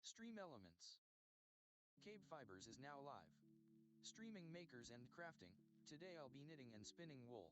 Stream Elements. KBfibers is now live. Streaming makers and crafting. Today I'll be knitting and spinning wool.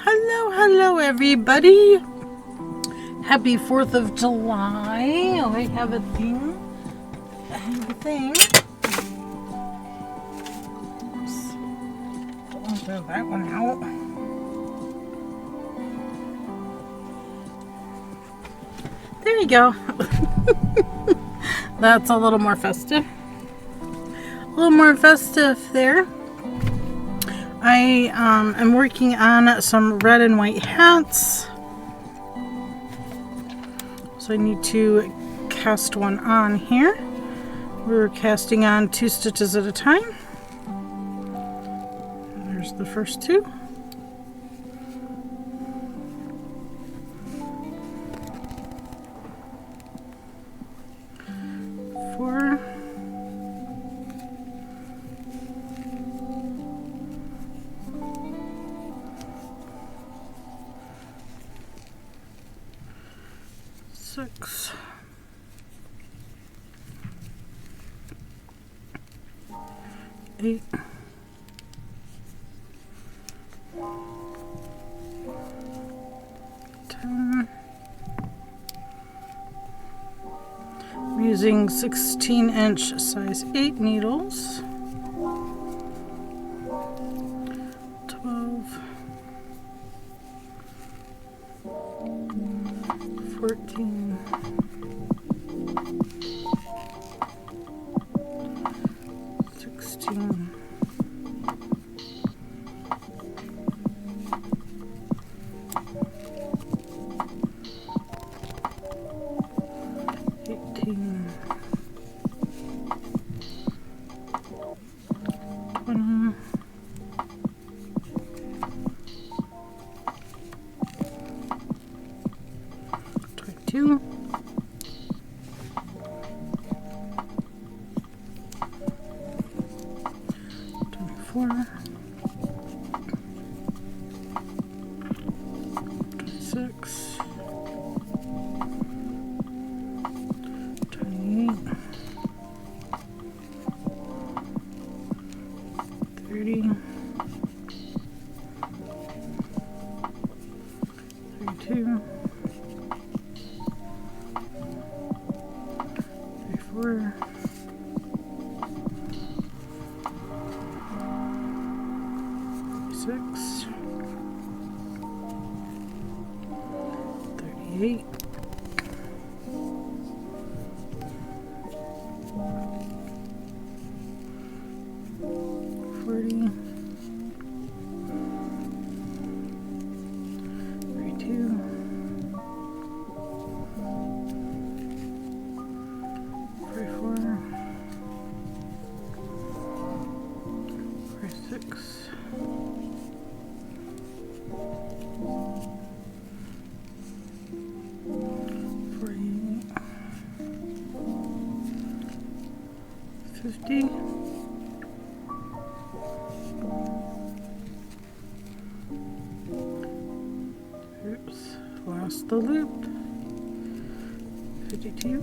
Hello everybody. Happy 4th of July. Oh, I have a thing. Oops. Don't throw that one out. There you go. That's a little more festive. There. I am working on some red and white hats. So I need to cast one on here. We're casting on 2 stitches at a time. There's the first 2. Four. 6. 8. 10. I'm using 16-inch size 8 needles. 12. 14. 16. 17. 22, 24, 26, 28, 30, 32, 34, 36, 38, 40, 32, 44, 46, 48, 50, 'Lost the loop. 52,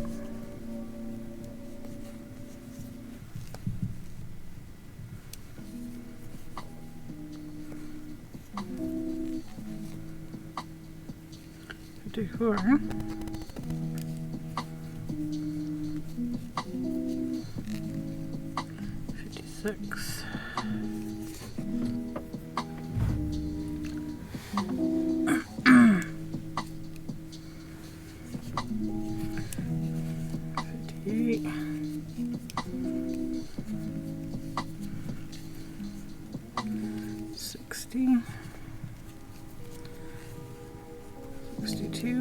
54, 56, 58, 60, 62,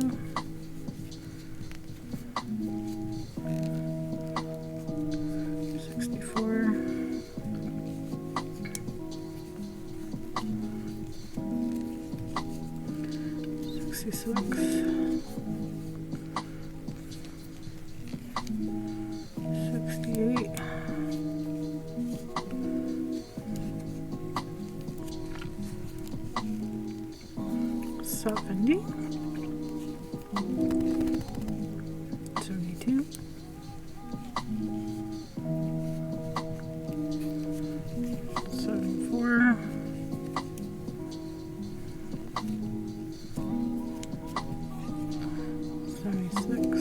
64, 66, 68, 70, 72, 74, 76,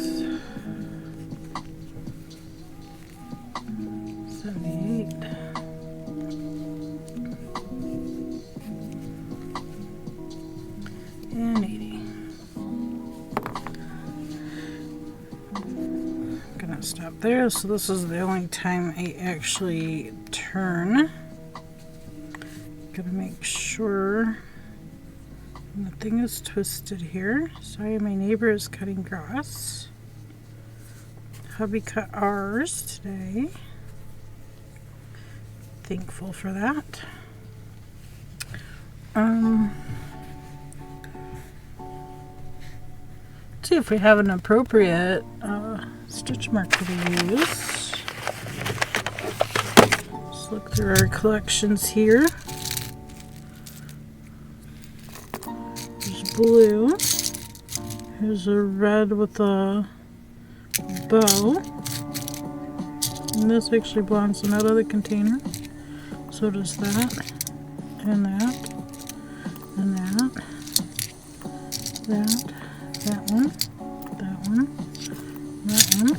78, and 80. I'm gonna stop there. So this is the only time I actually turn. Gotta make sure nothing is twisted here. Sorry, my neighbor is cutting grass. Hubby cut ours today. Thankful for that. See if we have an appropriate stitch marker to use. Let's look through our collections here. There's blue. Here's a red with a bow. And this actually belongs in that other container. So does that, and that, and that, that one, that one, that one.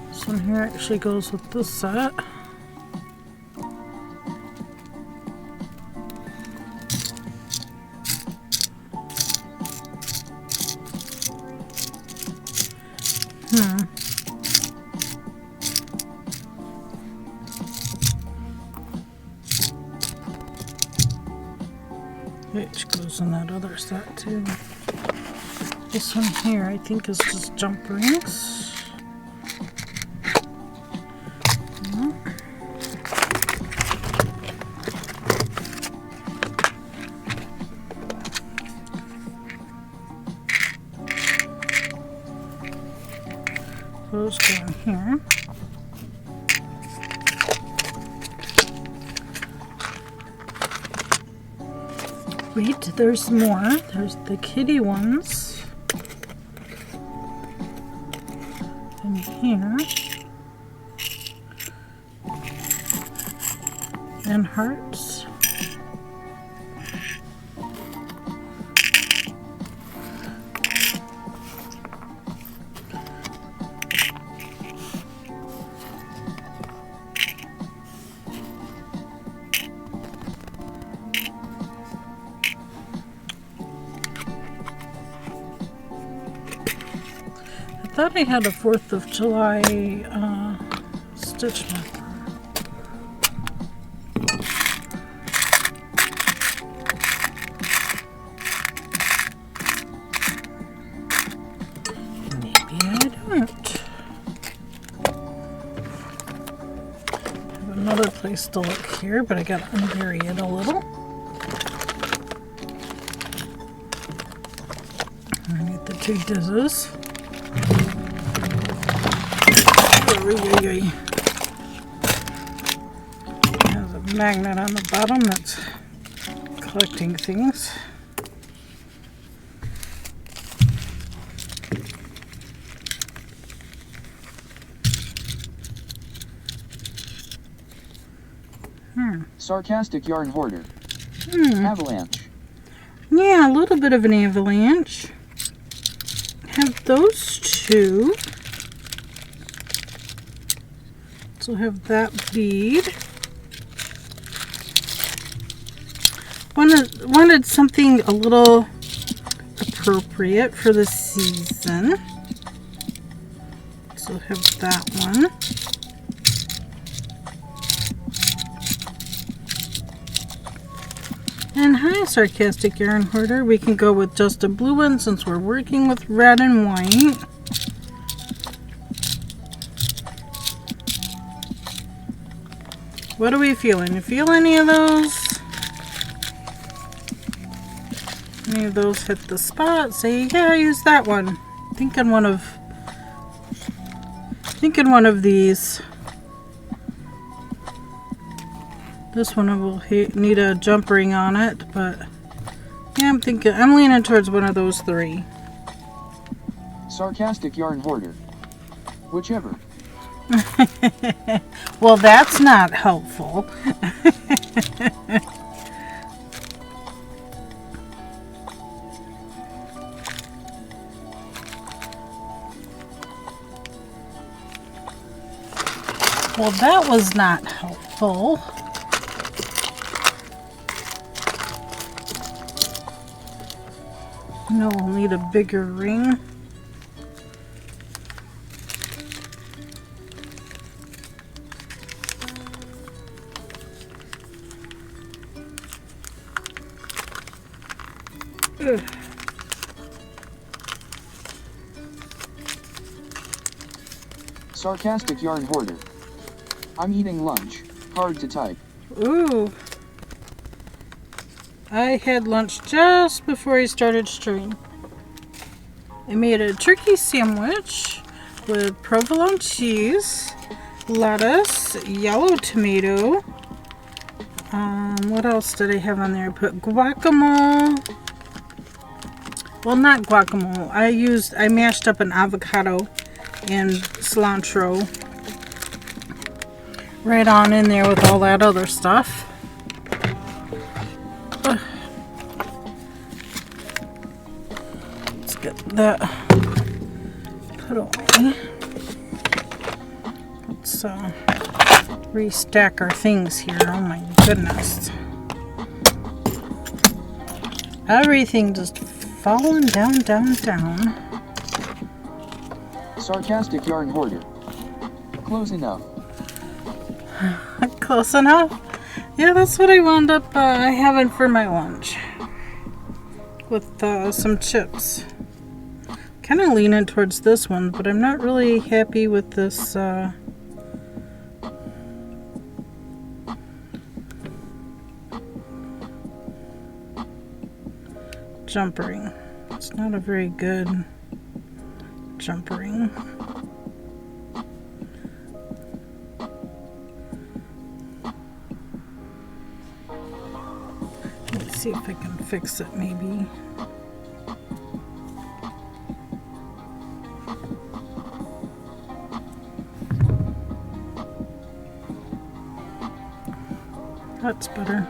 This one here actually goes with this set. Which goes in that other set too. This one here I think is just jump rings. those go in here. Wait, there's more. There's the kitty ones in here. And hearts. I thought I had a 4th of July stitch marker. Maybe I don't. I have another place to look here, but I gotta unbury it a little. I get the 2 dizzes. There's a magnet on the bottom that's collecting things. Sarcastic yarn hoarder. Avalanche. Yeah, a little bit of an avalanche. Have those 2. So have that bead. Wanted something a little appropriate for the season. So have that one. And hi, Sarcastic Yarn Hoarder. We can go with just a blue one since we're working with red and white. What are we feeling? You feel any of those? Any of those hit the spot? Say, yeah, use that one. Thinking one of these. This one will need a jump ring on it, but yeah, I'm leaning towards one of those 3. Sarcastic yarn hoarder. Whichever. Well, that's not helpful. Well, that was not helpful. No, we'll need a bigger ring. Ugh. Sarcastic yarn hoarder. I'm eating lunch. Hard to type. Ooh. I had lunch just before I started stream. I made a turkey sandwich with provolone cheese, lettuce, yellow tomato. What else did I have on there? I put guacamole. Well, not guacamole. I mashed up an avocado and cilantro right on in there with all that other stuff. Let's get that put away. Let's restack our things here. Oh my goodness. Everything just falling down, down, down. Sarcastic yarn hoarder. Close enough. Close enough? Yeah, that's what I wound up having for my lunch. With some chips. Kind of leaning towards this one, but I'm not really happy with this jump ring. It's not a very good jump ring. see if I can fix it maybe. That's better.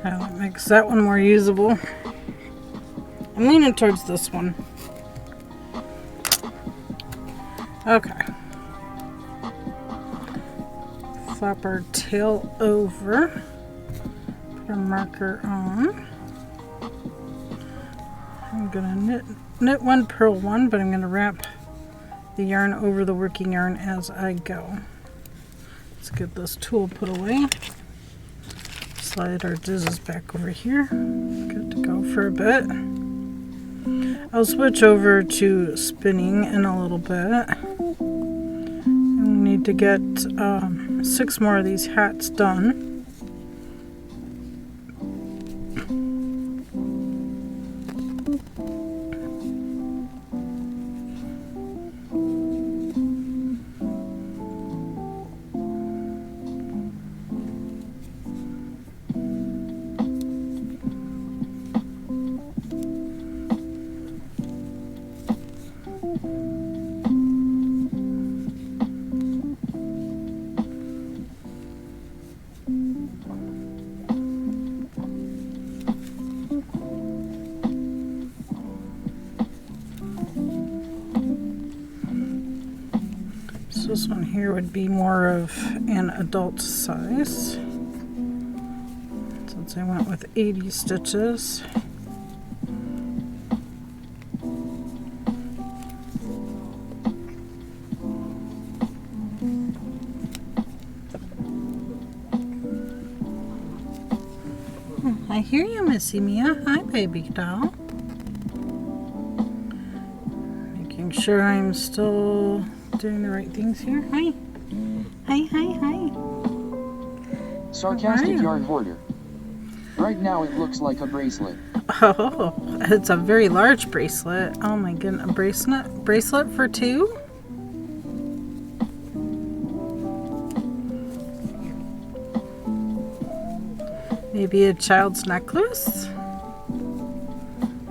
That makes that one more usable. I'm leaning towards this one. Okay. Flop our tail over. Put a marker on. I'm gonna knit one, purl one, but I'm gonna wrap the yarn over the working yarn as I go. Let's get this tool put away. Slide our scissors back over here. Good to go for a bit. I'll switch over to spinning in a little bit. And we need to get 6 more of these hats done. This one here would be more of an adult size, since I went with 80 stitches. I hear you, Missy Mia. Hi, baby doll. Making sure I'm still doing the right things here. Hi. Hi, hi, hi. Sarcastic yarn hoarder. Right now it looks like a bracelet. Oh, it's a very large bracelet. Oh my goodness, a bracelet for 2? Maybe a child's necklace?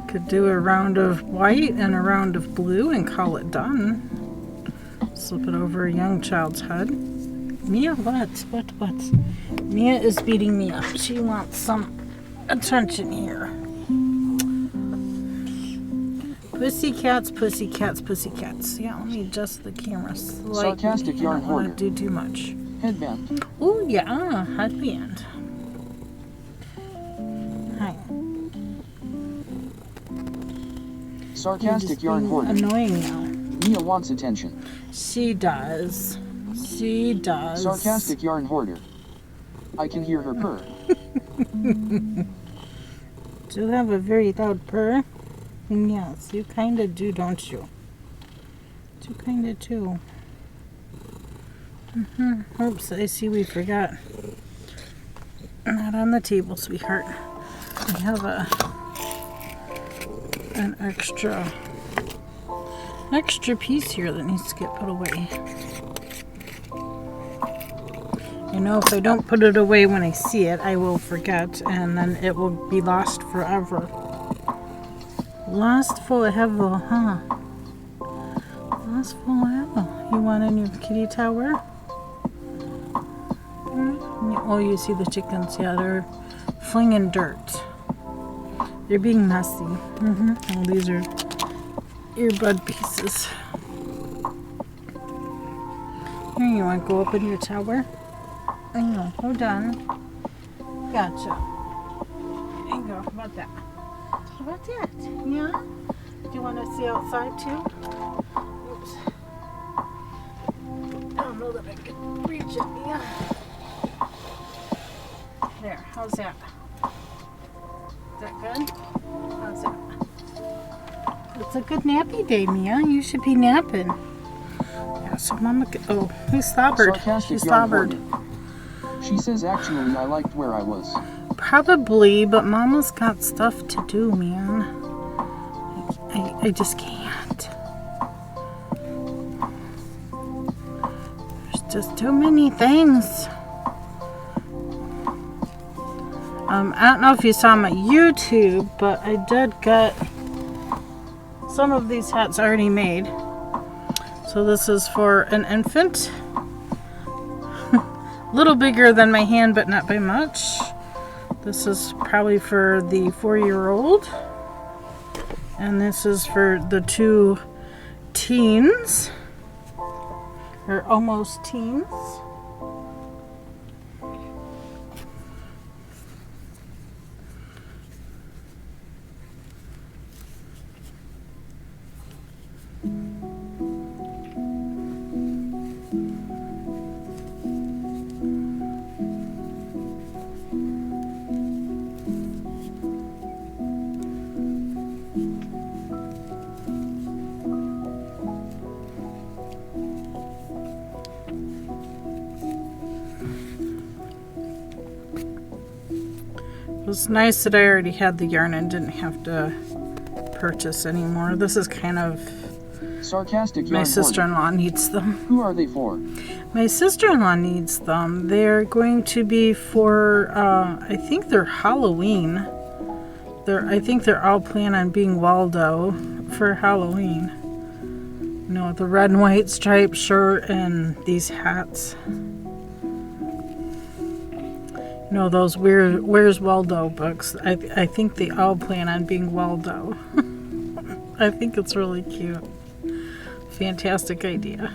Could do a round of white and a round of blue and call it done. Slip it over a young child's head. Mia, what? Mia is beating me up. She wants some attention here. Pussycats, pussycats, pussycats. Yeah, let me adjust the camera slightly. Sarcastic yarn hoarder. I don't want to do too much. Headband. Oh yeah, headband. Hi. Sarcastic yarn hoarder. Annoying now. Mia wants attention. She does. She does. Sarcastic yarn hoarder. I can hear her purr. Do you have a very loud purr? Yes, you kind of do, don't you? You kind of do. Oops, I see we forgot. Not on the table, sweetheart. We have an extra piece here that needs to get put away. You know, if I don't put it away when I see it, I will forget, and then it will be lost forever. Lost forever, huh? Lost forever. You want a new kitty tower? Oh, you see the chickens. Yeah, they're flinging dirt. They're being messy. Oh, these are earbud pieces. Here, you want to go up in your tower? I know. Hold on. Gotcha. There you go. How about that? How about that? Yeah? Do you want to see outside too? Oops. I don't know that I can reach it. Yeah. There. How's that? Is that good? How's that? It's a good nappy day, Mia. You should be napping. Yeah, so Mama... Oh, he slobbered. Sarcastic She slobbered. She says actually I liked where I was. Probably, but Mama's got stuff to do, man. I just can't. There's just too many things. I don't know if you saw my YouTube, but I did get some of these hats already made. So this is for an infant. A little bigger than my hand, but not by much. This is probably for the 4-year-old. And this is for the 2 teens. Or almost teens. It was nice that I already had the yarn and didn't have to purchase anymore. This is kind of... Sarcastic yarn. My sister-in-law needs them. Who are they for? My sister-in-law needs them. They're going to be for, I think they're Halloween. I think they're all planned on being Waldo for Halloween. You know, the red and white striped shirt and these hats. You know, those Where's Waldo books. I think they all plan on being Waldo. I think it's really cute. Fantastic idea.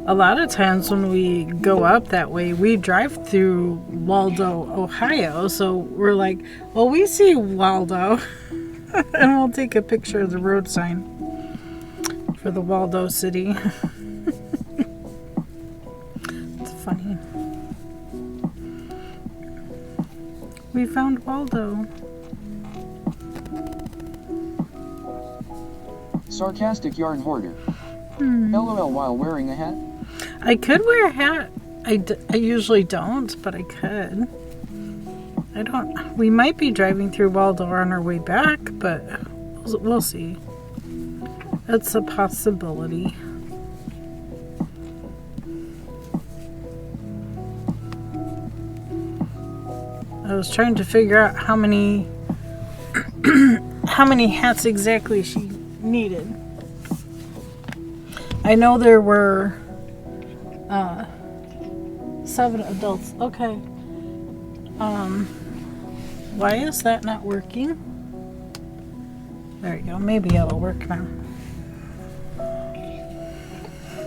A lot of times when we go up that way, we drive through Waldo, Ohio. So we're like, well, we see Waldo. And we'll take a picture of the road sign for the Waldo city. It's funny. We found Waldo. Sarcastic yarn hoarder. LOL while wearing a hat? I could wear a hat. I usually don't, but I could. I don't. We might be driving through Waldo on our way back, but we'll see. It's a possibility. I was trying to figure out how many hats exactly she needed. I know there were 7 adults. Okay. Why is that not working? There you go. Maybe it'll work now.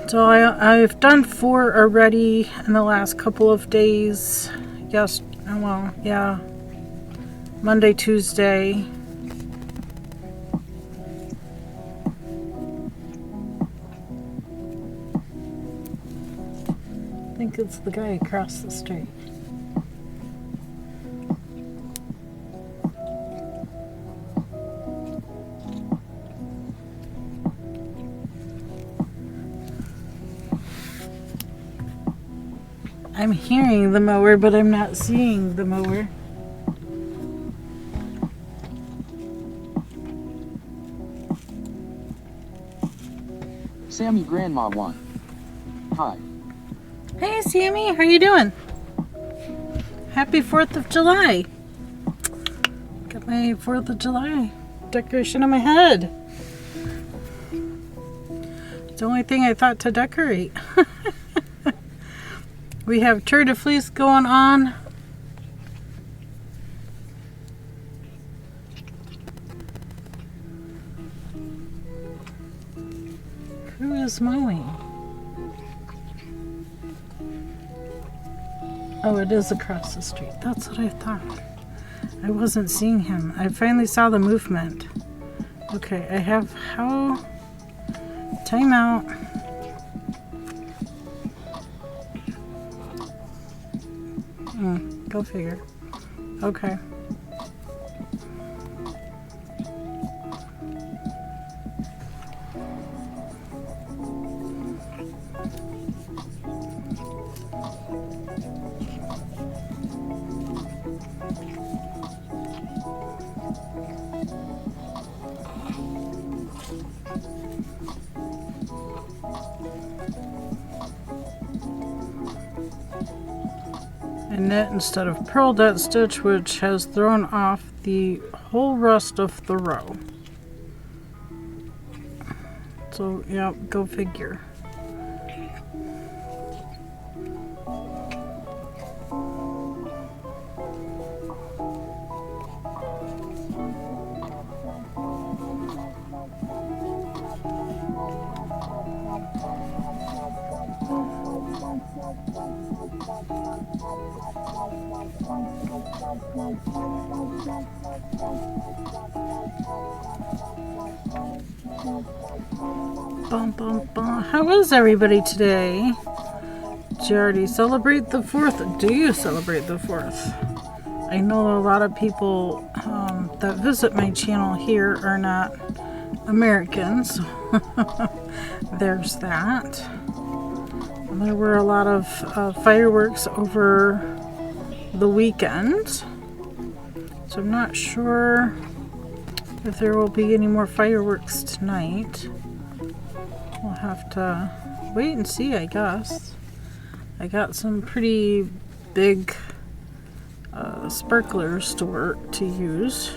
So I've done 4 already in the last couple of days. Yes. Well, yeah. Monday, Tuesday. I think it's the guy across the street. I'm hearing the mower, but I'm not seeing the mower. Sammy Grandma 1. Hi. Hey Sammy, how you doing? Happy 4th of July. Got my 4th of July decoration on my head. It's the only thing I thought to decorate. We have Tour de Fleece going on. Who is mowing? Oh, it is across the street. That's what I thought. I wasn't seeing him. I finally saw the movement. Okay, I have how... Time out. Go figure. Okay. knit instead of purled that stitch, which has thrown off the whole rest of the row. So, yeah, go figure. Bum, bum, bum. How is everybody today? Did you already celebrate the 4th? Do you celebrate the 4th? I know a lot of people that visit my channel here are not Americans. There's that. There were a lot of fireworks over the weekend. So I'm not sure if there will be any more fireworks tonight. We'll have to wait and see, I guess. I got some pretty big sparklers to use.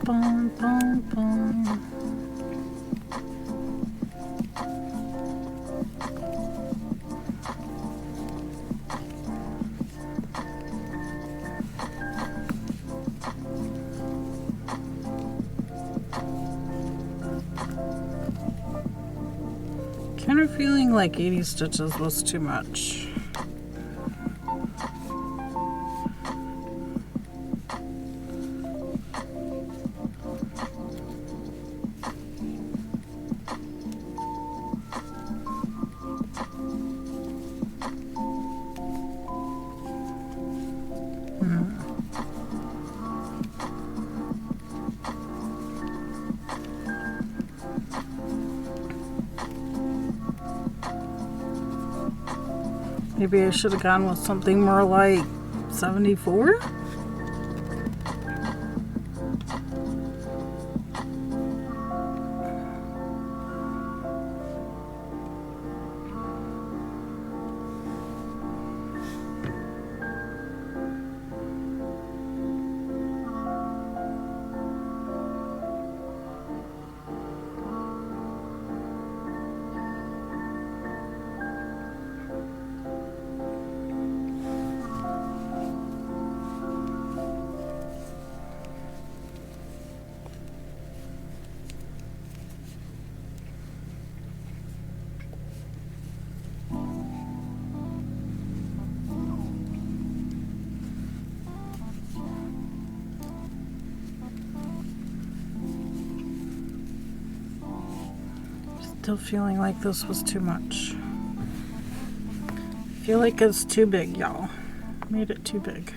Bum, bum, bum. Kind of feeling like 80 stitches was too much. Maybe I should have gone with something more like 74? Still feeling like this was too much. I feel like it's too big, y'all. Made it too big.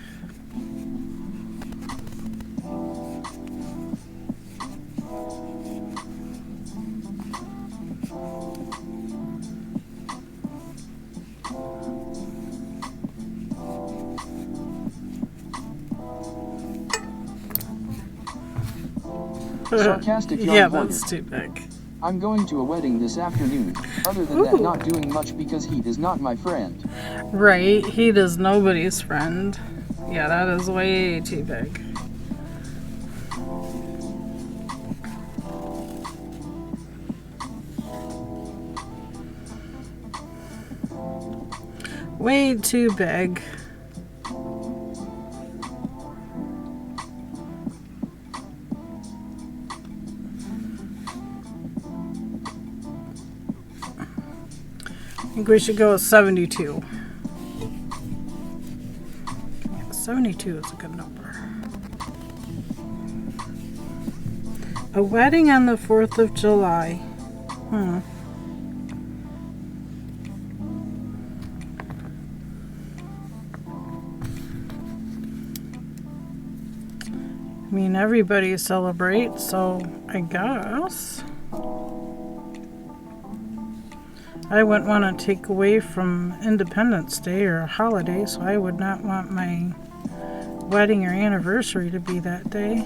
Sarcastic young Yeah, warrior. that's too big. I'm going to a wedding this afternoon. Other than that, not doing much because he is not my friend. Right, he is nobody's friend. Yeah, that is way too big. Way too big. think we should go with 72. Yeah, 72 is a good number. A wedding on the 4th of July. I mean, everybody celebrates, so I guess. I wouldn't want to take away from Independence Day or a holiday, so I would not want my wedding or anniversary to be that day.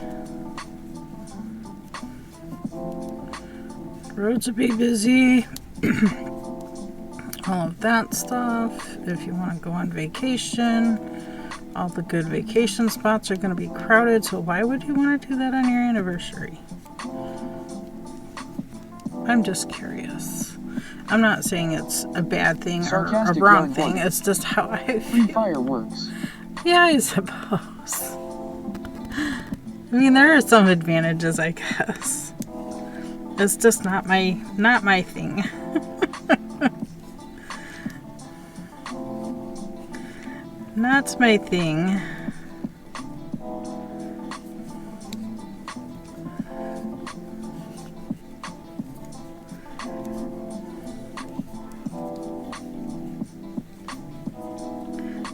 Roads would be busy. All of that stuff. If you want to go on vacation, all the good vacation spots are going to be crowded, so why would you want to do that on your anniversary? I'm just curious. I'm not saying it's a bad thing or a wrong thing. It's just how I feel. Free fireworks. Yeah, I suppose. I mean, there are some advantages, I guess. It's just not my thing. Not my thing.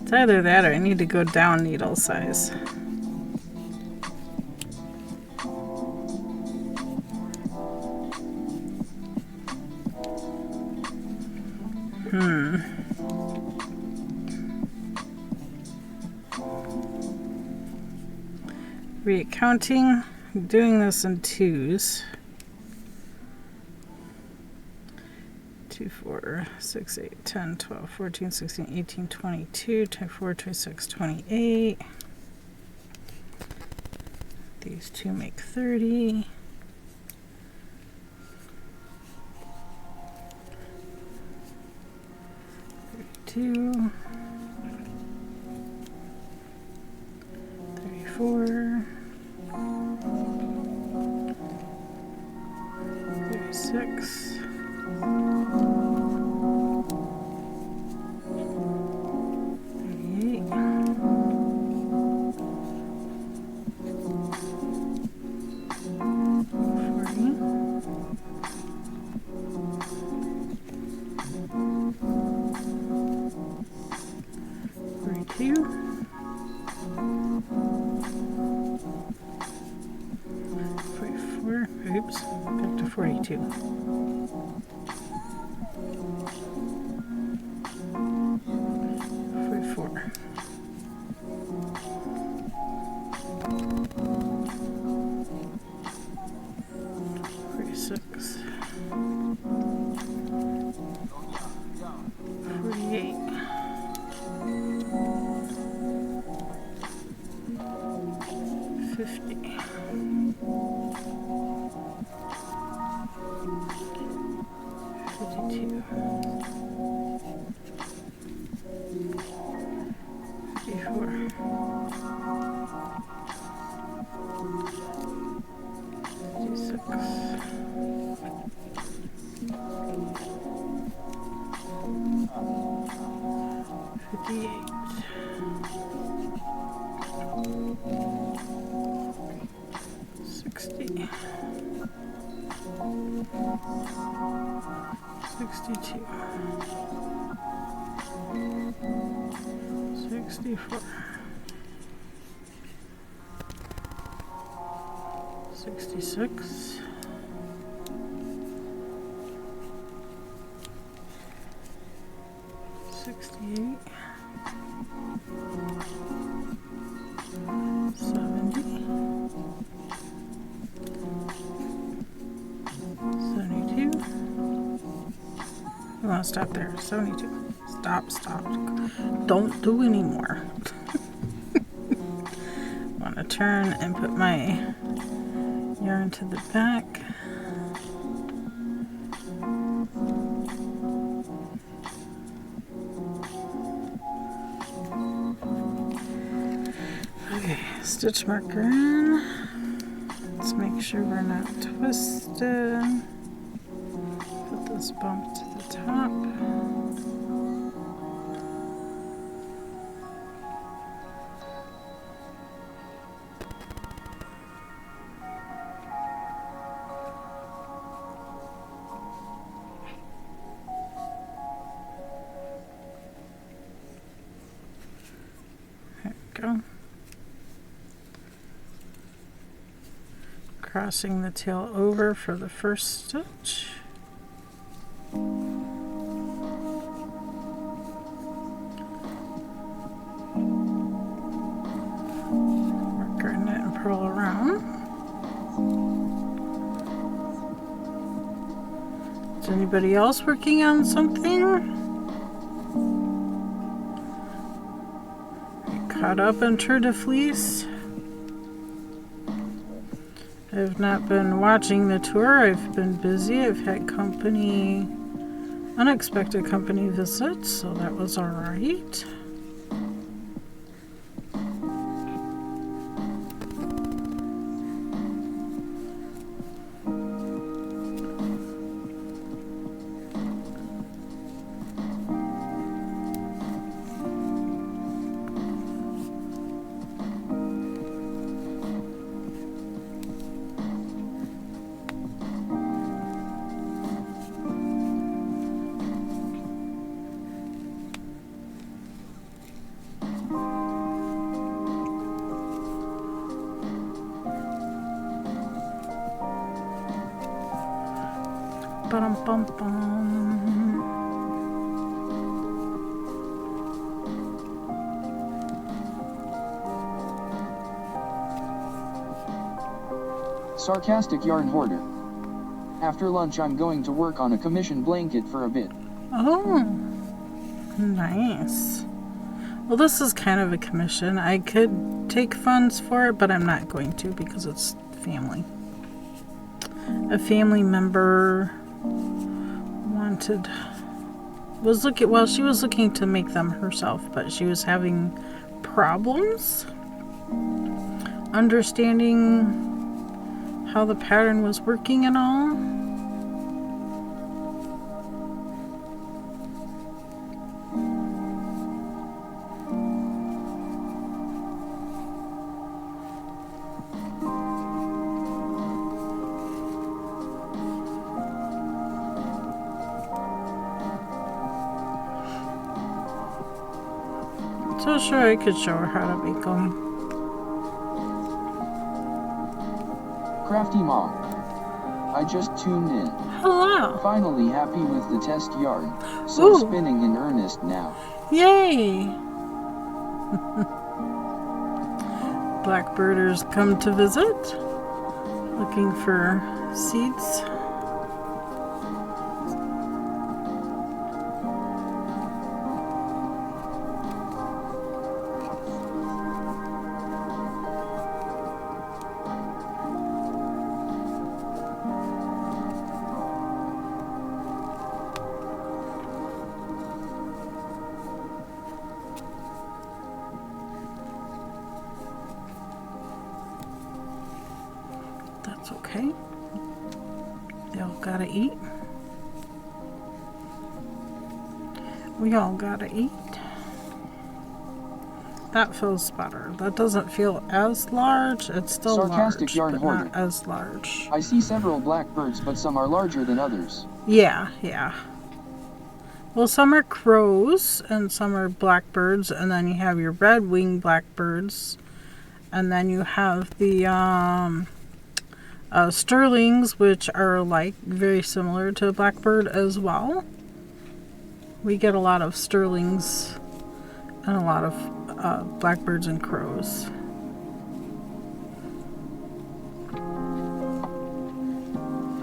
It's either that or I need to go down needle size. Recounting, I'm doing this in twos. 2, 4, 6, 8, 10, 12, 14, 16, 18, 22, 24, 26, 28. These two make 30. 32. 34. 36. 38. 42. 44. Oops, back to 42. 44. 46. 48. 50. 52. 54. 56. 58. 60. 62. 64. 66. 68. 70. 72. You want to stop there. 72. Stop. Don't do anymore. Want to turn and put my yarn to the back. Okay, stitch marker in. Let's make sure we're not twisted. Put this bump to the top. go. Crossing the tail over for the first stitch. Work our knit and purl around. Is anybody else working on something? Are you caught up in Tour de Fleece? I've not been watching the tour. I've been busy. I've had company, unexpected company visits, so that was all right. Bum, bum, bum. Sarcastic yarn hoarder. After lunch I'm going to work on a commission blanket for a bit. Oh, nice. Well, this is kind of a commission. I could take funds for it, but I'm not going to because it's family. A family member she was looking to make them herself, but she was having problems understanding how the pattern was working and all. So sure, I could show her how to be going. Crafty Mom. I just tuned in. Hello. Finally happy with the test yarn. So spinning in earnest now. Yay. Blackbirders come to visit, looking for seeds. That's okay. They all gotta eat. We all gotta eat. That feels better. That doesn't feel as large. It's still Sarcastic large, yarn but hoarder. not as large. I see several blackbirds, but some are larger than others. Yeah. Well, some are crows and some are blackbirds, and then you have your red-winged blackbirds, and then you have the sterlings, which are like very similar to a blackbird as well. We get a lot of sterlings and a lot of blackbirds and crows.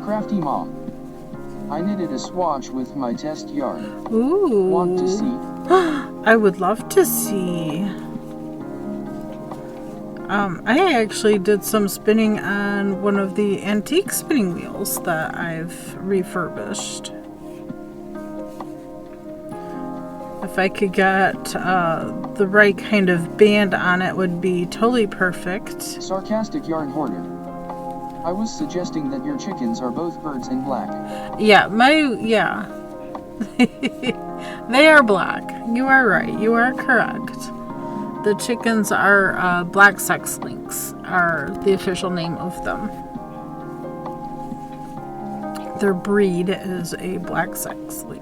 Crafty Mom. I knitted a swatch with my test yarn. Ooh. Want to see? I would love to see. I actually did some spinning on one of the antique spinning wheels that I've refurbished. If I could get the right kind of band on it, would be totally perfect. Sarcastic yarn hoarder. I was suggesting that your chickens are both birds and black. Yeah. They are black. You are right. You are correct. The chickens are black sex links, are the official name of them. Their breed is a black sex link.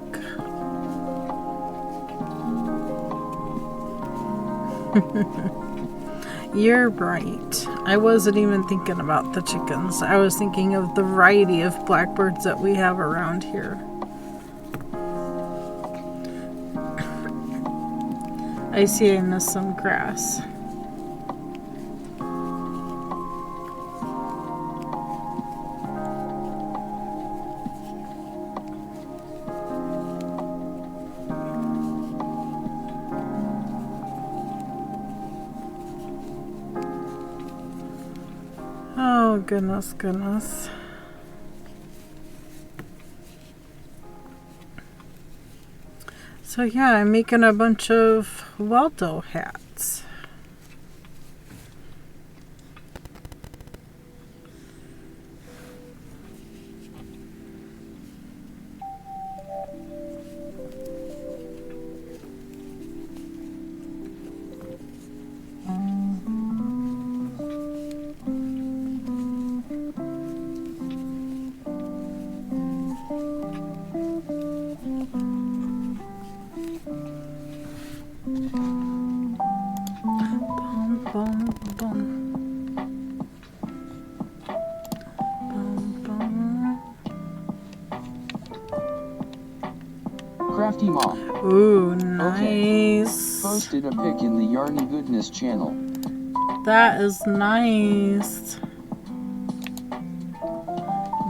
You're right. I wasn't even thinking about the chickens. I was thinking of the variety of blackbirds that we have around here. I see I missed some grass. Oh, goodness, goodness. So yeah, I'm making a bunch of Waldo hats. Crafty Mom. Ooh, nice. Okay. Posted a pic in the Yarny Goodness channel. That is nice.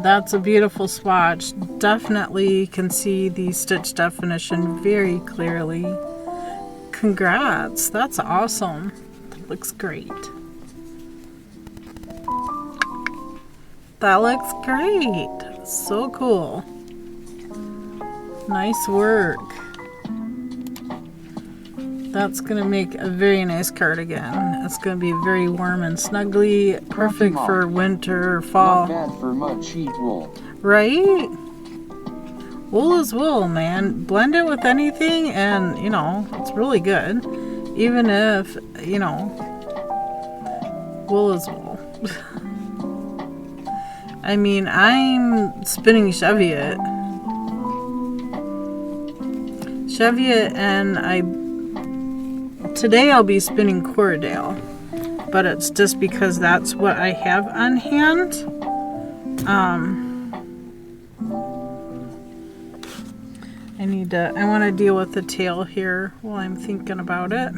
That's a beautiful swatch. Definitely can see the stitch definition very clearly. Congrats. That's awesome. That looks great. That looks great. So cool. Nice work. That's going to make a very nice cardigan. It's going to be very warm and snuggly. Perfect for winter or fall. Not bad for mud sheet wool. Right? Wool is wool, man. Blend it with anything and, you know, it's really good. Even if, you know, wool is wool. I mean, I'm spinning Cheviot. And today I'll be spinning Corriedale, but it's just because that's what I have on hand. I want to deal with the tail here while I'm thinking about it,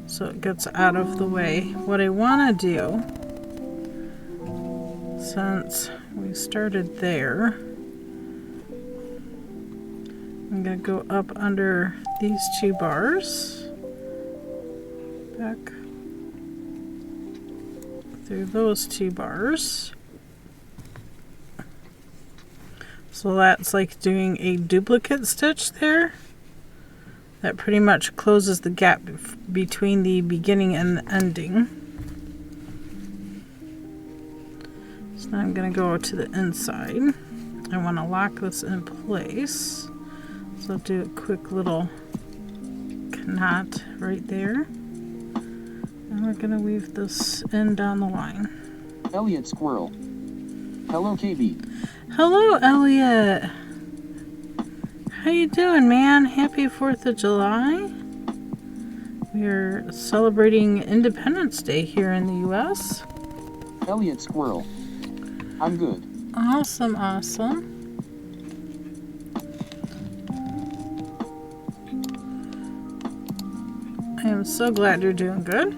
so it gets out of the way. What I want to do, since we started there, I'm going to go up under these two bars, back through those two bars. So that's like doing a duplicate stitch there. That pretty much closes the gap between the beginning and the ending. So now I'm going to go to the inside. I want to lock this in place. So I'll do a quick little knot right there. And we're going to weave this in down the line. Elliot Squirrel. Hello, KB. Hello, Elliot. How you doing, man? Happy 4th of July. We're celebrating Independence Day here in the U.S. Elliot Squirrel. I'm good. Awesome, awesome. I am so glad you're doing good.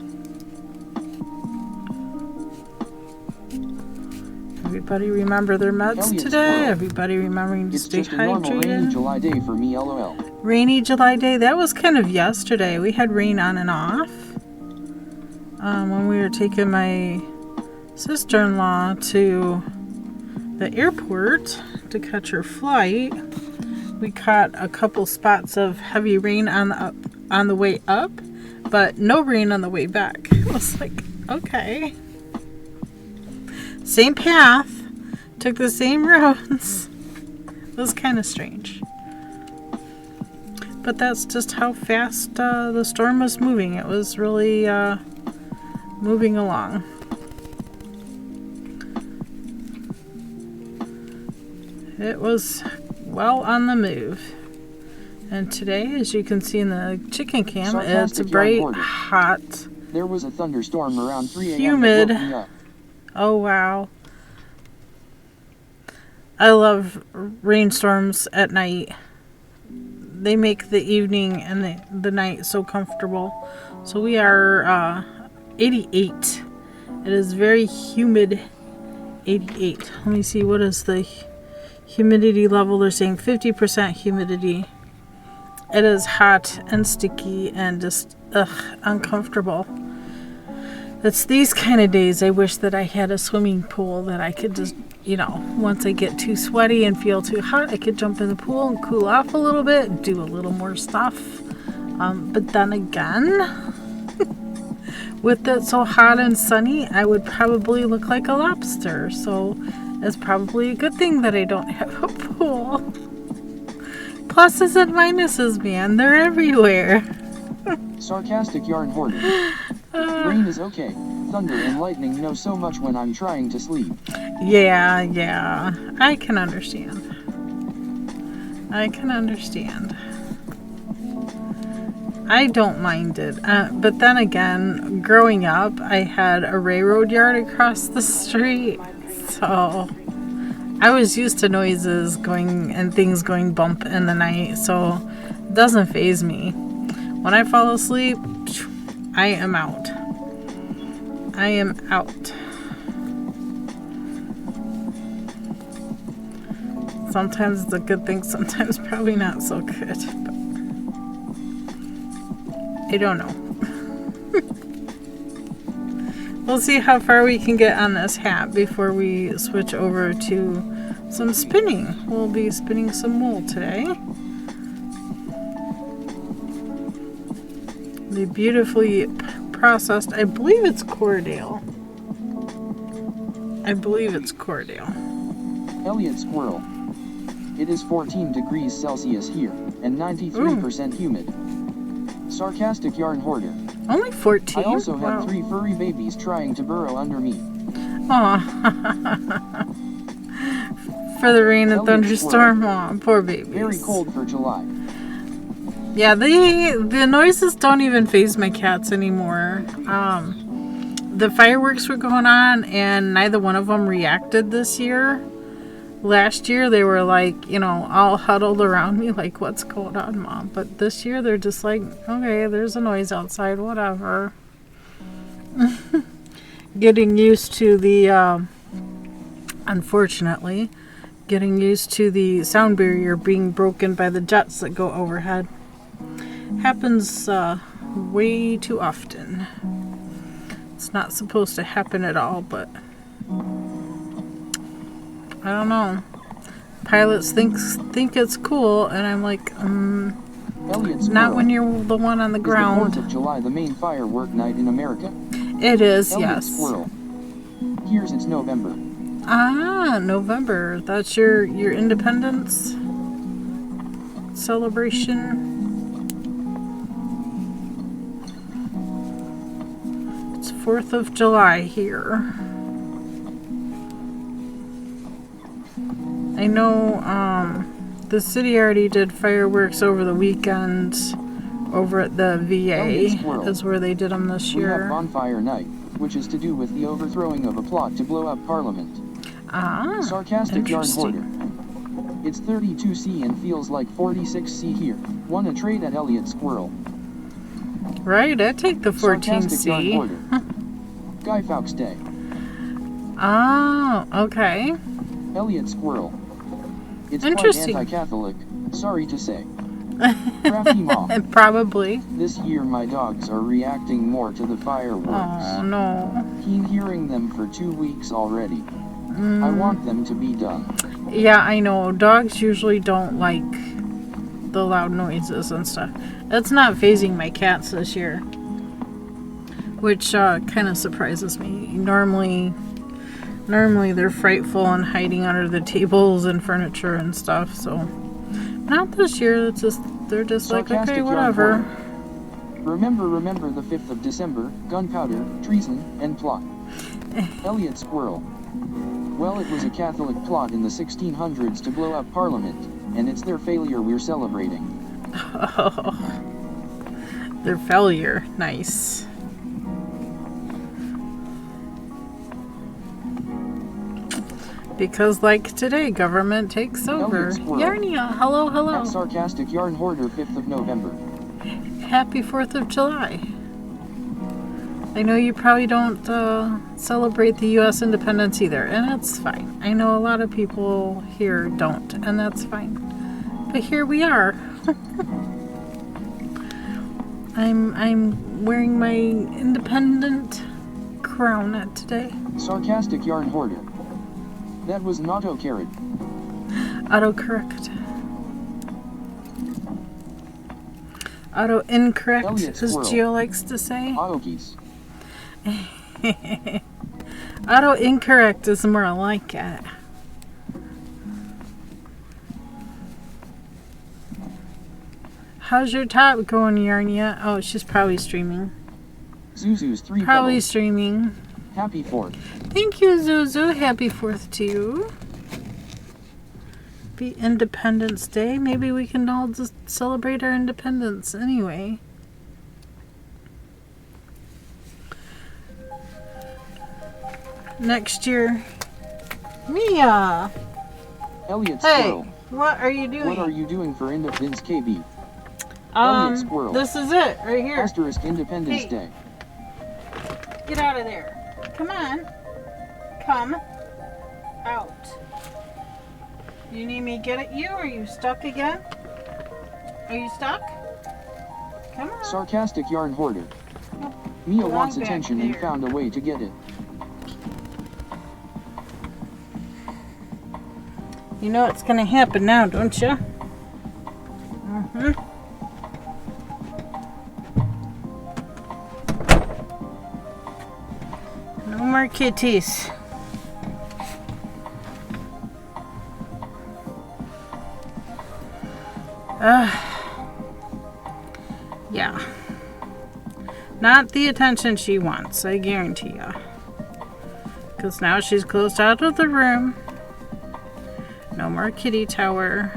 Everybody remember their meds today. Squirrel. Everybody remembering to stay hydrated. It's just a normal rainy July day for me, LOL. Rainy July day? That was kind of yesterday. We had rain on and off. When we were taking my sister-in-law to the airport to catch her flight, we caught a couple spots of heavy rain on the way up, but no rain on the way back. It was like, okay. Same path, took the same roads. It was kind of strange. But that's just how fast the storm was moving. It was really moving along. It was well on the move. And today, as you can see in the chicken cam, it's bright, hot There was a thunderstorm around 3 a.m. humid. that woke me up. Oh, wow. I love rainstorms at night. They make the evening and the night so comfortable. So we are 88. It is very humid. 88. Let me see, what is the humidity level? They're saying 50% humidity. It is hot and sticky and just uncomfortable. It's these kind of days I wish that I had a swimming pool that I could just, once I get too sweaty and feel too hot, I could jump in the pool and cool off a little bit and do a little more stuff. But then again, with it so hot and sunny, I would probably look like a lobster. So it's probably a good thing that I don't have a pool. Pluses and minuses, man. They're everywhere. Sarcastic yarn hoarder. Rain is okay. Thunder and lightning know so much when I'm trying to sleep. Yeah. I can understand. I don't mind it. But then again, growing up, I had a railroad yard across the street. So I was used to noises and things going bump in the night. So it doesn't faze me. When I fall asleep, I am out. Sometimes it's a good thing, sometimes probably not so good. But I don't know. We'll see how far we can get on this hat before we switch over to some spinning. We'll be spinning some wool today. The beautifully processed, I believe it's Cordale. Elliot squirrel. It is 14 degrees Celsius here, and 93% humid. Sarcastic yarn hoarder. Only 14? I also had 3 furry babies trying to burrow under me. Aw. For the rain and thunderstorm. Aw, poor babies. Very cold for July. Yeah, the noises don't even faze my cats anymore. The fireworks were going on, and neither one of them reacted this year. Last year, they were like, all huddled around me, like, what's going on, Mom? But this year, they're just like, okay, there's a noise outside, whatever. Getting used to the, unfortunately, getting used to the sound barrier being broken by the jets that go overhead. Happens way too often. It's not supposed to happen at all, but I don't know. Pilots think it's cool, and I'm like, not when you're the one on the ground. Is the 4th of July the main firework night in America? It is, Elliot yes. Squirrel. Here's it's November. Ah, November. That's your independence celebration. It's 4th of July here. I know the city already did fireworks over the weekend over at the VA is where they did them this year. We have bonfire night, which is to do with the overthrowing of a plot to blow up Parliament. Ah, Sarcastic yarn hoarder. It's 32C and feels like 46C here. Won a trade at Elliot Squirrel. Right, I take the 14C. Guy Fawkes Day. Oh, okay. Elliot Squirrel. It's interesting. Quite anti-Catholic, sorry to say. Crafty Mom. Probably. This year my dogs are reacting more to the fireworks. Oh, no. Keen hearing them for 2 weeks already. I want them to be done. Yeah, I know. Dogs usually don't like the loud noises and stuff. That's not phasing my cats this year, which kind of surprises me. Normally they're frightful and hiding under the tables and furniture and stuff. So not this year. They're just like, okay, whatever. Remember the 5th of December, gunpowder, treason, and plot. Elliot Squirrel. Well, it was a Catholic plot in the 1600s to blow up Parliament, and it's their failure we're celebrating. Oh, their failure. Nice. Because like today, government takes over. Elliot Squirrel. Yarnia, hello, hello. At Sarcastic Yarn Hoarder, 5th of November. Happy 4th of July. I know you probably don't celebrate the U.S. independence either, and that's fine. I know a lot of people here don't, and that's fine. But here we are. I'm wearing my independent crown today. Sarcastic Yarn Hoarder. That was an auto-carrot. Autocorrect. Auto-incorrect, Elliot as Squirrel. Gio likes to say. Auto-keys. Auto-incorrect is more like it. How's your top going, Yarnia? Oh, she's probably streaming. Zuzu's 3 Probably bubbles. streaming. Happy 4th. Thank you, Zuzu. Happy 4th to you. Be Independence Day. Maybe we can all just celebrate our independence anyway. Next year. Mia! Elliot Hey, Squirrel. what are you doing? What are you doing for Independence KB? Elliot Squirrel. This is it, right here. Asterisk Independence Hey. Day. Get out of there. Come on. Come. Out. You need me to get at you? Are you stuck again? Are you stuck? Come on. Sarcastic Yarn Hoarder. Mia Belong wants back attention and there. found a way to get it. You know what's going to happen now, don't you? Mm-hmm. No more kitties. Yeah. Not the attention she wants, I guarantee ya. Because now she's closed out of the room. No more kitty tower.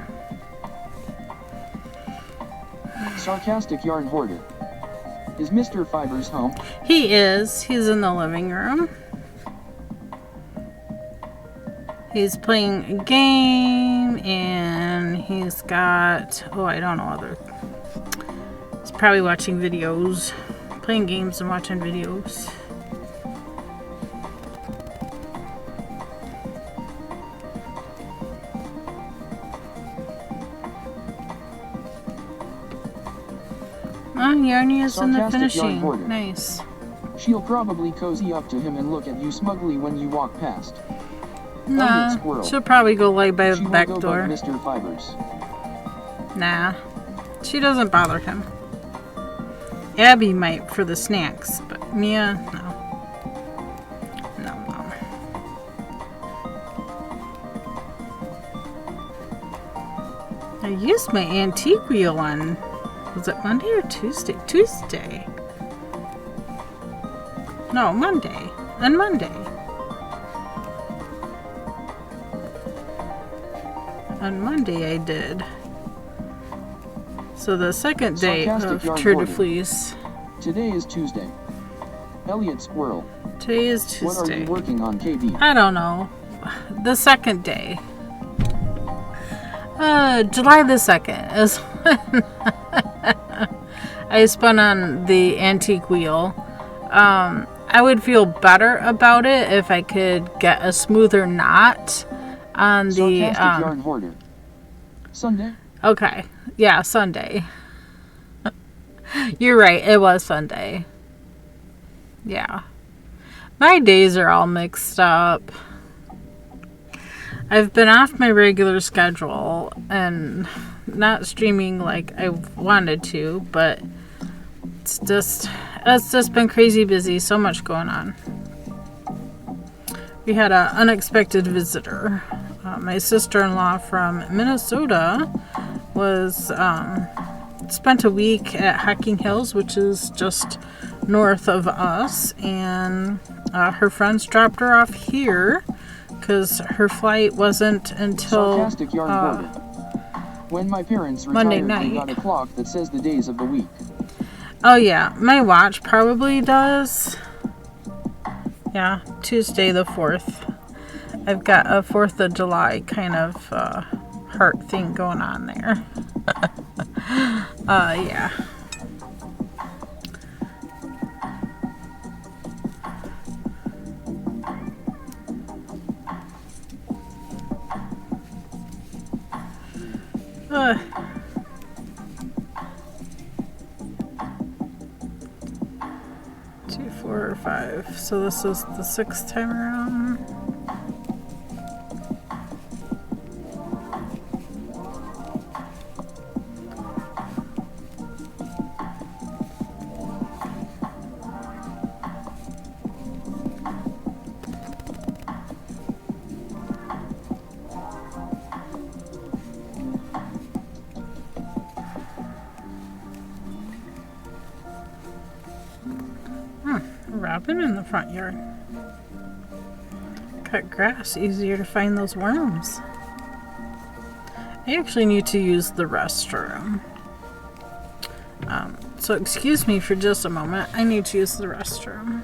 Sarcastic Yarn Hoarder. Is Mr. Fibers home? He is. He's in the living room. He's playing a game and he's got, oh, I don't know other. He's probably watching videos. Playing games and watching videos. Oh, Yarnia's in the Sarcastic Yarn finishing. Hoarder. Nice. She'll probably cozy up to him and look at you smugly when you walk past. Nah, Elliot Squirrel. she'll probably go lay by She the will back go bug door. Mr. Fibers. Nah, she doesn't bother him. Abby might for the snacks, but Mia, no. No. I used my antique wheel on, was it Monday or Tuesday? Tuesday. No, Monday. On Monday. On Monday I did. So the second day Sarcastic of Yarn Tour de Hoarder. Fleece. Today is Tuesday. Elliot Squirrel. Today is What are Tuesday. you working on, KB? I don't know. The second day. July the 2nd is when I spun on the antique wheel. I would feel better about it if I could get a smoother knot on the Sarcastic Yarn Hoarder. Sunday? okay. Yeah, Sunday. You're right, it was Sunday. Yeah. My days are all mixed up. I've been off my regular schedule and not streaming like I wanted to, but it's just been crazy busy, so much going on. We had an unexpected visitor. My sister-in-law from Minnesota was spent a week at Hocking Hills, which is just north of us, and her friends dropped her off here because her flight wasn't until Sarcastic Yarn Hoarder. When my parents Monday retired, they night. got a clock that says the days of the week. Oh yeah, my watch probably does. Yeah, Tuesday the 4th. I've got a 4th of July kind of heart thing going on there. Yeah. Uh. 2, 4, 5. So this is the 6th time around. Robin in the front yard. Cut grass, easier to find those worms. I actually need to use the restroom. So excuse me for just a moment. I need to use the restroom.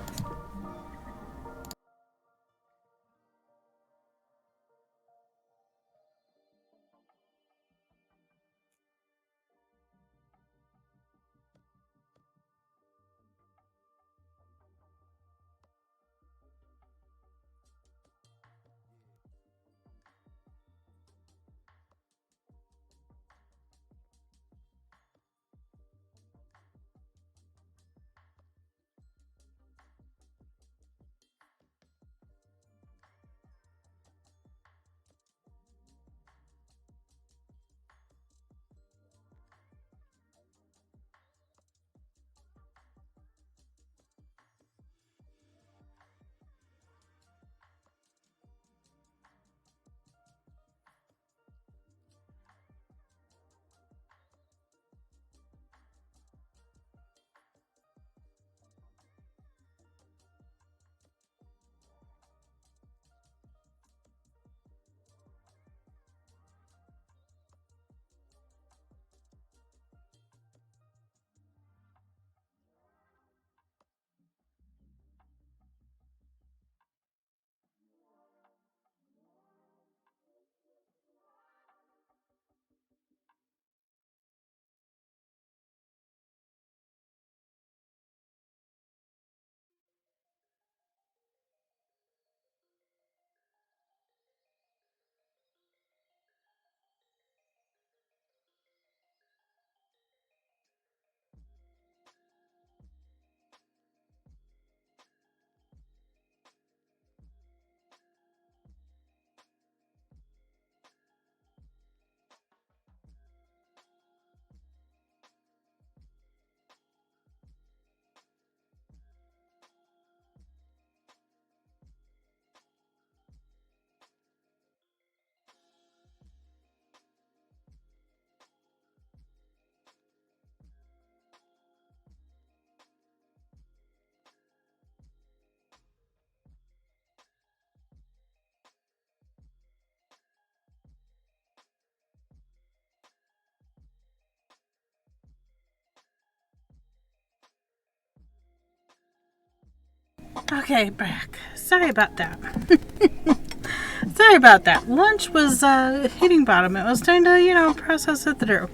Okay, back. Sorry about that. Sorry about that. Lunch was hitting bottom. It was time to, process it through.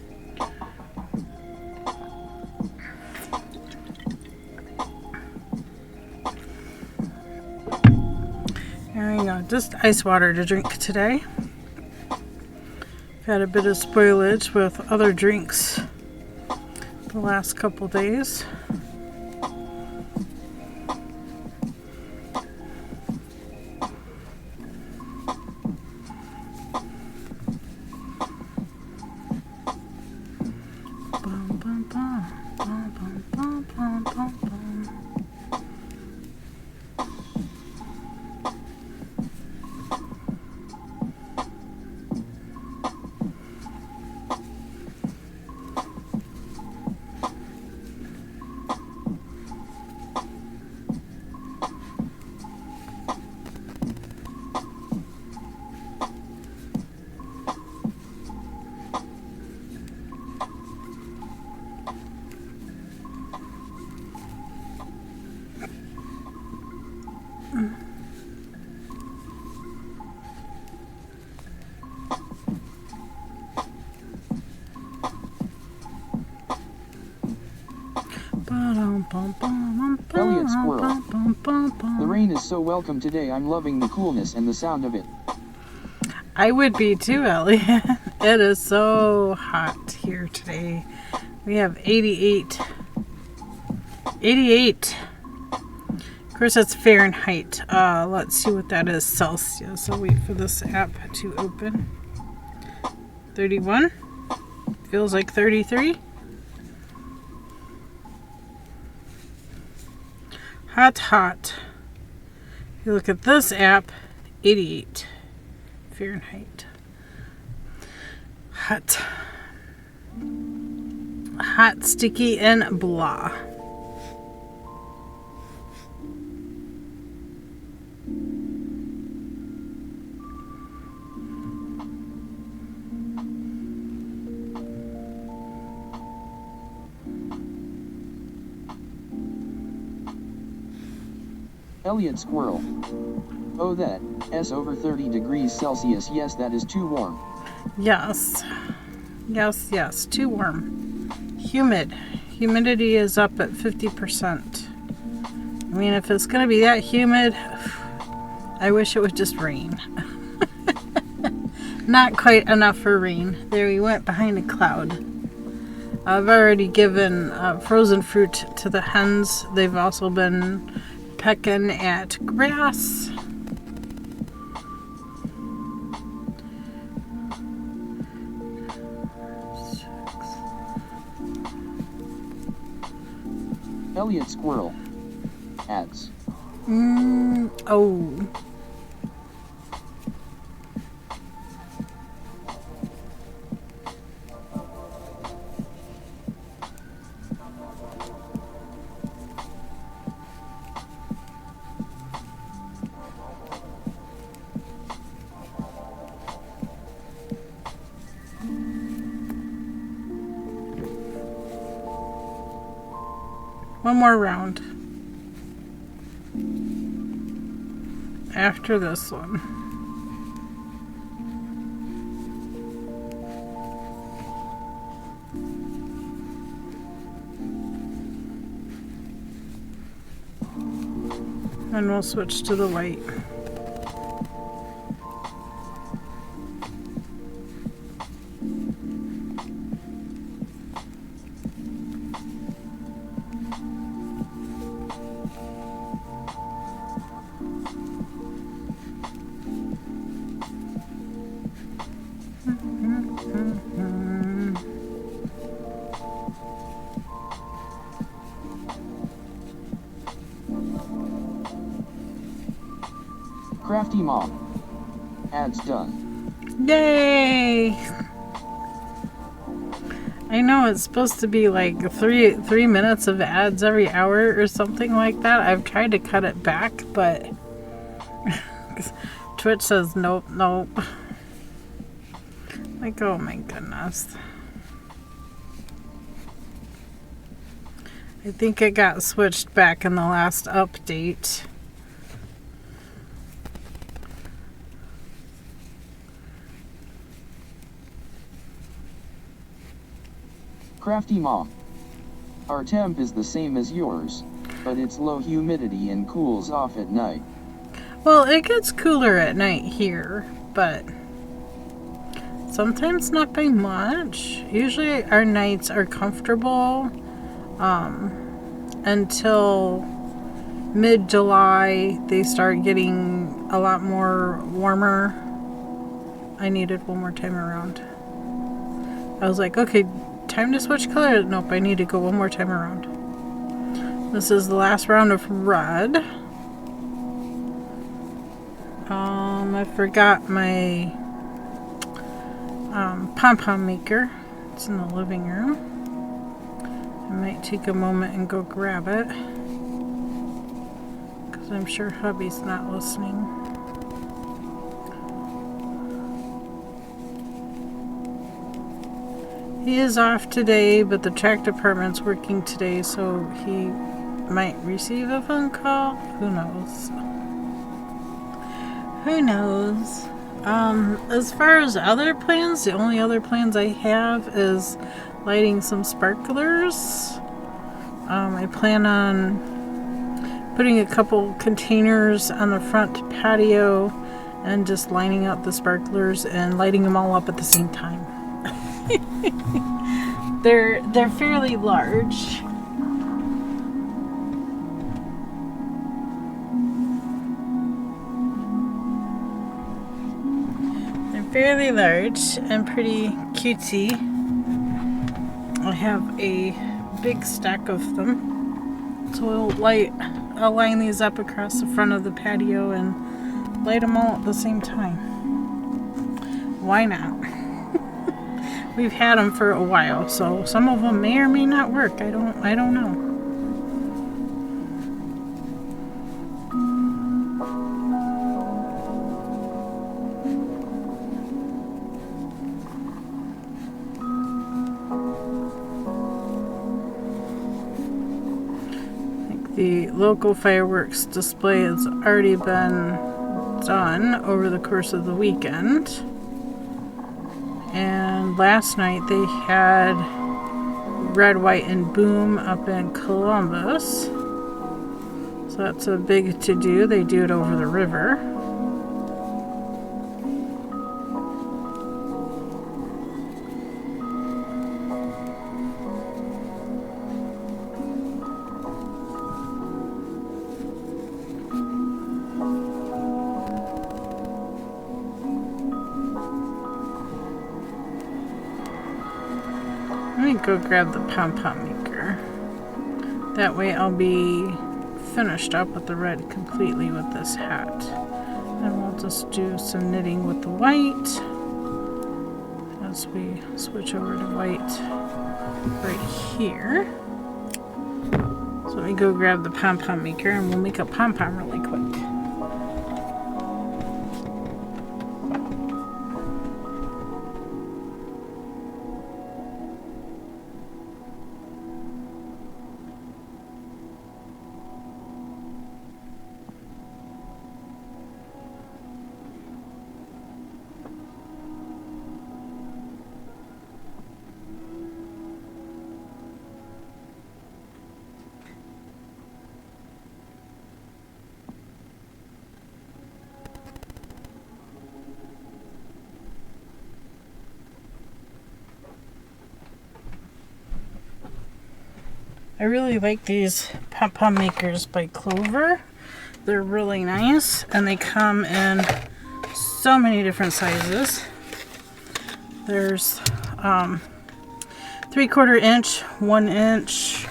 There you go. Just ice water to drink today. I've had a bit of spoilage with other drinks the last couple days. Elliot Squirrel. The rain is so welcome today. I'm loving the coolness and the sound of it. I would be too, Elliot. It is so hot here today. We have 88. 88. Of course, that's Fahrenheit. Let's see what that is. Celsius. I'll wait for this app to open. 31. Feels like 33. Hot, hot. If you look at this app, 88 Fahrenheit. Hot. Hot, sticky, and blah. Elliot Squirrel. Oh, that S over 30 degrees Celsius. Yes, that is too warm. Yes. Yes, yes. Too warm. Humid. Humidity is up at 50%. I mean, if it's going to be that humid, I wish it would just rain. Not quite enough for rain. There we went behind a cloud. I've already given frozen fruit to the hens. They've also been pecking at grass. Elliot Squirrel. Ads. Oh. One more round after this one. And we'll switch to the white. Crafty Mom. Ads done. Yay! I know it's supposed to be like three minutes of ads every hour or something like that. I've tried to cut it back, but Twitch says nope, nope. Like, oh my goodness. I think it got switched back in the last update. Crafty Mom. Our temp is the same as yours, but it's low humidity and cools off at night. Well, it gets cooler at night here, but sometimes not by much. Usually our nights are comfortable until mid-July. They start getting a lot more warmer. I needed one more time around. I was like, okay, time to switch color. Nope, I need to go one more time around. This is the last round of red. I forgot my pom-pom maker. It's in the living room. I might take a moment and go grab it, because I'm sure hubby's not listening. He is off today, but the track department's working today, so he might receive a phone call. Who knows? Who knows? As far as other plans, the only other plans I have is lighting some sparklers. I plan on putting a couple containers on the front patio and just lining up the sparklers and lighting them all up at the same time. They're fairly large. They're fairly large and pretty cutesy. I have a big stack of them. So I'll line these up across the front of the patio and light them all at the same time. Why not? We've had them for a while, so some of them may or may not work. I don't know. The local fireworks display has already been done over the course of the weekend. And last night they had Red, White, and Boom up in Columbus. So that's a big to-do. They do it over the river. Let me go grab the pom-pom maker. That way I'll be finished up with the red completely with this hat. And we'll just do some knitting with the white as we switch over to white right here. So let me go grab the pom-pom maker and we'll make a pom-pom really quick. I really like these pom-pom makers by Clover. They're really nice and they come in so many different sizes. There's 3/4 inch, 1 inch.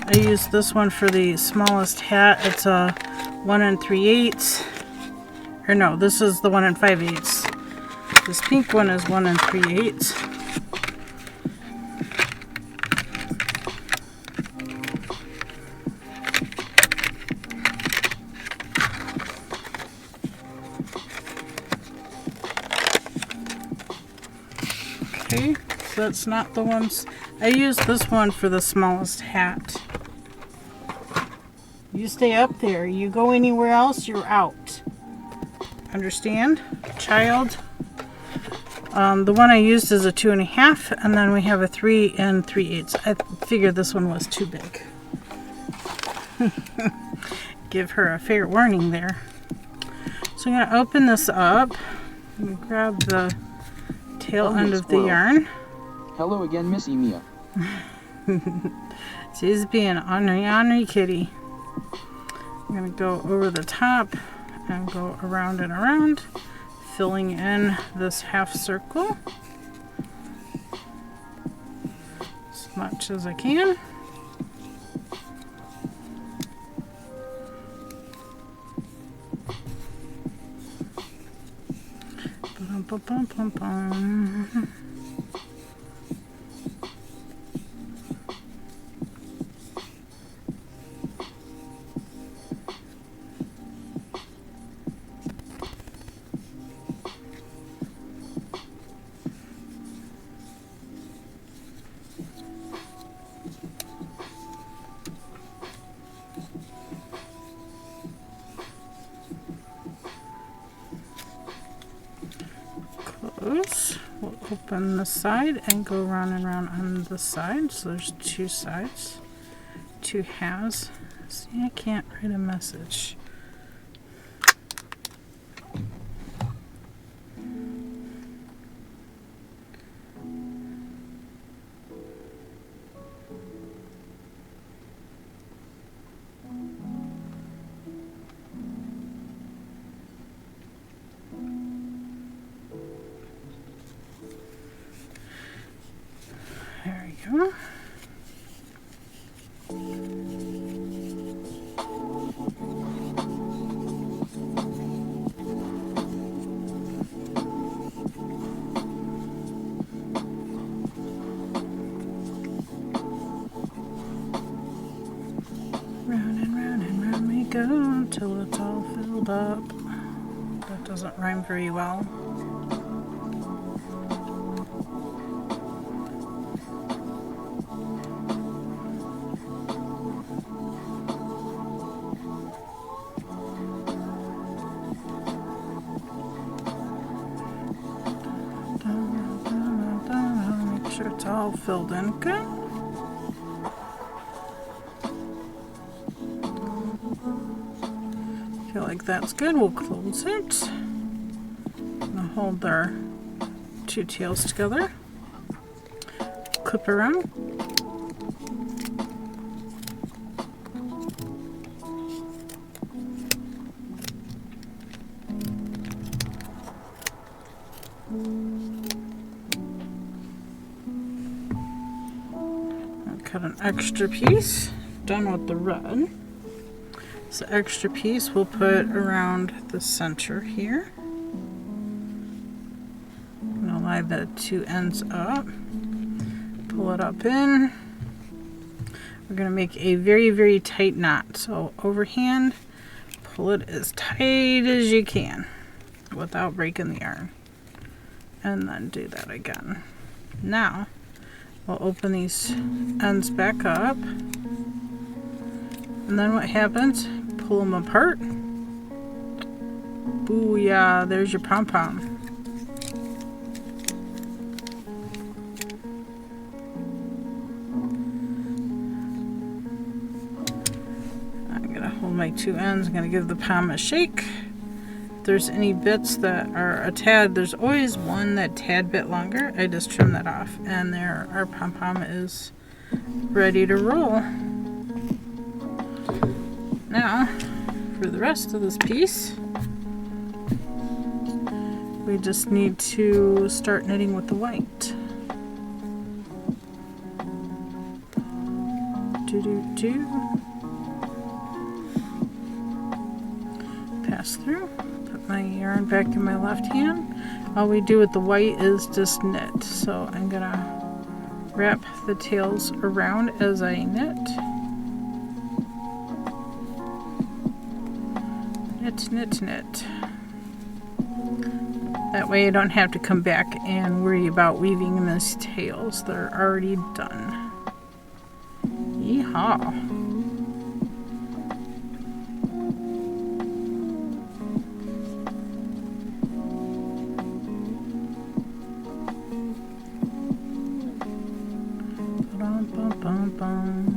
I use this one for the smallest hat. It's a 1 3/8. Or no, this is the 1 5/8. This pink one is 1 3/8. Okay, so that's not the ones. I use this one for the smallest hat. You stay up there. You go anywhere else, you're out. Understand, child? The one I used is a 2 1/2, and then we have a 3 3/8. I figured this one was too big. Give her a fair warning there. So I'm going to open this up and grab the tail end of the yarn. Hello again, Missy Mia. She's being ornery kitty. I'm going to go over the top and go around and around, filling in this half circle as much as I can. Bum. Close. We'll open the side and go round and round on the side. So there's 2 sides, 2 halves. So I can't write a message. There we go. Round and round we go until it's all filled up. That doesn't rhyme very well. Make sure it's all filled in good. Feel like that's good. We'll close it. I'll hold our two tails together. Clip around. Cut an extra piece. Done with the red. This extra piece we'll put around the center here. I'm gonna line the two ends up. Pull it up in. We're gonna make a very, very tight knot. So overhand, pull it as tight as you can without breaking the yarn. And then do that again. Now, we'll open these ends back up. And then what happens? Pull them apart. Booyah, there's your pom-pom. I'm gonna hold my two ends. I'm gonna give the pom a shake. If there's any bits that are a tad, there's always one that tad bit longer. I just trim that off. And there, our pom-pom is ready to roll. Now, for the rest of this piece, we just need to start knitting with the white. Pass through, put my yarn back in my left hand. All we do with the white is just knit. So I'm gonna wrap the tails around as I knit. Knit, knit. That way I don't have to come back and worry about weaving these tails. They're already done. Yeehaw. Ba-dum-bum-bum-bum.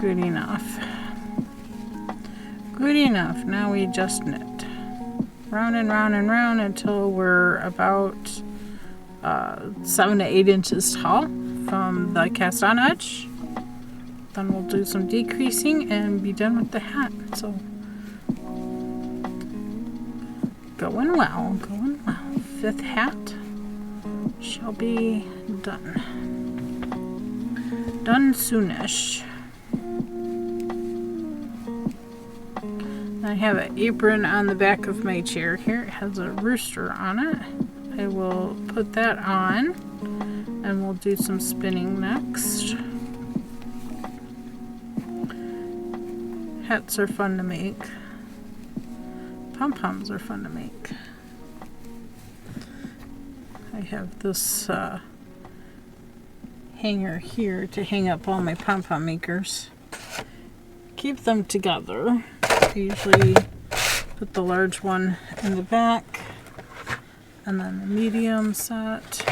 Good enough. Good enough. Now we just knit. Round and round and round until we're about 7 to 8 inches tall from the cast on edge. Then we'll do some decreasing and be done with the hat. So going well, going well. 5th hat shall be done. done soonish. I have an apron on the back of my chair here. It has a rooster on it. I will put that on and we'll do some spinning next. Hats are fun to make. Pom-poms are fun to make. I have this hanger here to hang up all my pom-pom makers. Keep them together. I usually put the large one in the back and then the medium set.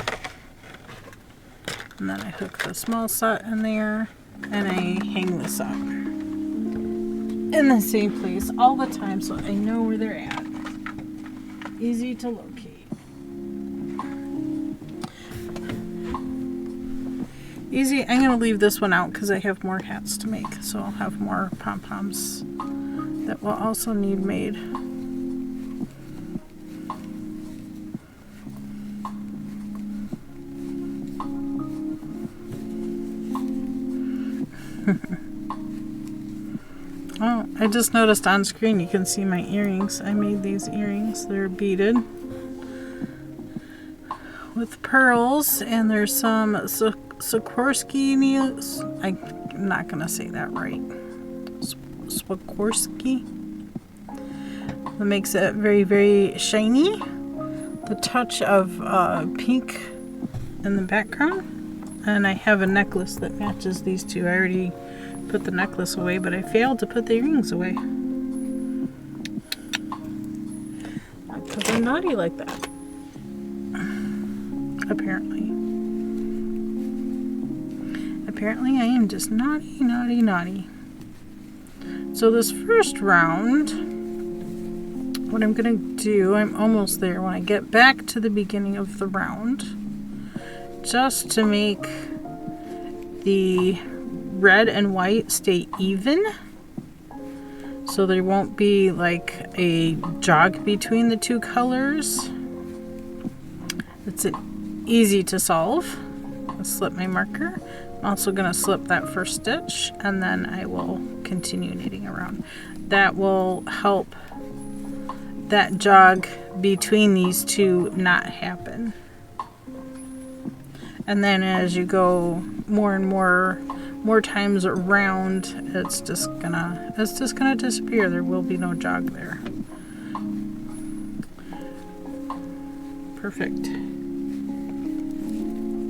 And then I hook the small set in there and I hang this up in the same place all the time so I know where they're at. Easy to locate. Easy. I'm going to leave this one out because I have more hats to make, so I'll have more pom-poms that will also need made. Oh, I just noticed on screen you can see my earrings. I made these earrings. They're beaded with pearls, and there's some Swarovski needles. I'm not gonna say that right. Swarovski. That makes it very, very shiny. The touch of pink in the background. And I have a necklace that matches these two. I already put the necklace away, but I failed to put the earrings away. Because I'm naughty like that. Apparently. Apparently I am just naughty, naughty, naughty. So this first round, what I'm going to do, I'm almost there, when I get back to the beginning of the round, just to make the red and white stay even, so there won't be like a jog between the two colors. It's easy to solve. I'll slip my marker. I'm also going to slip that first stitch and then I will continue knitting around. That will help that jog between these two not happen. And then as you go more and more times around, it's just gonna disappear. There will be no jog there. Perfect.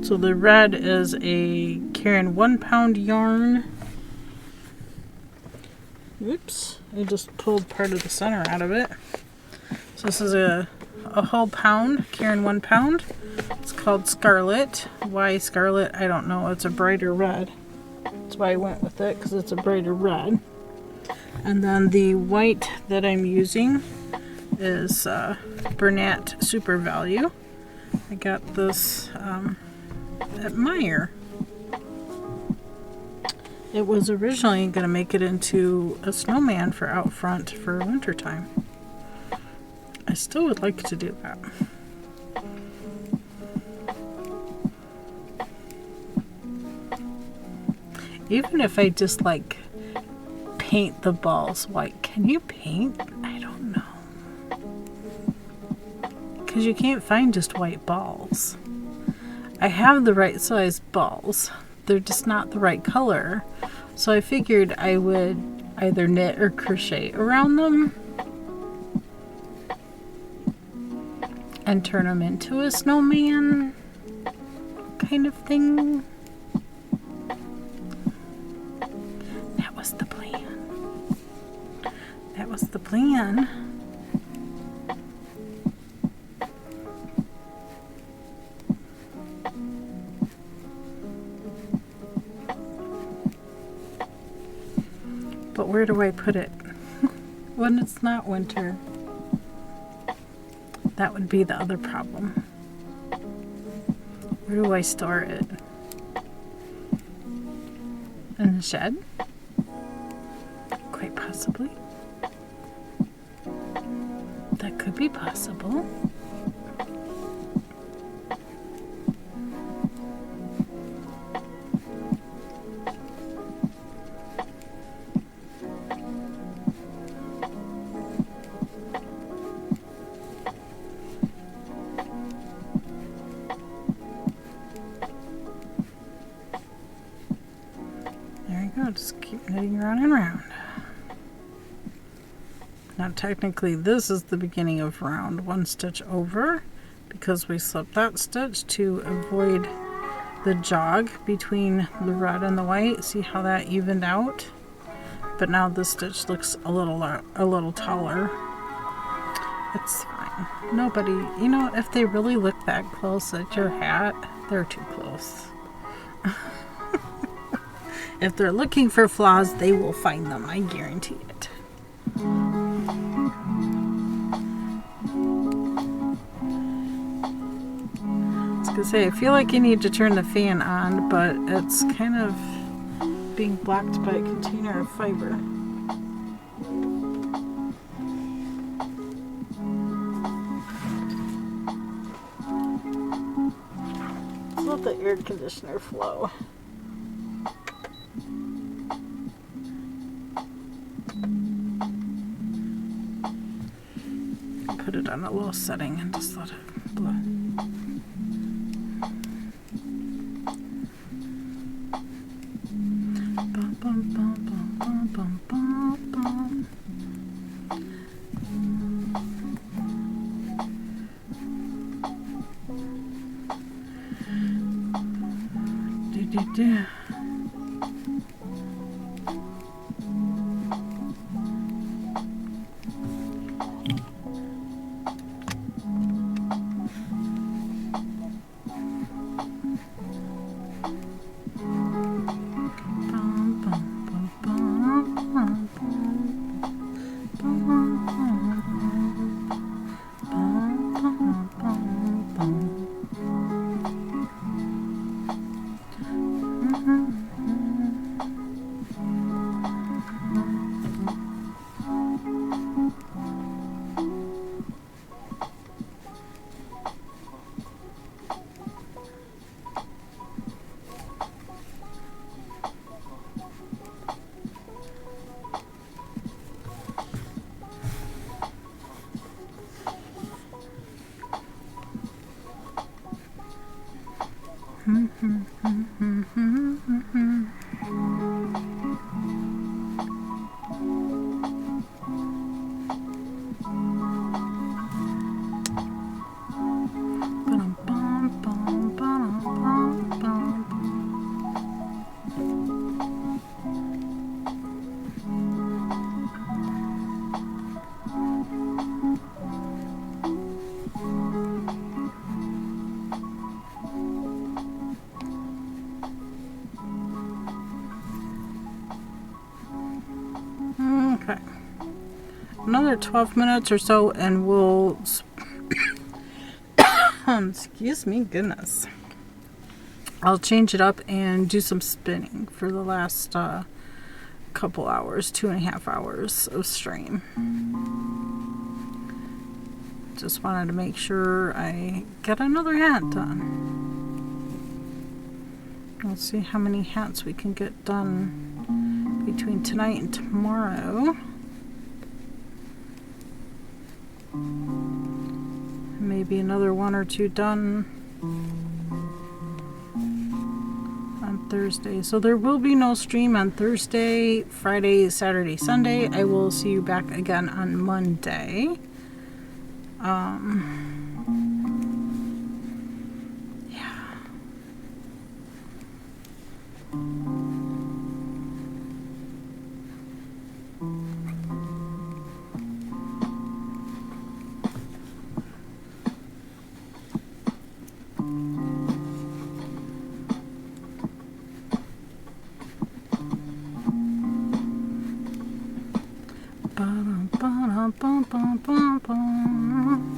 So the red is a Caron 1 pound yarn. Oops, I just pulled part of the center out of it. So this is a whole pound, Caron 1 pound. It's called Scarlet. Why Scarlet? I don't know. It's a brighter red. That's why I went with it, because it's a brighter red. And then the white that I'm using is Bernat Super Value. I got this at Meijer. It was originally going to make it into a snowman for out front for wintertime. I still would like to do that. Even if I just like paint the balls white. Can you paint? I don't know. Because you can't find just white balls. I have the right size balls. They're just not the right color. So I figured I would either knit or crochet around them and turn them into a snowman kind of thing. That was the plan. That was the plan. But where do I put it when it's not winter? That would be the other problem. Where do I store it? In the shed? Quite possibly. That could be possible. I'll just keep knitting round and round. Now technically this is the beginning of round. One stitch over because we slipped that stitch to avoid the jog between the red and the white. See how that evened out? But now this stitch looks a little taller. It's fine. Nobody, you know, if they really look that close at your hat, they're too close. If they're looking for flaws, they will find them. I guarantee it. I was gonna say, I feel like you need to turn the fan on, but it's kind of being blocked by a container of fiber. Let's let the air conditioner flow. Put it on a low setting and just let it blow. Bum, bum, bum, bum, bum, bum, bum. Do. Okay. Another 12 minutes or so and we'll excuse me, goodness. I'll change it up and do some spinning for the last couple hours, 2.5 hours of stream. Just wanted to make sure I get another hat done. We'll see how many hats we can get done between tonight and tomorrow. Maybe another 1 or 2 done on Thursday. So there will be no stream on Thursday, Friday, Saturday, Sunday. I will see you back again on Monday. Yeah. Bum, bum, bum, bum.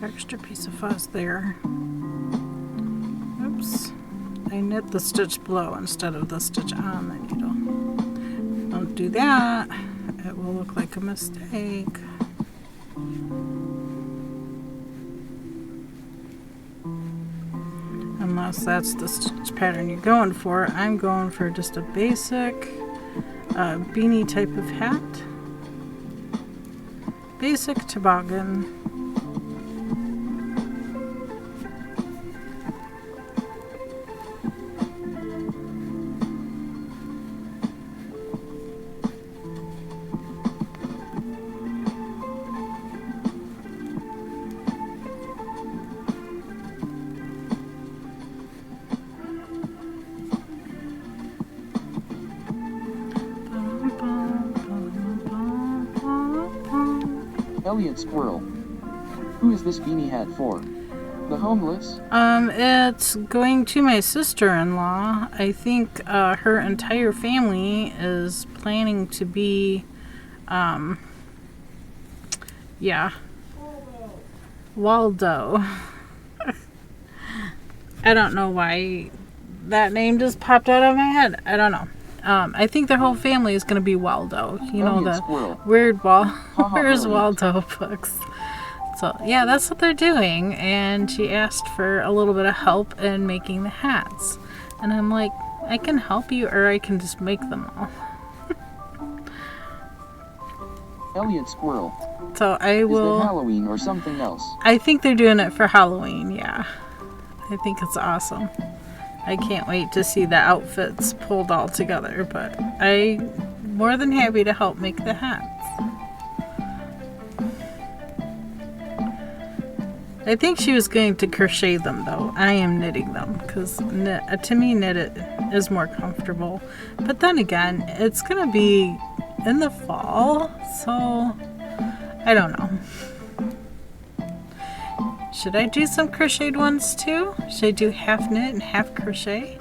Extra piece of fuzz there. Oops. I knit the stitch below instead of the stitch on the needle. Don't do that. It will look like a mistake. Unless that's the stitch pattern you're going for. I'm going for just a basic beanie type of hat. Basic toboggan. Elliot Squirrel. Who is this beanie hat for? The homeless? It's going to my sister-in-law. I think her entire family is planning to be, yeah, Waldo. I don't know why that name just popped out of my head. I don't know. I think their whole family is going to be Waldo. You know, the Squirrel. weird Where's Waldo books. So, yeah, that's what they're doing. And she asked for a little bit of help in making the hats. And I'm like, I can help you, or I can just make them all. Elliot Squirrel. So I will... Is it Halloween or something else? I think they're doing it for Halloween, yeah. I think it's awesome. I can't wait to see the outfits pulled all together, but I'm more than happy to help make the hats. I think she was going to crochet them, though. I am knitting them, because to me, knit it is more comfortable. But then again, it's going to be in the fall, so I don't know. Should I do some crocheted ones too? Should I do half knit and half crochet?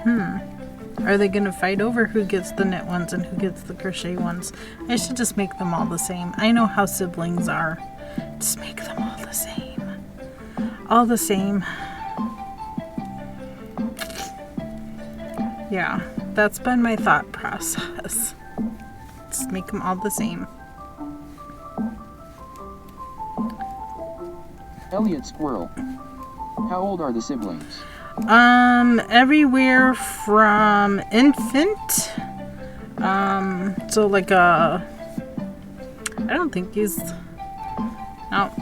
Are they going to fight over who gets the knit ones and who gets the crochet ones? I should just make them all the same. I know how siblings are. Just make them all the same. All the same. Yeah, that's been my thought process. Just make them all the same. Elliot Squirrel. How old are the siblings? Everywhere from infant, so like I don't think he's, no,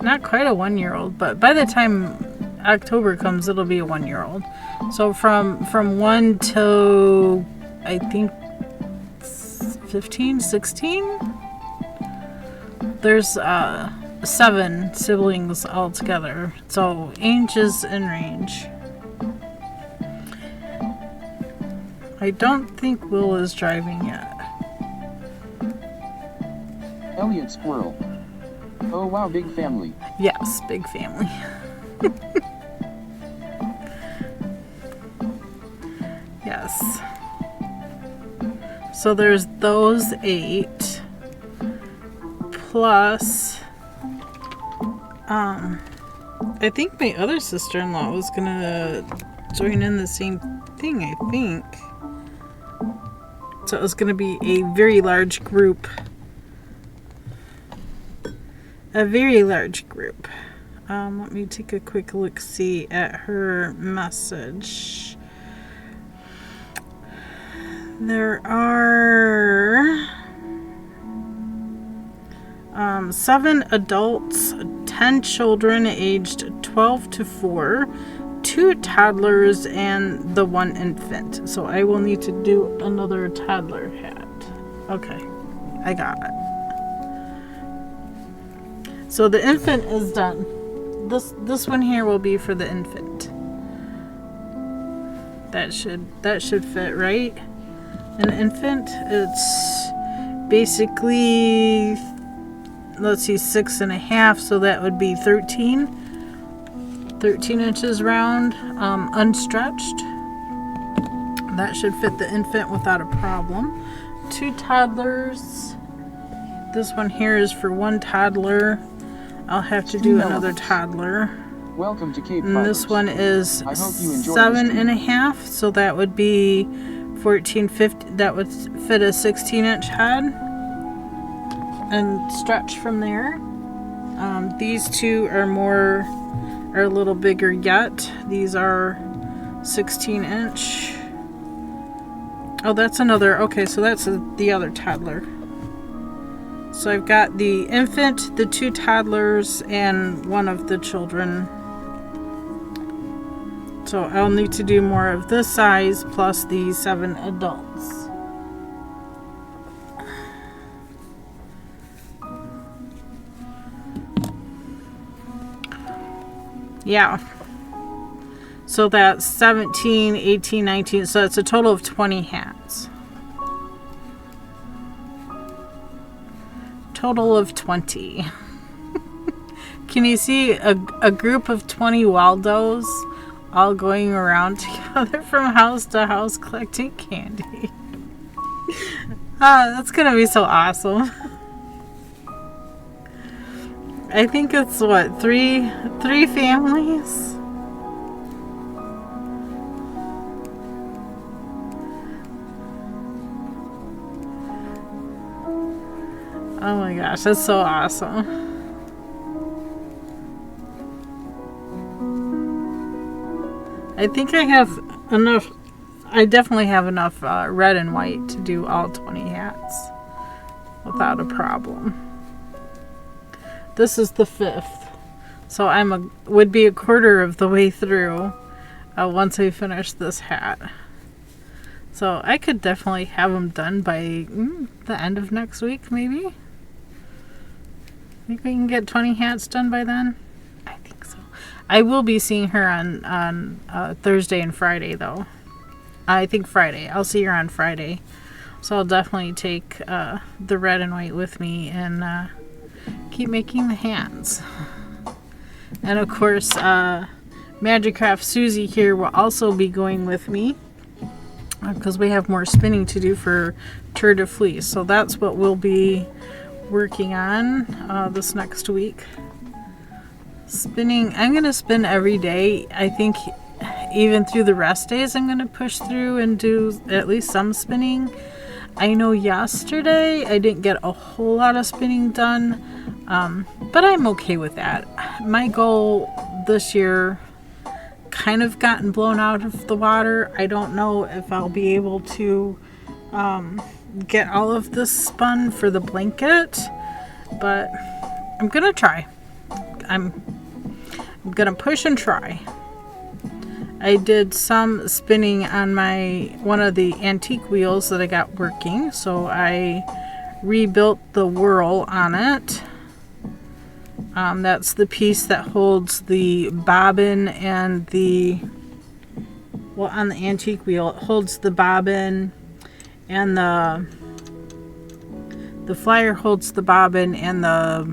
not quite a 1-year-old, but by the time October comes, it'll be a 1-year-old. So from 1 to, I think, 15, 16, there's, 7 siblings altogether, so age is in range. I don't think Will is driving yet. Elliot Squirrel. Oh wow, big family. Yes, big family. Yes. So there's those 8 plus I think my other sister-in-law was gonna join in the same thing, I think. So it was gonna be a very large group. A very large group. Let me take a quick look-see at her message. There are 7 adults, 10 children aged 12 to 4, 2 toddlers, and the 1 infant. So I will need to do another toddler hat. Okay, I got it. So the infant is done. This one here will be for the infant. That should fit, right? An infant, it's basically, let's see, 6.5, so that would be 13 inches round, unstretched. That should fit the infant without a problem. 2 toddlers. This one here is for 1 toddler. I'll have to do another toddler. Welcome to KBfibers. And this one is 7.5, so that would be 14.50. That would fit a 16-inch head and stretch from there. These 2 are a little bigger yet. These are 16-inch. Oh, that's another. Okay, so that's the other toddler. So I've got the infant, the 2 toddlers, and 1 of the children. So I'll need to do more of this size plus the 7 adults. Yeah. So that's 17, 18, 19. So it's a total of 20 hats. total of 20. Can you see a group of 20 Waldos all going around together from house to house collecting candy? That's going to be so awesome. I think it's what, three families? Oh my gosh, that's so awesome. I think I have enough. I definitely have enough red and white to do all 20 hats without a problem. This is the 5th, so would be a quarter of the way through once I finish this hat. So I could definitely have them done by the end of next week, maybe. Think we can get 20 hats done by then? I think so. I will be seeing her on Thursday and Friday, though. I think Friday. I'll see her on Friday. So I'll definitely take the red and white with me and keep making the hats. And of course, Magic Craft Susie here will also be going with me because we have more spinning to do for Tour de Fleece. So that's what we'll be working on this next week. Spinning, I'm going to spin every day. I think even through the rest days I'm going to push through and do at least some spinning. I know yesterday I didn't get a whole lot of spinning done, but I'm okay with that. My goal this year kind of gotten blown out of the water. I don't know if I'll be able to get all of this spun for the blanket, but I'm gonna try. I'm gonna push and try. I did some spinning on one of the antique wheels that I got working, so I rebuilt the whirl on it. That's the piece that holds the bobbin and on the antique wheel, it holds the bobbin and the flyer holds the bobbin and I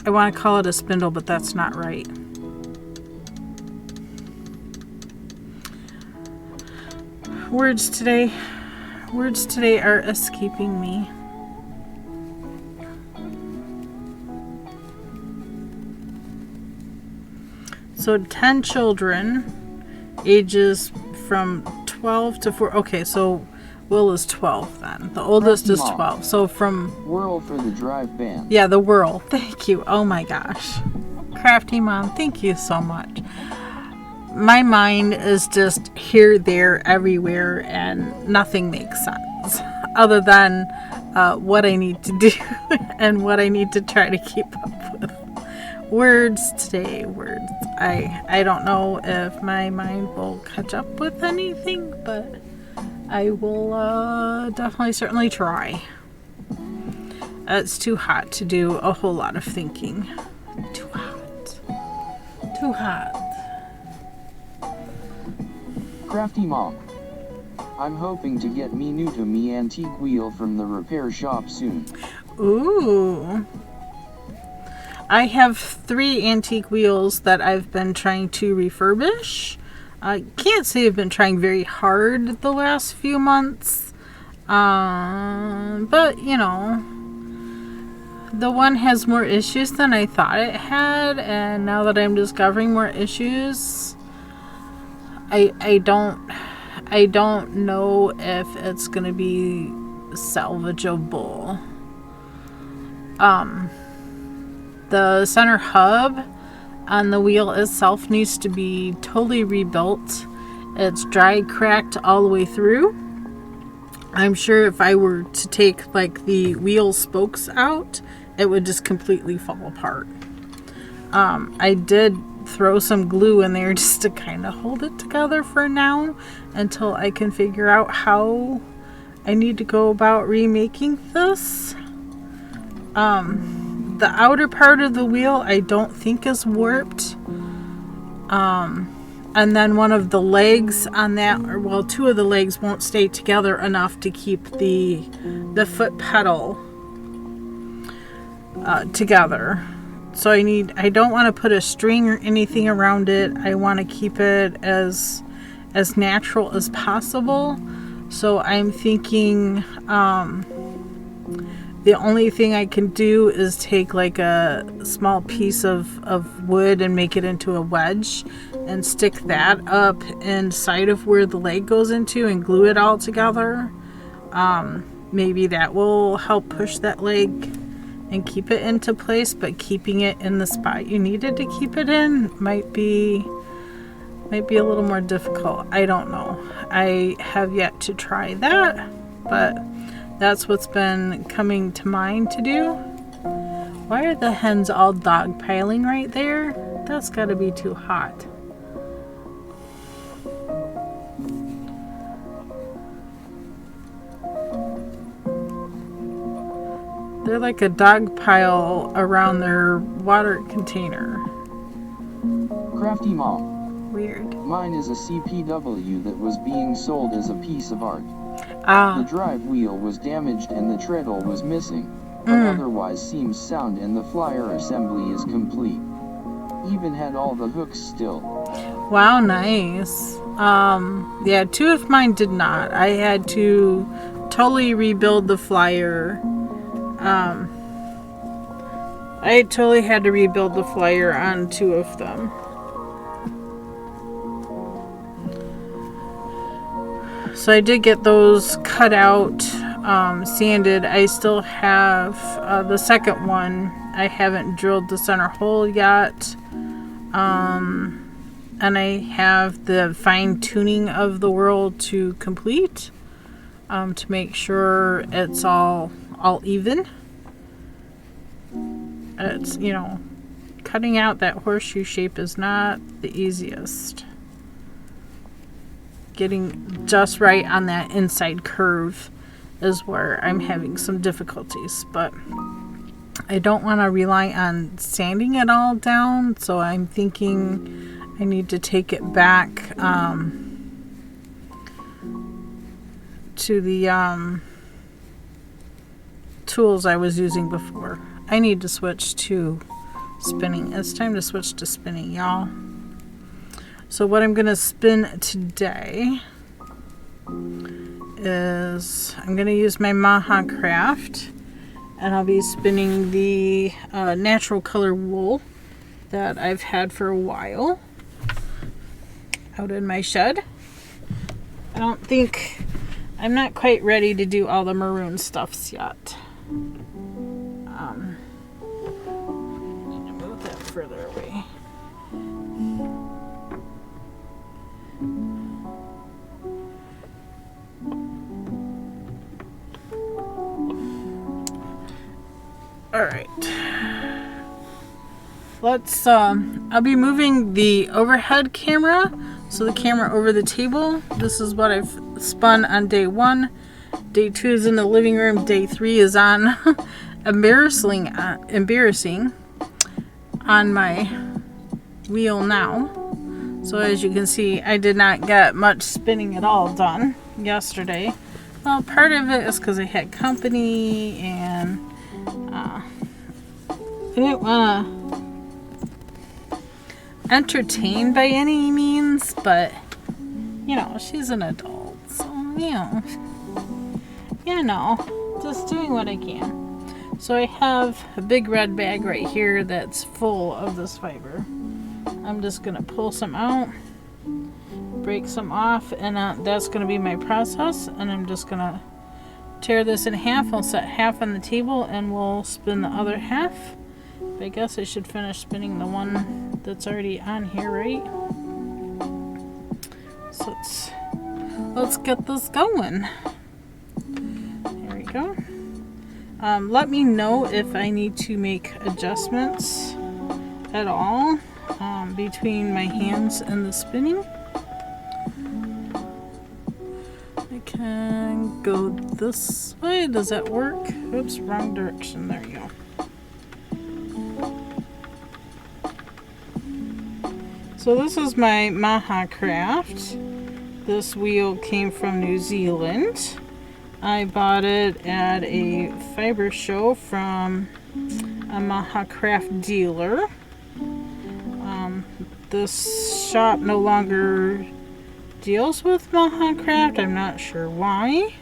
want to call it a spindle, but that's not right. Words today are escaping me. So 10 children, ages from 12 to 4. Okay, so Will is 12 then. The oldest is 12. So from... Whirl for the drive band. Yeah, the whirl. Thank you. Oh my gosh. Crafty Mom, thank you so much. My mind is just here, there, everywhere, and nothing makes sense other than what I need to do and what I need to try to keep up with. Words today, words. I don't know if my mind will catch up with anything, but I will definitely certainly try. It's too hot to do a whole lot of thinking. Too hot. Too hot. Crafty Mom. I'm hoping to get me new to me antique wheel from the repair shop soon. Ooh. I have 3 antique wheels that I've been trying to refurbish. I can't say I've been trying very hard the last few months. But, you know, the one has more issues than I thought it had. And now that I'm discovering more issues, I don't know if it's going to be salvageable. The center hub on the wheel itself needs to be totally rebuilt. It's dry cracked all the way through. I'm sure if I were to take like the wheel spokes out, it would just completely fall apart. I did throw some glue in there just to kind of hold it together for now until I can figure out how I need to go about remaking this. The outer part of the wheel I don't think is warped. And then one of the legs on that, or well, 2 of the legs won't stay together enough to keep the foot pedal together. So I don't want to put a string or anything around it. I want to keep it as natural as possible. So I'm thinking the only thing I can do is take like a small piece of wood and make it into a wedge and stick that up inside of where the leg goes into and glue it all together. Maybe that will help push that leg and keep it into place, but keeping it in the spot you needed to keep it in might be a little more difficult. I don't know. I have yet to try that, but that's what's been coming to mind to do. Why are the hens all dogpiling right there? That's got to be too hot. They're like a dog pile around their water container. Crafty Mom. Weird. Mine is a CPW that was being sold as a piece of art. Ah. The drive wheel was damaged and the treadle was missing, but otherwise seems sound and the flyer assembly is complete. Even had all the hooks still. Wow, nice. Yeah, 2 of mine did not. I had to totally rebuild the flyer. I totally had to rebuild the flyer on 2 of them. So I did get those cut out, sanded. I still have the second one. I haven't drilled the center hole yet. And I have the fine tuning of the world to complete, to make sure it's all even. It's, cutting out that horseshoe shape is not the easiest. Getting just right on that inside curve is where I'm having some difficulties, but I don't want to rely on sanding it all down, so I'm thinking I need to take it back to the tools I was using before. I need to switch to spinning. It's time to switch to spinning, y'all. So what I'm going to spin today is I'm going to use my Maha Craft, and I'll be spinning the natural color wool that I've had for a while out in my shed. I'm not quite ready to do all the maroon stuffs yet. Need to move that further away. Alright. Let's, I'll be moving the overhead camera, so the camera over the table. This is what I've spun on day 1. Day 2 is in the living room. Day 3 is on embarrassing on my wheel now. So as you can see, I did not get much spinning at all done yesterday. Well, part of it is because I had company and I didn't want to entertain by any means, but she's an adult, so just doing what I can. So I have a big red bag right here that's full of this fiber. I'm just gonna pull some out, break some off, and that's gonna be my process. And I'm just gonna tear this in half. I'll set half on the table and we'll spin the other half. I guess I should finish spinning the one that's already on here, right? So let's get this going. There we go. Let me know if I need to make adjustments at all between my hands and the spinning. I can go this way. Does that work? Oops, wrong direction. There you go. So this is my Maha Craft. This wheel came from New Zealand. I bought it at a fiber show from a Maha Craft dealer. This shop no longer deals with Maha Craft. I'm not sure why.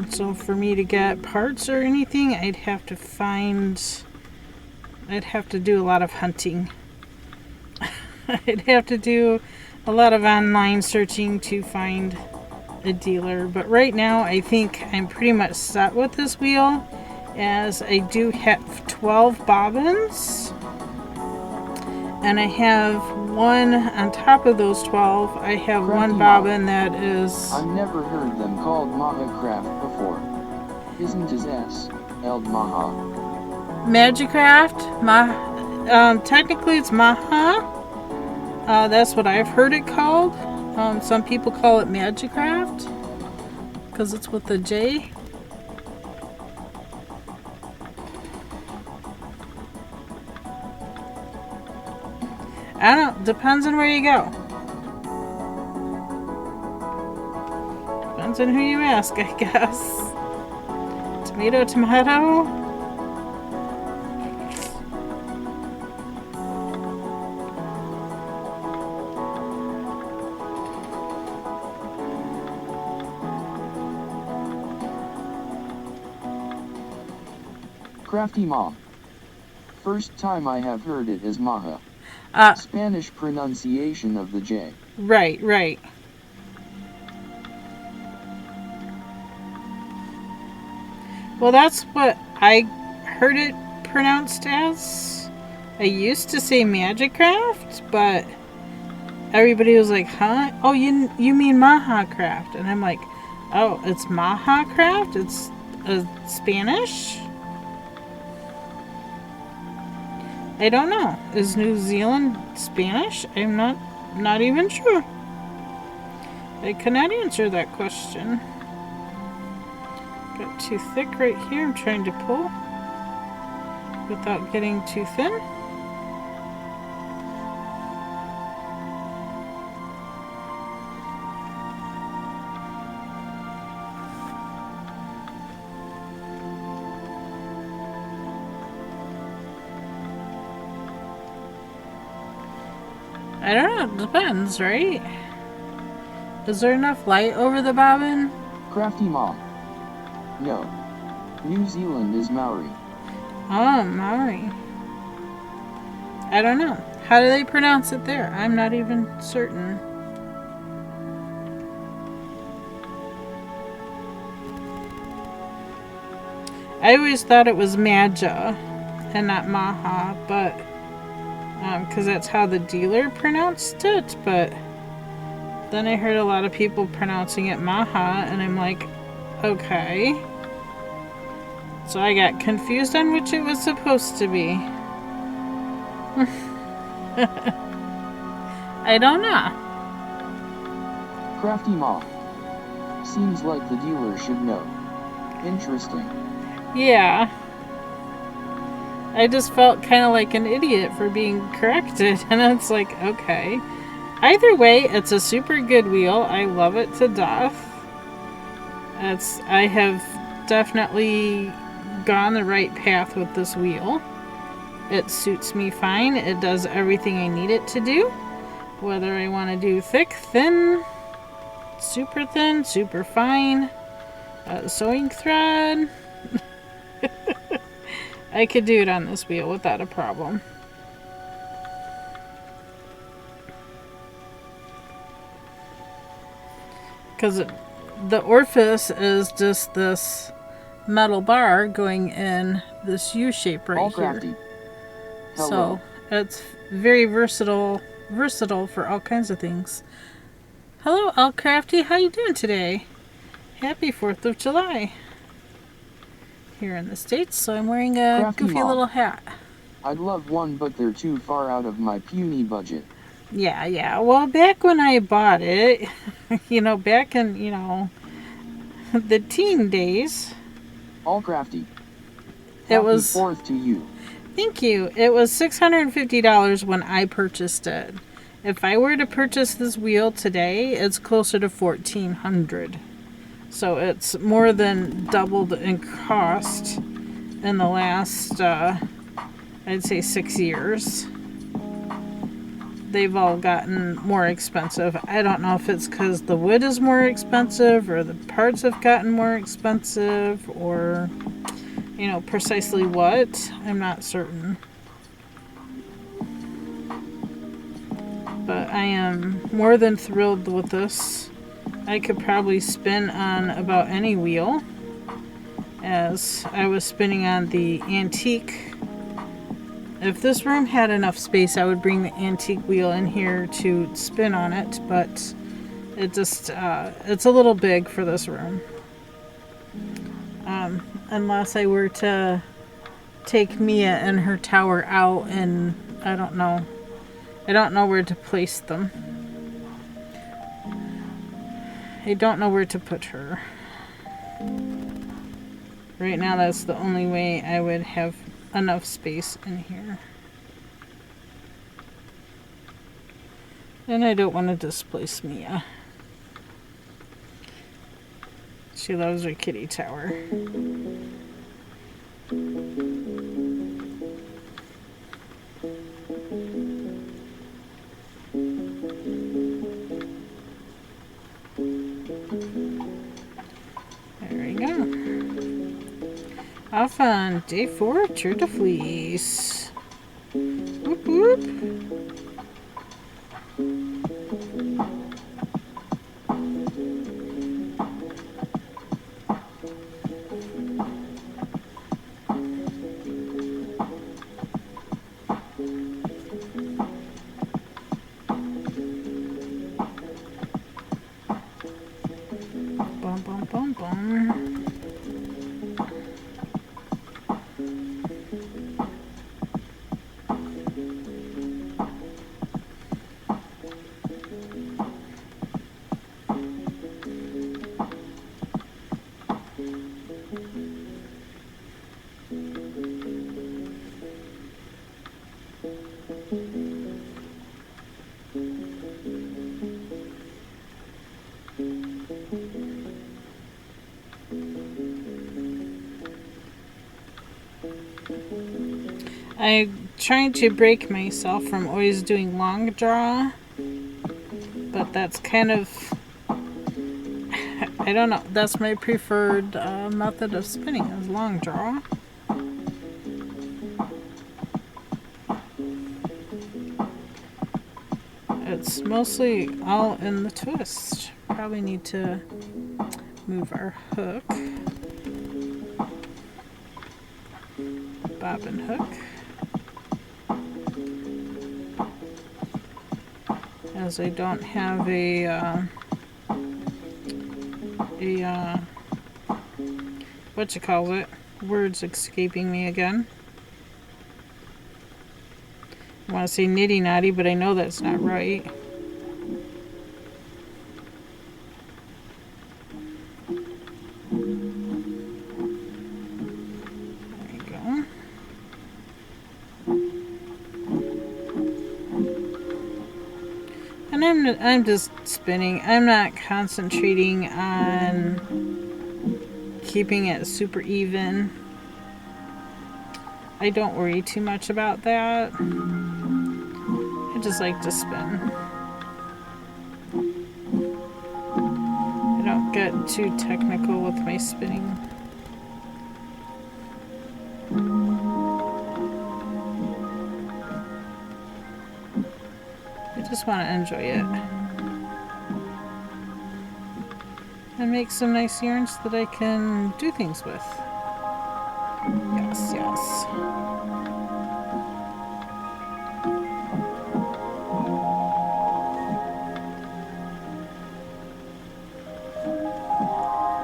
So for me to get parts or anything, I'd have to do a lot of hunting. I'd have to do a lot of online searching to find a dealer. But right now, I think I'm pretty much set with this wheel, as I do have 12 bobbins. And I have one on top of those 12. I have one bobbin that is... I've never heard them called Maha Craft before. Isn't his S, Eld Maha? Magicraft? Technically it's Maha. That's what I've heard it called. Some people call it Magicraft because it's with the J. I don't know. Depends on where you go. Depends on who you ask, I guess. Tomato, tomato. Crafty Ma. First time I have heard it as Maha. Spanish pronunciation of the J. Right. Well, that's what I heard it pronounced as. I used to say Magicraft, but everybody was like, huh? Oh, you mean Maha Craft. And I'm like, oh, it's Maha Craft? It's Spanish? I don't know. Is New Zealand Spanish? I'm not even sure. I cannot answer that question. Got too thick right here. I'm trying to pull without getting too thin. I don't know, it depends, right? Is there enough light over the bobbin? Crafty Ma. No. New Zealand is Maori. Oh, Maori. I don't know. How do they pronounce it there? I'm not even certain. I always thought it was Maja and not Maha, but because that's how the dealer pronounced it, but then I heard a lot of people pronouncing it Maha, and I'm like, okay. So I got confused on which it was supposed to be. I don't know. Crafty Ma. Seems like the dealer should know. Interesting. Yeah. I just felt kind of like an idiot for being corrected, and it's like, okay. Either way, it's a super good wheel. I love it to death. I have definitely gone the right path with this wheel. It suits me fine. It does everything I need it to do. Whether I want to do thick, thin, super fine, sewing thread. I could do it on this wheel without a problem. Because the orifice is just this metal bar going in this U shape right All here. crafty. Hello. So it's very versatile for all kinds of things. Hello, All Crafty. How you doing today? Happy 4th of July. Here in the States, so I'm wearing a Crafty goofy Mom. little hat. I'd love one, but they're too far out of my puny budget. Yeah. Well, back when I bought it, back in, the teen days. All crafty. It was... Happy 4th to you. Thank you. It was $650 when I purchased it. If I were to purchase this wheel today, it's closer to $1,400. So it's more than doubled in cost. in the last, I'd say 6 years. They've all gotten more expensive. I don't know if it's because the wood is more expensive or the parts have gotten more expensive or, you know, precisely what. I'm not certain. But I am more than thrilled with this. I could probably spin on about any wheel, as I was spinning on the antique. If this room had enough space, I would bring the antique wheel in here to spin on it, but it just, it's a little big for this room. Unless I were to take Mia and her tower out, and I don't know where to place them. I don't know where to put her. Right now, that's the only way I would have enough space in here. And I don't want to displace Mia. She loves her kitty tower. Off on day 4, Tour de Fleece. Whoop whoop. Bum bum bum bum. I'm trying to break myself from always doing long draw, but that's kind of, I don't know, that's my preferred method of spinning is long draw. It's mostly all in the twist. Probably need to move our hook. Bobbin hook. As I don't have what you call it? Words escaping me again. I want to say nitty natty, but I know that's not right. There you go. And I'm just spinning. I'm not concentrating on keeping it super even. I don't worry too much about that. I just like to spin. I don't get too technical with my spinning. I just want to enjoy it. And make some nice yarns that I can do things with. Yes, yes.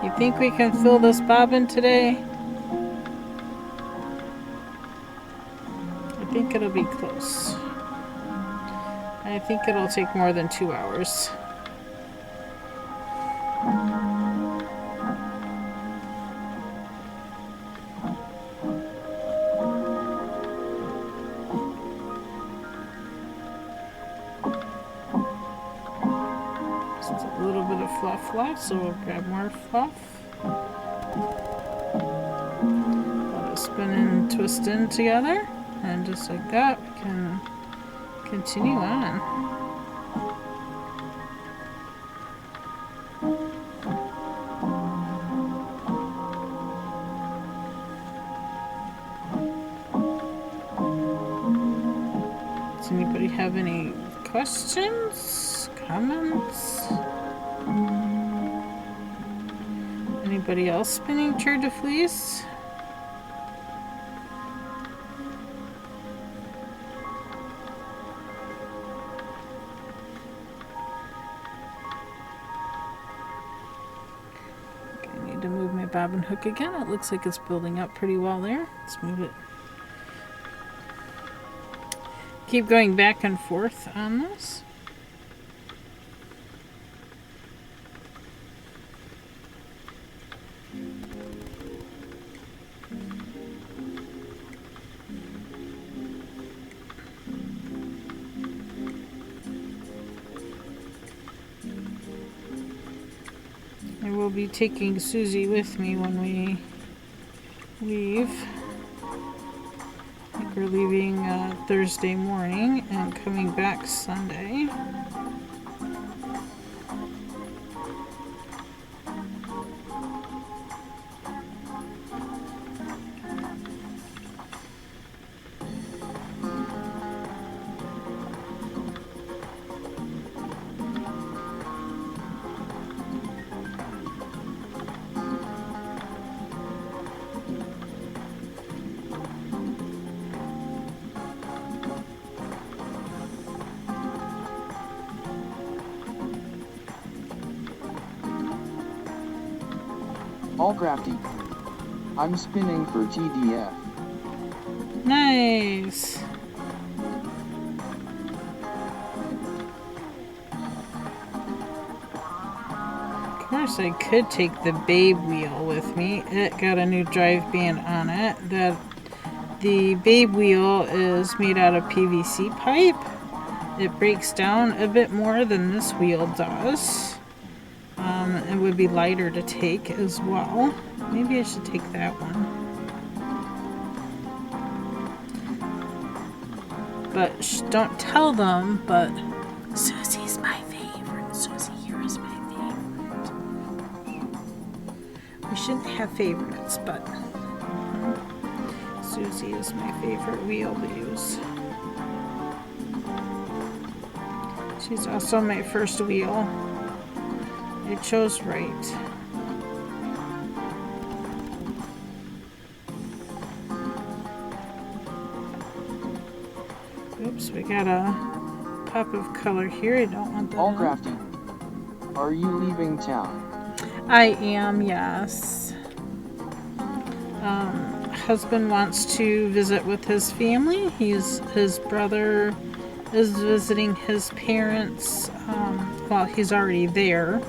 You think we can fill this bobbin today? I think it'll be close. I think it'll take more than 2 hours. Just a little bit of fluff left, so we'll grab more fluff. Let us spinning, twisting together, and just like that we can continue on. Does anybody have any questions, comments? Anybody else spinning tour de fleece? Okay, I need to move my bobbin hook again. It looks like it's building up pretty well there. Let's move it. Keep going back and forth on this. I will be taking Susie with me when we leave. I think we're leaving Thursday morning and coming back Sunday. All crafty. I'm spinning for TDF. Nice. Of course, I could take the Babe wheel with me. It got a new drive band on it. The Babe wheel is made out of PVC pipe. It breaks down a bit more than this wheel does. It would be lighter to take as well. Maybe I should take that one. But don't tell them, but Susie's my favorite. Susie here is my favorite. We shouldn't have favorites, but Susie is my favorite wheel to use. She's also my first wheel. I chose right. Oops, we got a pop of color here. I don't want that. All crafty. Are you leaving town? I am, yes. Husband wants to visit with his family. His brother is visiting his parents. Well, he's already there.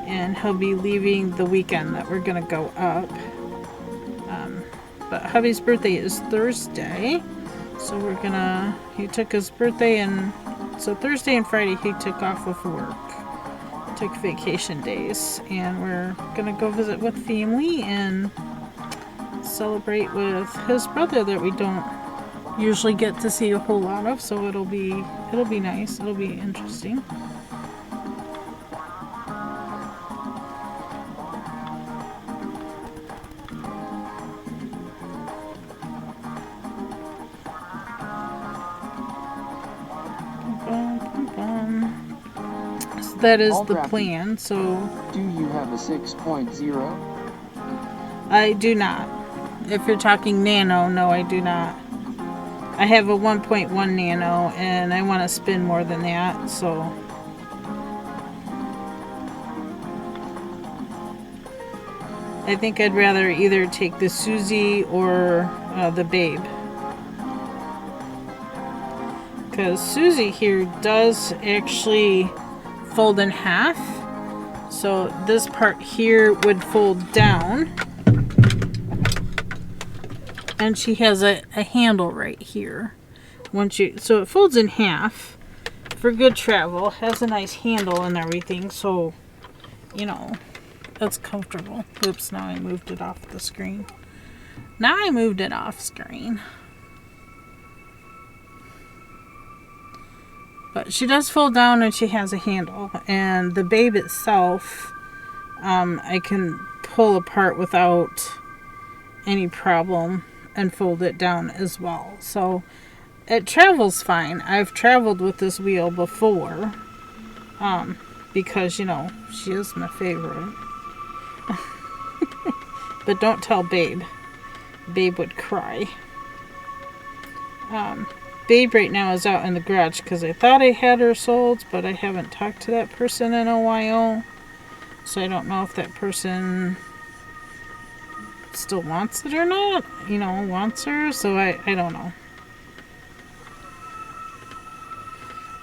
And he'll be leaving the weekend that we're gonna go up. But hubby's birthday is Thursday, so he took his birthday, and so Thursday and Friday he took off of work, took vacation days, and we're gonna go visit with family and celebrate with his brother that we don't usually get to see a whole lot of, so it'll be nice, it'll be interesting. So that is the plan. So do you have a 6.0? I do not. If you're talking nano, no, I do not. I have a 1.1 nano and I want to spin more than that, so I think I'd rather either take the Susie or the Babe. Because Susie here does actually fold in half. So this part here would fold down. And she has a handle right here. So it folds in half for good travel. Has a nice handle and everything. So, you know, that's comfortable. Oops, now I moved it off the screen. Now I moved it off screen. But she does fold down and she has a handle. And the babe itself, I can pull apart without any problem and fold it down as well. So it travels fine. I've traveled with this wheel before. Because, you know, she is my favorite. But don't tell Babe. Babe would cry. Babe right now is out in the garage because I thought I had her sold, but I haven't talked to that person in a while. So I don't know if that person still wants it or not. You know, wants her. So I don't know.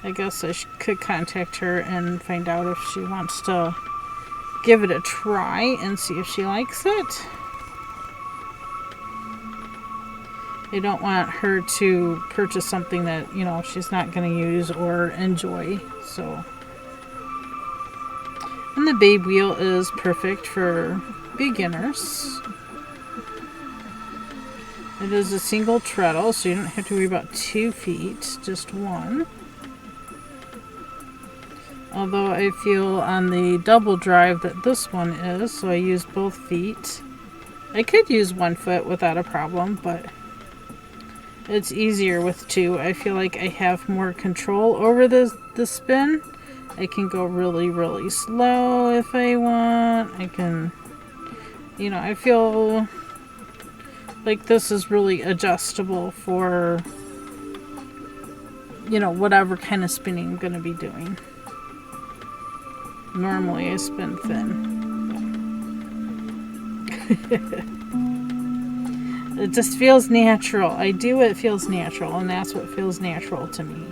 I guess I could contact her and find out if she wants to give it a try and see if she likes it. I don't want her to purchase something that, you know, she's not going to use or enjoy. So, and the babe wheel is perfect for beginners. It is a single treadle, so you don't have to worry about 2 feet, just one. Although I feel on the double drive that this one is, so I use both feet. I could use 1 foot without a problem, but it's easier with 2. I feel like I have more control over the spin. I can go really, really slow if I want. I can, you know, I feel like this is really adjustable for, you know, whatever kind of spinning I'm going to be doing. Normally I spin thin. It just feels natural. I do what feels natural, and that's what feels natural to me.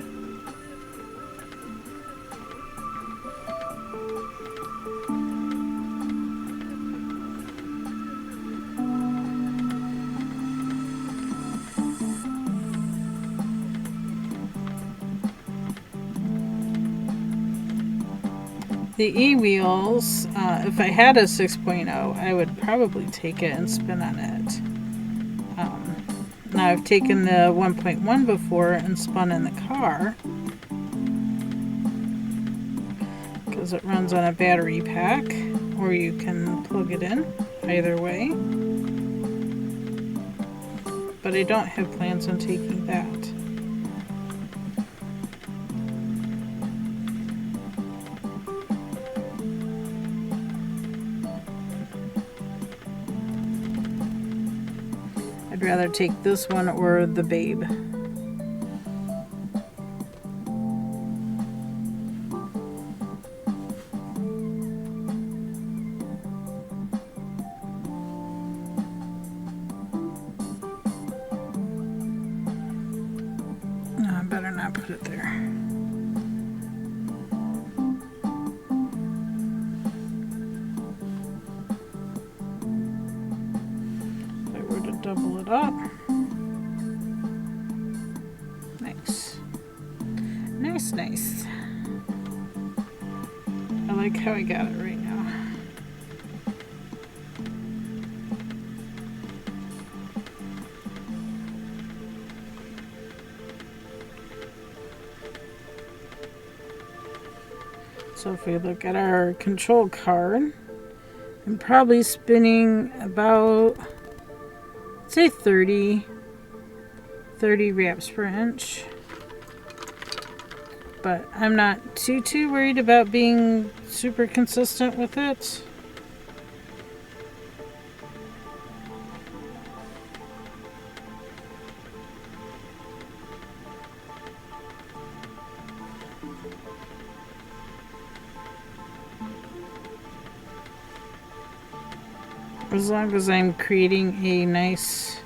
The E-wheels, if I had a 6.0, I would probably take it and spin on it. Now I've taken the 1.1 before and spun in the car because it runs on a battery pack, or you can plug it in, either way. But I don't have plans on taking that. I'd rather take this one or the babe. No, I better not put it there. Double it up. Nice. Nice, nice. I like how I got it right now. So if we look at our control card, I'm probably spinning about, say 30 wraps per inch, but I'm not too worried about being super consistent with it. As long as I'm creating a nice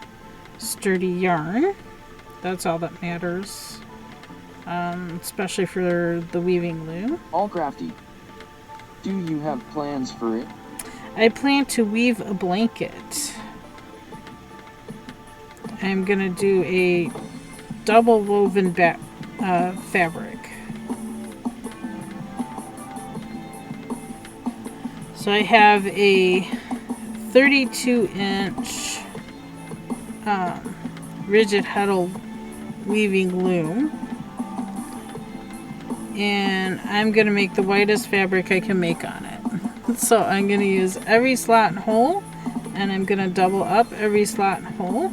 sturdy yarn, that's all that matters, especially for the weaving loom. All crafty. Do you have plans for it? I plan to weave a blanket. I'm gonna do a double woven fabric. So I have a 32-inch rigid heddle weaving loom, and I'm going to make the whitest fabric I can make on it. So I'm going to use every slot and hole, and I'm going to double up every slot and hole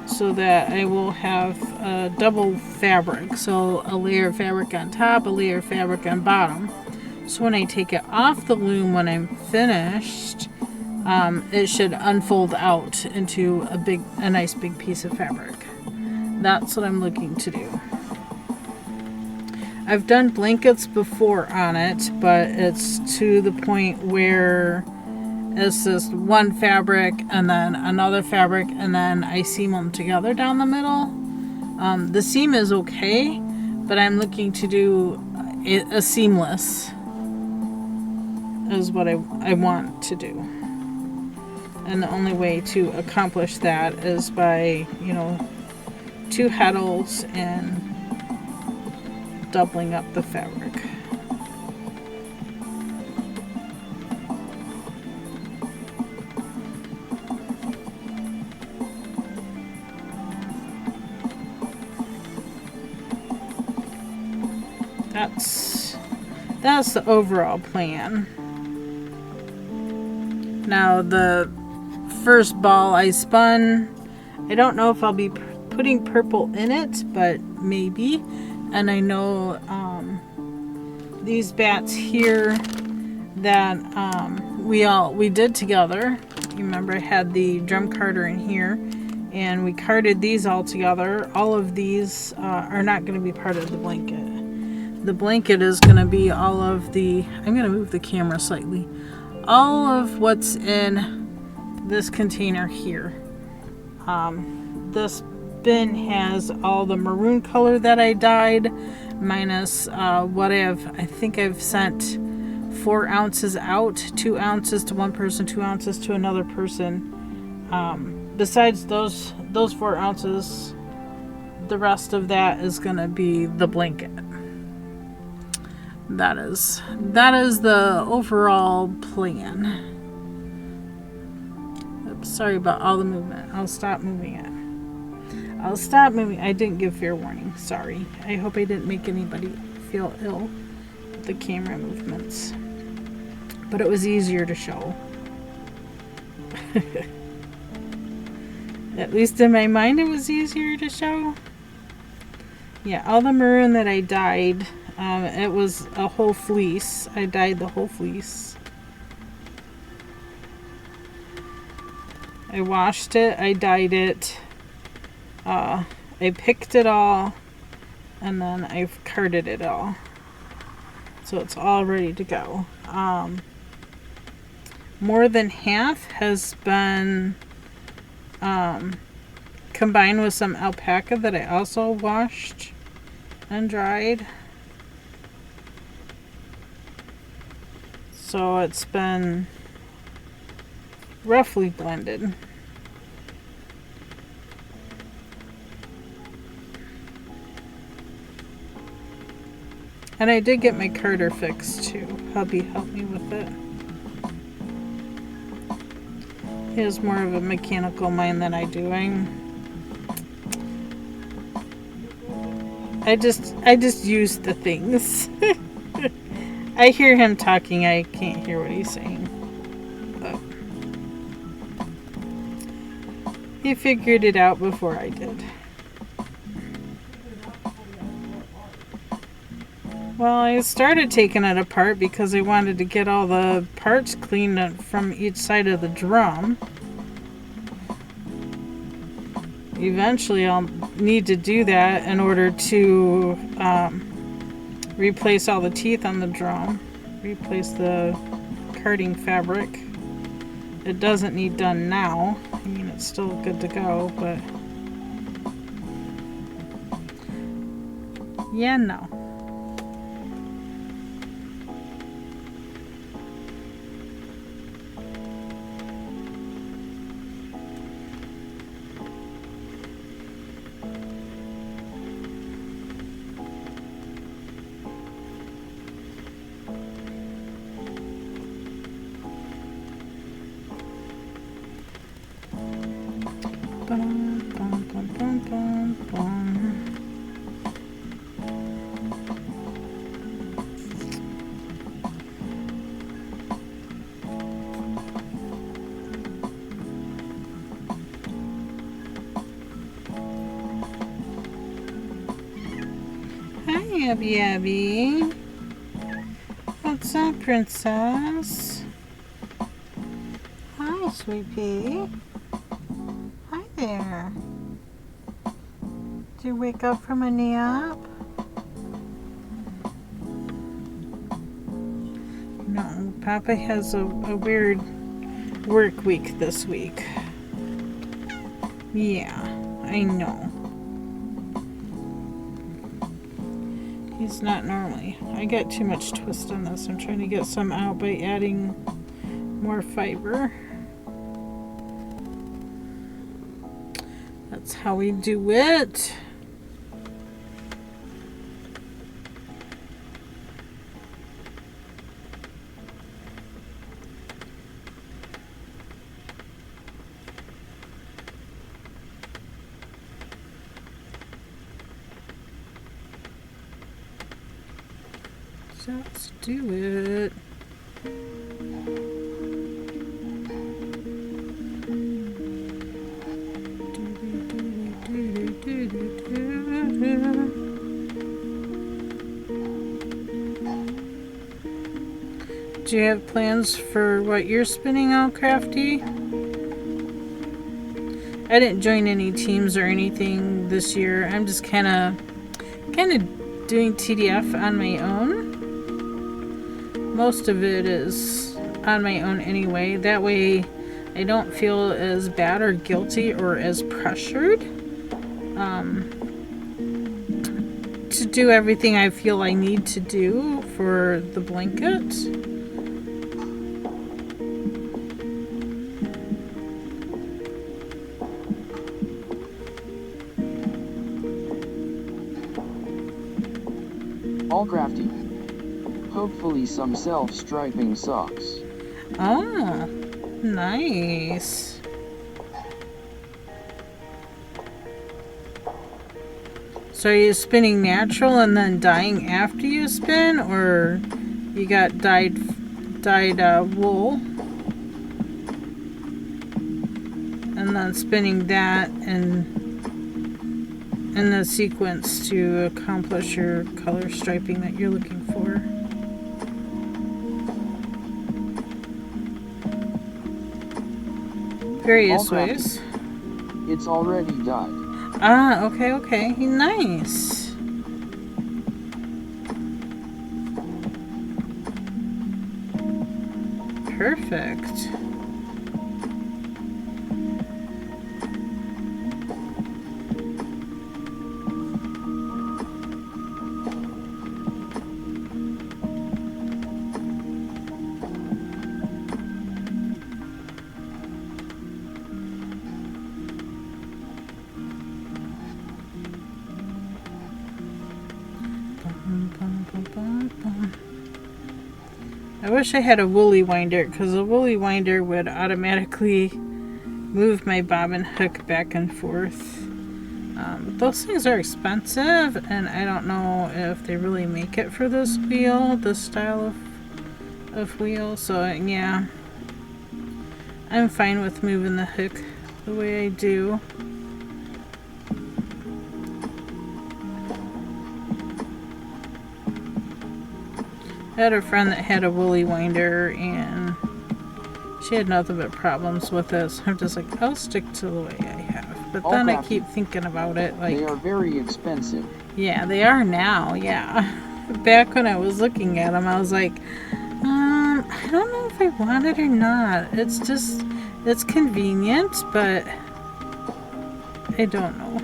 so that I will have a double fabric. So a layer of fabric on top, a layer of fabric on bottom. So when I take it off the loom when I'm finished, it should unfold out into a nice big piece of fabric. That's what I'm looking to do. I've done blankets before on it, but it's to the point where it's just one fabric and then another fabric, and then I seam them together down the middle. The seam is okay, but I'm looking to do a seamless is what I want to do. And the only way to accomplish that is by, 2 heddles and doubling up the fabric. That's the overall plan. Now the first ball I spun, I don't know if I'll be putting purple in it, but maybe. And I know these bats here that we did together. You remember I had the drum carder in here, and we carded these all together. All of these are not going to be part of the blanket. The blanket is going to be all of the, I'm going to move the camera slightly, all of what's in this container here. This bin has all the maroon color that I dyed, minus what I think I've sent 4 ounces out, 2 ounces to one person, 2 ounces to another person. Besides those 4 ounces, the rest of that is going to be the blanket. That is the overall plan. Oops, sorry about all the movement. I'll stop moving it. I didn't give fair warning. Sorry. I hope I didn't make anybody feel ill with the camera movements. But it was easier to show. At least in my mind it was easier to show. Yeah, all the maroon that I dyed, it was a whole fleece. I dyed the whole fleece. I washed it, I dyed it, I picked it all, and then I've carded it all. So it's all ready to go. More than half has been combined with some alpaca that I also washed and dried. So it's been roughly blended. And I did get my carder fixed too. Hubby helped me with it. He has more of a mechanical mind than I do. I just use the things. I hear him talking, I can't hear what he's saying. But he figured it out before I did. Well, I started taking it apart because I wanted to get all the parts cleaned up from each side of the drum. Eventually I'll need to do that in order to replace all the teeth on the drum, replace the carding fabric. It doesn't need done now. I mean, it's still good to go, but yeah, no. Hi, Abby. What's up, princess? Hi, sweet pea. Hi there. Did you wake up from a nap? No, Papa has a weird work week this week. Yeah, I know. He's not normally. I got too much twist on this. I'm trying to get some out by adding more fiber. That's how we do it. Let's do it. Do you have plans for what you're spinning out, Crafty? I didn't join any teams or anything this year. I'm just kind of doing TDF on my own. Most of it is on my own anyway. That way I don't feel as bad or guilty or as pressured to do everything I feel I need to do for the blanket. All crafty. Hopefully some self-striping socks. Oh, nice. So are you spinning natural and then dyeing after you spin, or you got dyed wool and then spinning that and in the sequence to accomplish your color striping that you're looking for? Various ways. It's already dyed. Ah, okay. Nice. Perfect. I wish I had a woolly winder, because a woolly winder would automatically move my bobbin hook back and forth. Those things are expensive, and I don't know if they really make it for this wheel, this style of wheel. So yeah, I'm fine with moving the hook the way I do. I had a friend that had a woolly winder and she had nothing but problems with it, so I'm just like, I'll stick to the way I have. But then I keep thinking about it, like, they are very expensive. Yeah, they are now, yeah. Back when I was looking at them, I was like, I don't know if I want it or not. It's just, it's convenient, but I don't know.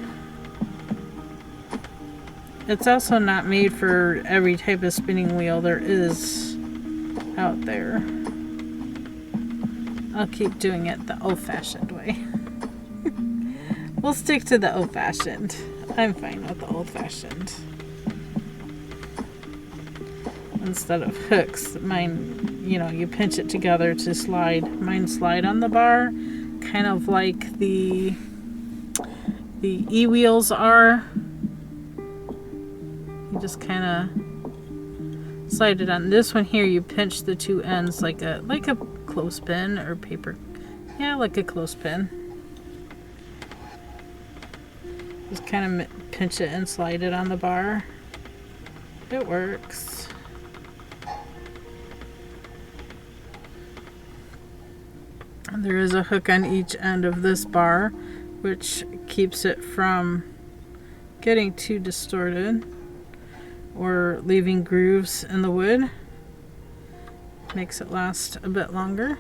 It's also not made for every type of spinning wheel there is out there. I'll keep doing it the old-fashioned way. We'll stick to the old-fashioned. I'm fine with the old-fashioned. Instead of hooks, mine, you know, you pinch it together to slide. Mine slide on the bar, kind of like the the e-wheels are. You just kind of slide it on. This one here, you pinch the two ends like a clothespin or paper. Yeah, like a clothespin. Just kind of pinch it and slide it on the bar. It works. And there is a hook on each end of this bar, which keeps it from getting too distorted or leaving grooves in the wood. Makes it last a bit longer.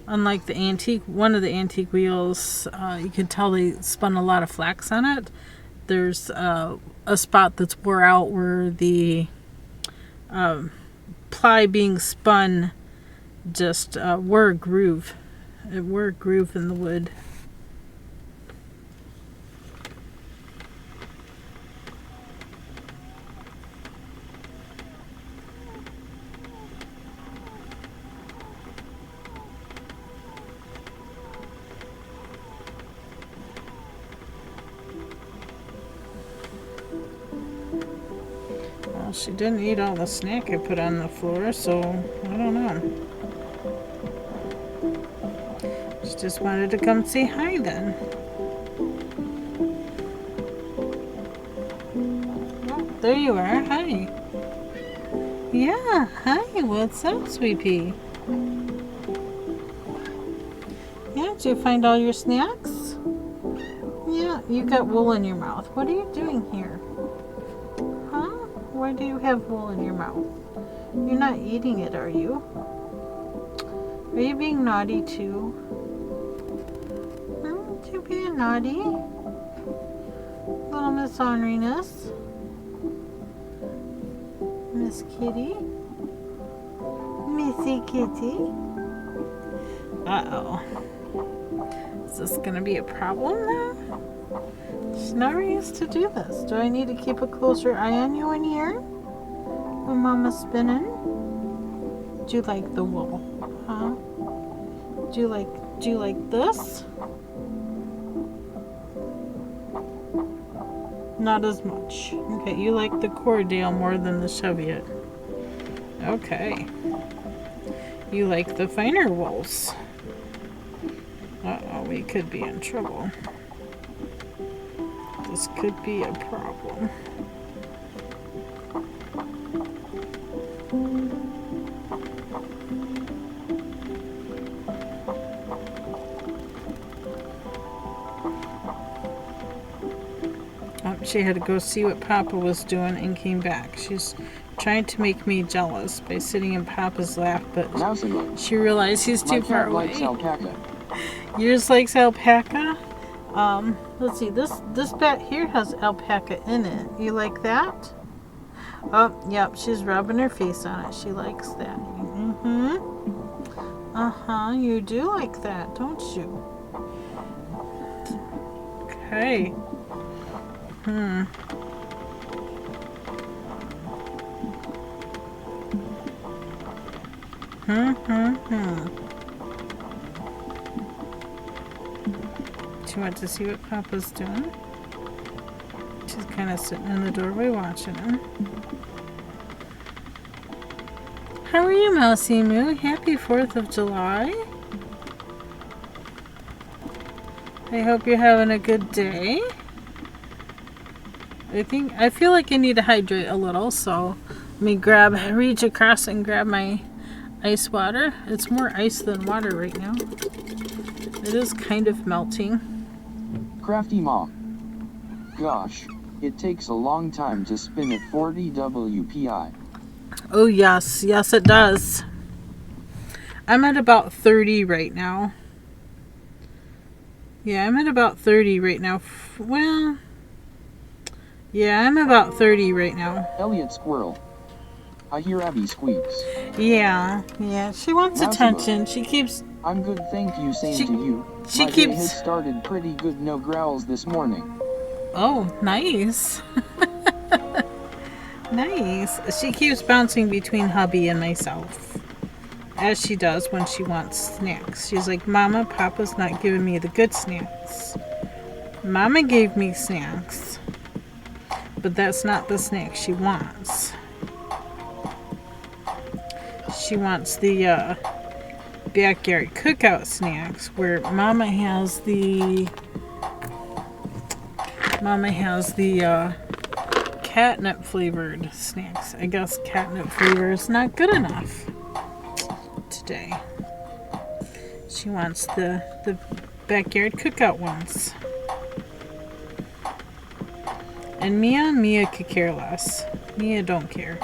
Unlike the antique, one of the antique wheels, you can tell they spun a lot of flax on it. There's a spot that's wore out where the ply being spun just wore a groove. It wore a groove in the wood. Well, she didn't eat all the snack I put on the floor, so I don't know. She just wanted to come say hi then. Oh, there you are. Hi. Yeah, hi. What's up, sweet pea? Yeah, did you find all your snacks? Yeah, you got wool in your mouth. What are you doing here? Huh? Why do you have wool in your mouth? You're not eating it, are you? Are you being naughty too? You being naughty? Little Miss Orneriness? Miss Kitty? Missy Kitty? Uh-oh. Is this gonna be a problem now? She never used to do this. Do I need to keep a closer eye on you in here? When Mama's spinning? Do you like the wool? Huh? Do you like this? Not as much. Okay, you like the Cordale more than the Cheviot. Okay. You like the finer wools. Uh-oh, we could be in trouble. This could be a problem. She had to go see what Papa was doing and came back. She's trying to make me jealous by sitting in Papa's lap, but she realized he's too far away. Likes alpaca. Yours likes alpaca? Let's see, this bat here has alpaca in it. You like that? Oh, yep, she's rubbing her face on it. She likes that. Mm-hmm. Uh-huh, you do like that, don't you? Okay. Hmm. She went to see what Papa's doing. She's kind of sitting in the doorway watching him. How are you, Mousy Moo? Happy 4th of July. I hope you're having a good day. I feel like I need to hydrate a little, so let me reach across and grab my ice water. It's more ice than water right now. It is kind of melting. Crafty Mom. Gosh, it takes a long time to spin at 40 WPI. Oh yes, yes it does. I'm at about 30 right now. Yeah, I'm at about 30 right now. Well, yeah, I'm about 30 right now. Elliot Squirrel. I hear Abby squeaks. Yeah, she wants attention. She keeps... I'm good, thank you, same to you. My day has started pretty good, no growls this morning. Oh, nice. Nice. She keeps bouncing between hubby and myself. As she does when she wants snacks. She's like, Mama, Papa's not giving me the good snacks. Mama gave me snacks, but that's not the snack she wants. She wants the backyard cookout snacks, where Mama has the catnip flavored snacks. I guess catnip flavor is not good enough today. She wants the backyard cookout ones. And Mia could care less. Mia don't care.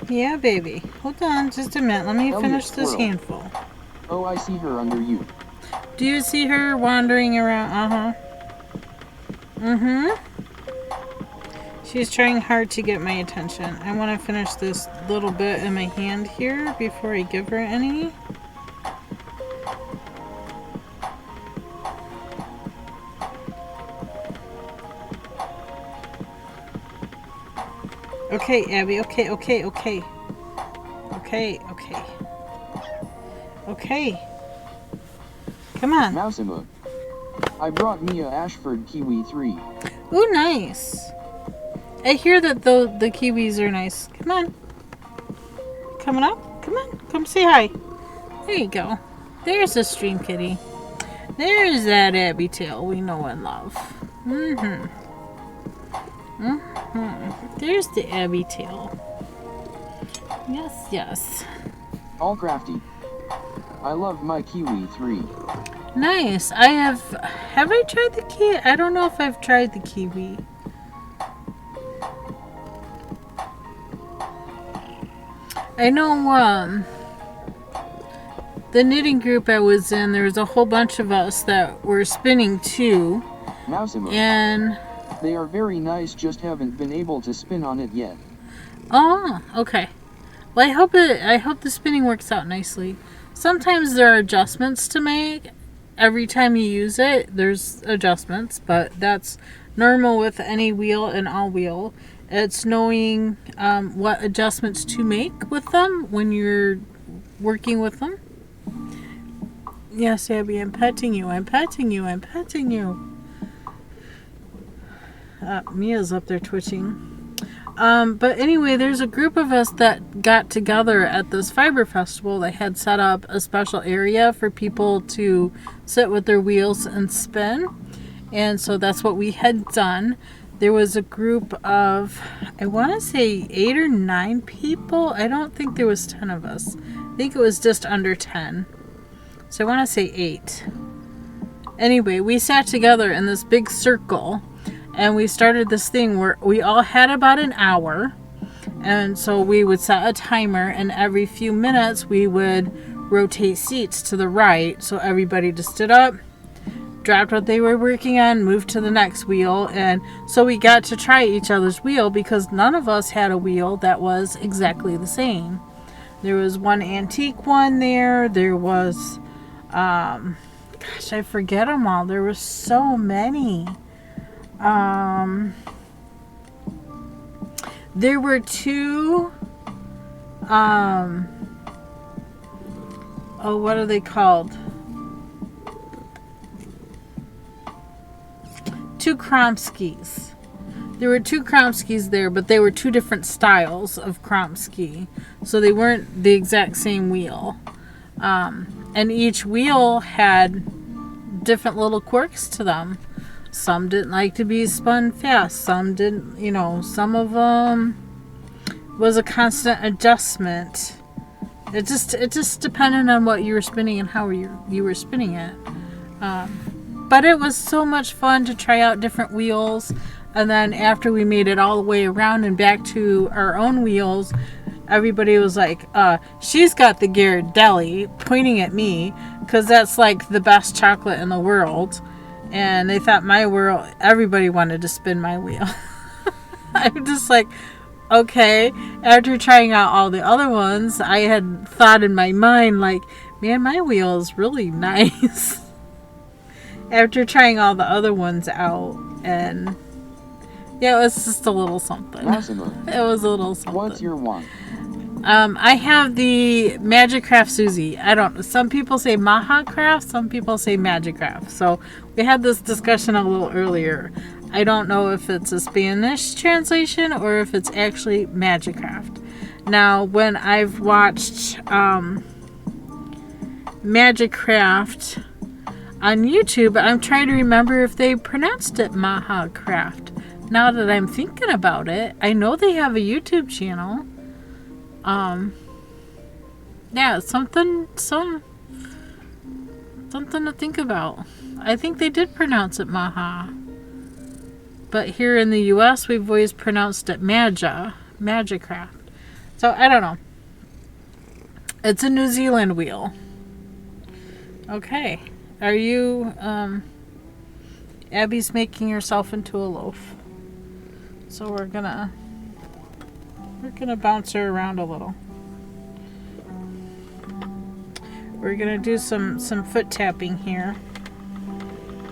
Yeah, baby. Hold on just a minute. Let me finish this handful. Oh, I see her under you. Do you see her wandering around? Uh-huh. Mm-hmm. She's trying hard to get my attention. I want to finish this little bit in my hand here before I give her any. Okay, Abby. Okay. Come on. Mousima. I brought Mia Ashford Kiwi 3. Ooh, nice. I hear that the kiwis are nice. Come on. Coming up? Come on. Come say hi. There you go. There's a stream kitty. There's that Abby tail we know and love. There's the Abby tail. Yes. All crafty. I love my Kiwi 3. Nice. Have I tried the kiwi? I don't know if I've tried the kiwi. I know the knitting group I was in, there was a whole bunch of us that were spinning too. Mousima. And they are very nice, just haven't been able to spin on it yet. Oh, okay. Well, I hope the spinning works out nicely. Sometimes there are adjustments to make. Every time you use it, there's adjustments, but that's normal with any wheel and all wheel. It's knowing what adjustments to make with them when you're working with them. Yes, Abby, I'm petting you. Mia's up there twitching. But anyway, there's a group of us that got together at this fiber festival. They had set up a special area for people to sit with their wheels and spin. And so that's what we had done. There was a group of, I want to say 8 or 9 people. I don't think there was 10 of us. I think it was just under 10. So I want to say 8. Anyway, we sat together in this big circle. And we started this thing where we all had about an hour. And so we would set a timer, and every few minutes we would rotate seats to the right. So everybody just stood up, dropped what they were working on, moved to the next wheel. And so we got to try each other's wheel because none of us had a wheel that was exactly the same. There was one antique one there. There was, gosh, I forget them all. There were so many. There were 2, what are they called? 2 Kromskis. There were 2 Kromskis there, but they were 2 different styles of Kromski. So they weren't the exact same wheel. And each wheel had different little quirks to them. Some didn't like to be spun fast. Some didn't, some of them was a constant adjustment. It just depended on what you were spinning and how you were spinning it. But it was so much fun to try out different wheels. And then after we made it all the way around and back to our own wheels, everybody was like, she's got the Ghirardelli, pointing at me, because that's like the best chocolate in the world. And they thought everybody wanted to spin my wheel. I'm just like, okay. After trying out all the other ones, I had thought in my mind, like, man, my wheel is really nice. After trying all the other ones out. And yeah, it was just a little something. Massimo. It was a little something. What's your one? I have the Magic Craft Susie. I don't. Some people say Maha Craft. Some people say Magic Craft. So we had this discussion a little earlier. I don't know if it's a Spanish translation or if it's actually Magic Craft. Now, when I've watched Magic Craft on YouTube, I'm trying to remember if they pronounced it Maha Craft. Now that I'm thinking about it, I know they have a YouTube channel. Yeah, something to think about. I think they did pronounce it Maha. But here in the US, we've always pronounced it Magic Craft. So, I don't know. It's a New Zealand wheel. Okay. Are you, Abby's making herself into a loaf. So we're gonna bounce her around a little. We're gonna do some foot tapping here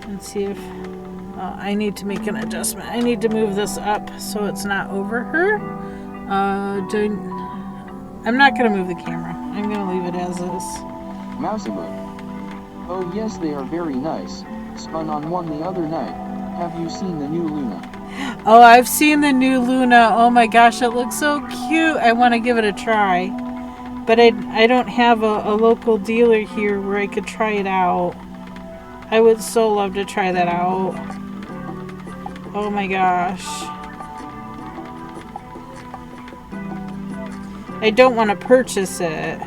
and see if I need to make an adjustment. I need to move this up so it's not over her. I'm not gonna move the camera. I'm gonna leave it as is. Mouseable. Oh yes, they are very nice. Spun on one the other night. Have you seen the new Luna? Oh, I've seen the new Luna. Oh my gosh, it looks so cute. I want to give it a try. But I don't have a local dealer here where I could try it out. I would so love to try that out. Oh my gosh. I don't want to purchase it,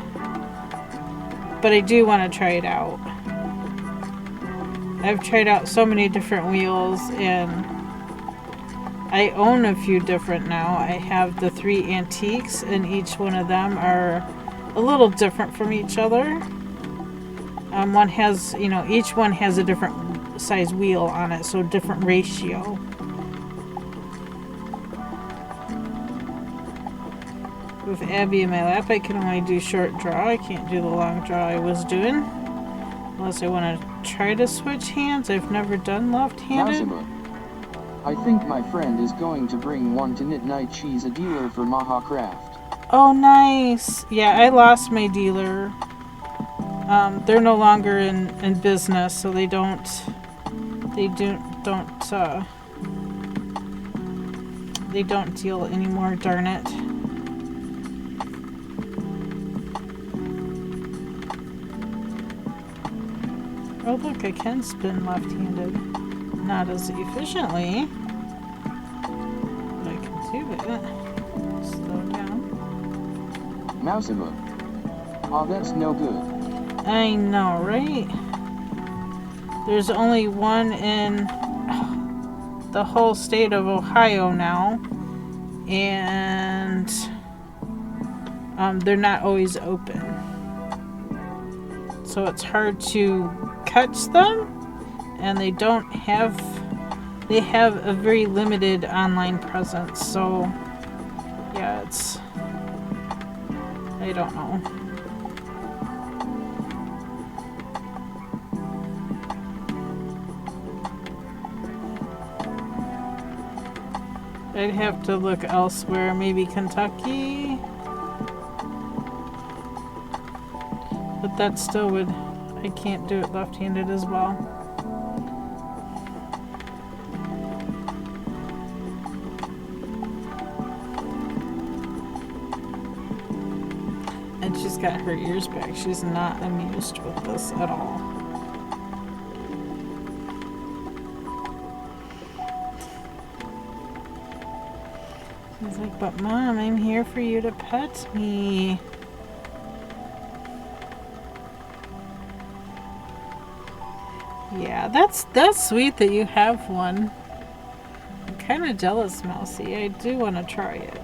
but I do want to try it out. I've tried out so many different wheels, and I own a few different now. I have the 3 antiques, and each one of them are a little different from each other. One has, each one has a different size wheel on it, so different ratio. With Abby in my lap, I can only do short draw. I can't do the long draw I was doing. Unless I want to try to switch hands. I've never done left-handed. I think my friend is going to bring one to knit night. She's a dealer for Maha Craft. Oh, nice. Yeah, I lost my dealer. They're no longer in business, so they don't deal anymore, darn it. Oh look, I can spin left-handed. Not as efficiently, but I can do it. Slow down. Mouseable. Oh, that's no good. I know, right? There's only one in the whole state of Ohio now, and they're not always open. So it's hard to catch them, and they have a very limited online presence. So yeah, I don't know. I'd have to look elsewhere, maybe Kentucky. But that still would, I can't do it left-handed as well. And she's got her ears back. She's not amused with this at all. She's like, but Mom, I'm here for you to pet me. Yeah, that's sweet that you have one. I'm kind of jealous, Mousy. I do want to try it.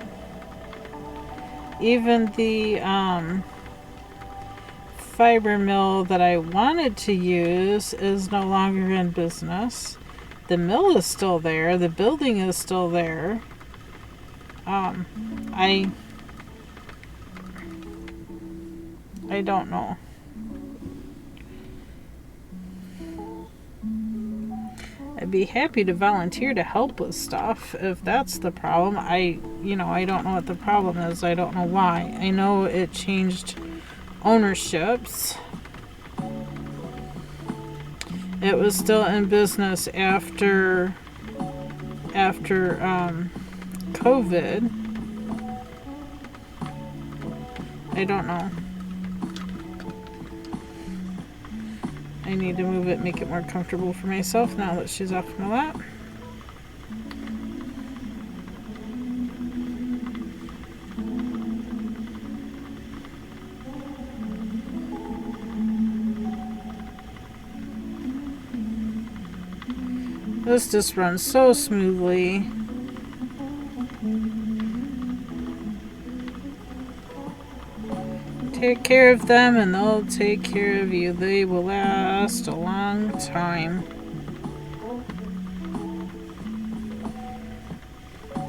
Even the fiber mill that I wanted to use is no longer in business. The mill is still there. The building is still there. I don't know. I'd be happy to volunteer to help with stuff if that's the problem. I don't know what the problem is. I don't know why. I know it changed ownerships. It was still in business after COVID. I don't know. I need to move it, make it more comfortable for myself now that she's off my lap. This just runs so smoothly. Take care of them and they'll take care of you. They will last a long time.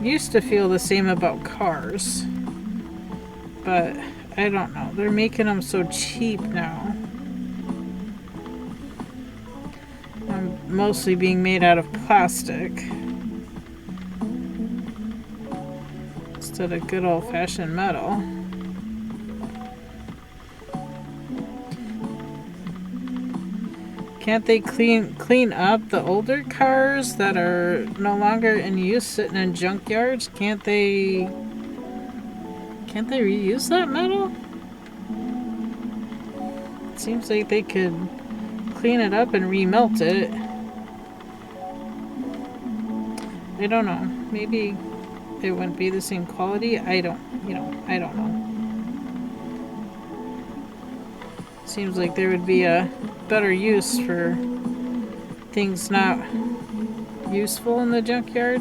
Used to feel the same about cars, but I don't know. They're making them so cheap now. Mostly being made out of plastic instead of good old-fashioned metal. Can't they clean up the older cars that are no longer in use, sitting in junkyards? Can't they reuse that metal? It seems like they could clean it up and remelt it. I don't know. Maybe it wouldn't be the same quality. I don't know. Seems like there would be a better use for things not useful in the junkyard.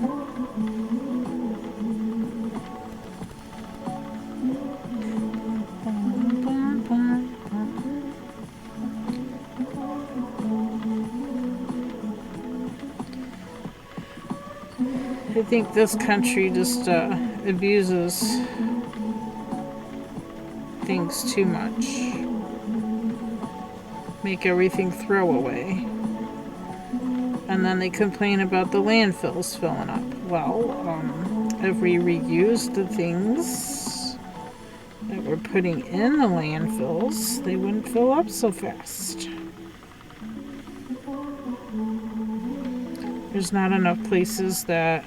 I think this country just abuses things too much. Make everything throwaway. And then they complain about the landfills filling up. Well, if we reused the things that we're putting in the landfills, they wouldn't fill up so fast. There's not enough places that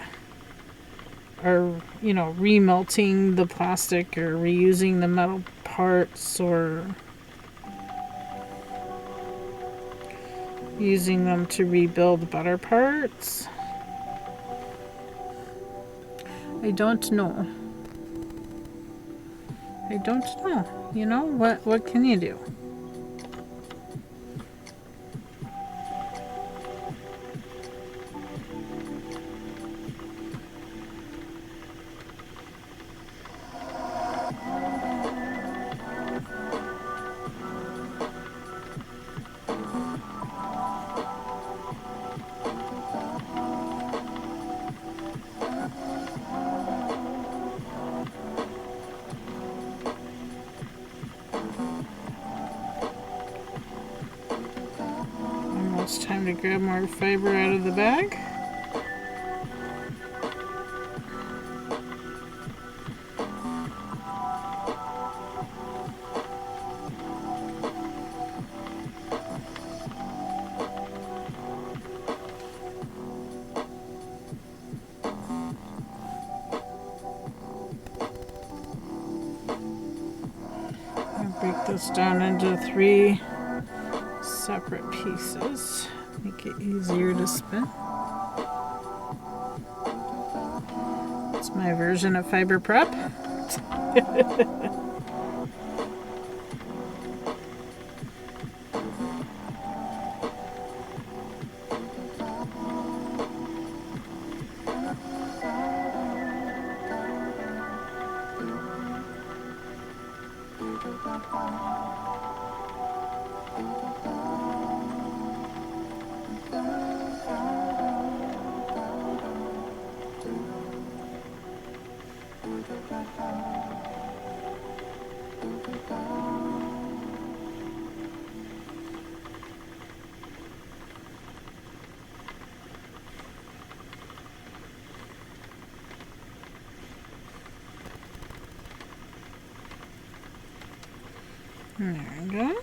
are, remelting the plastic or reusing the metal parts or using them to rebuild better parts. I don't know. What can you do? It's time to grab more fiber out of the bag. I'll break this down into 3 separate pieces, make it easier to spin. It's my version of fiber prep. There we go.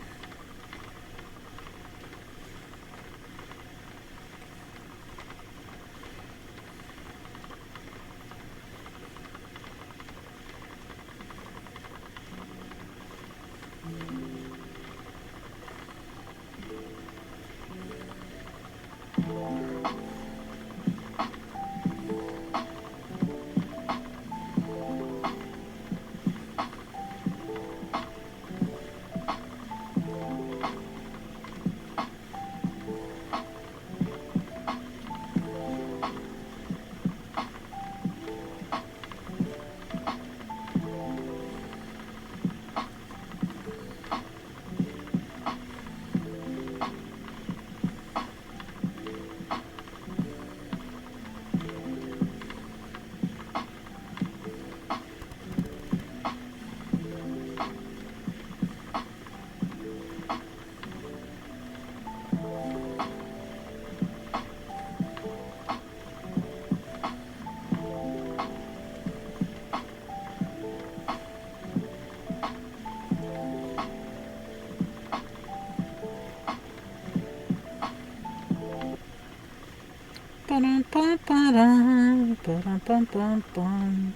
Ba-dum-bum-ba-dum, ba-dum-bum-bum-bum.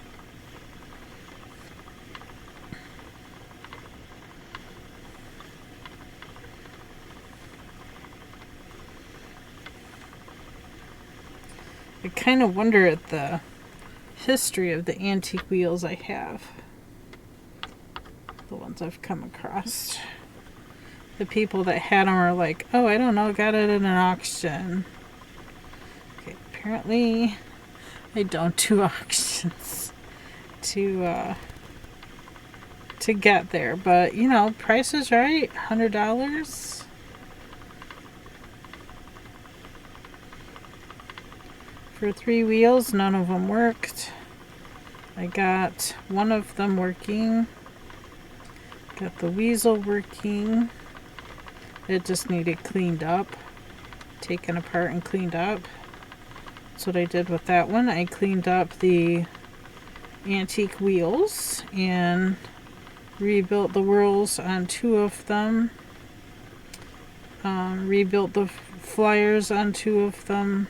I kind of wonder at the history of the antique wheels I have. The ones I've come across. The people that had them are like, oh, I don't know, got it at an auction. Okay, apparently I don't do auctions to get there. But, you know, price is right. $100. For 3 wheels, none of them worked. I got one of them working. Got the weasel working. It just needed cleaned up. Taken apart and cleaned up. That's what I did with that one. I cleaned up the antique wheels and rebuilt the wheels on 2 of them. Rebuilt the flyers on 2 of them.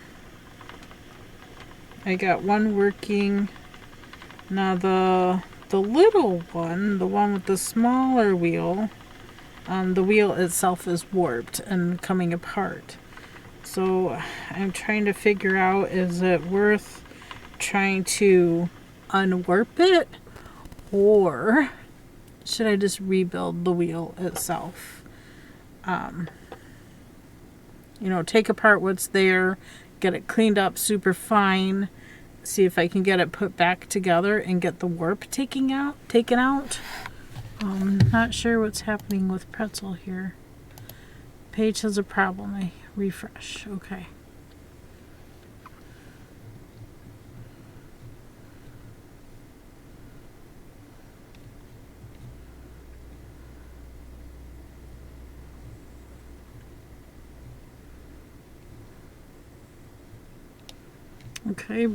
I got one working. Now the little one, the one with the smaller wheel, the wheel itself is warped and coming apart. So I'm trying to figure out, is it worth trying to unwarp it, or should I just rebuild the wheel itself? You know, take apart what's there, get it cleaned up super fine, see if I can get it put back together and get the warp taken out. Not sure what's happening with Pretzel here. Page has a problem. I refresh. Okay. Okay,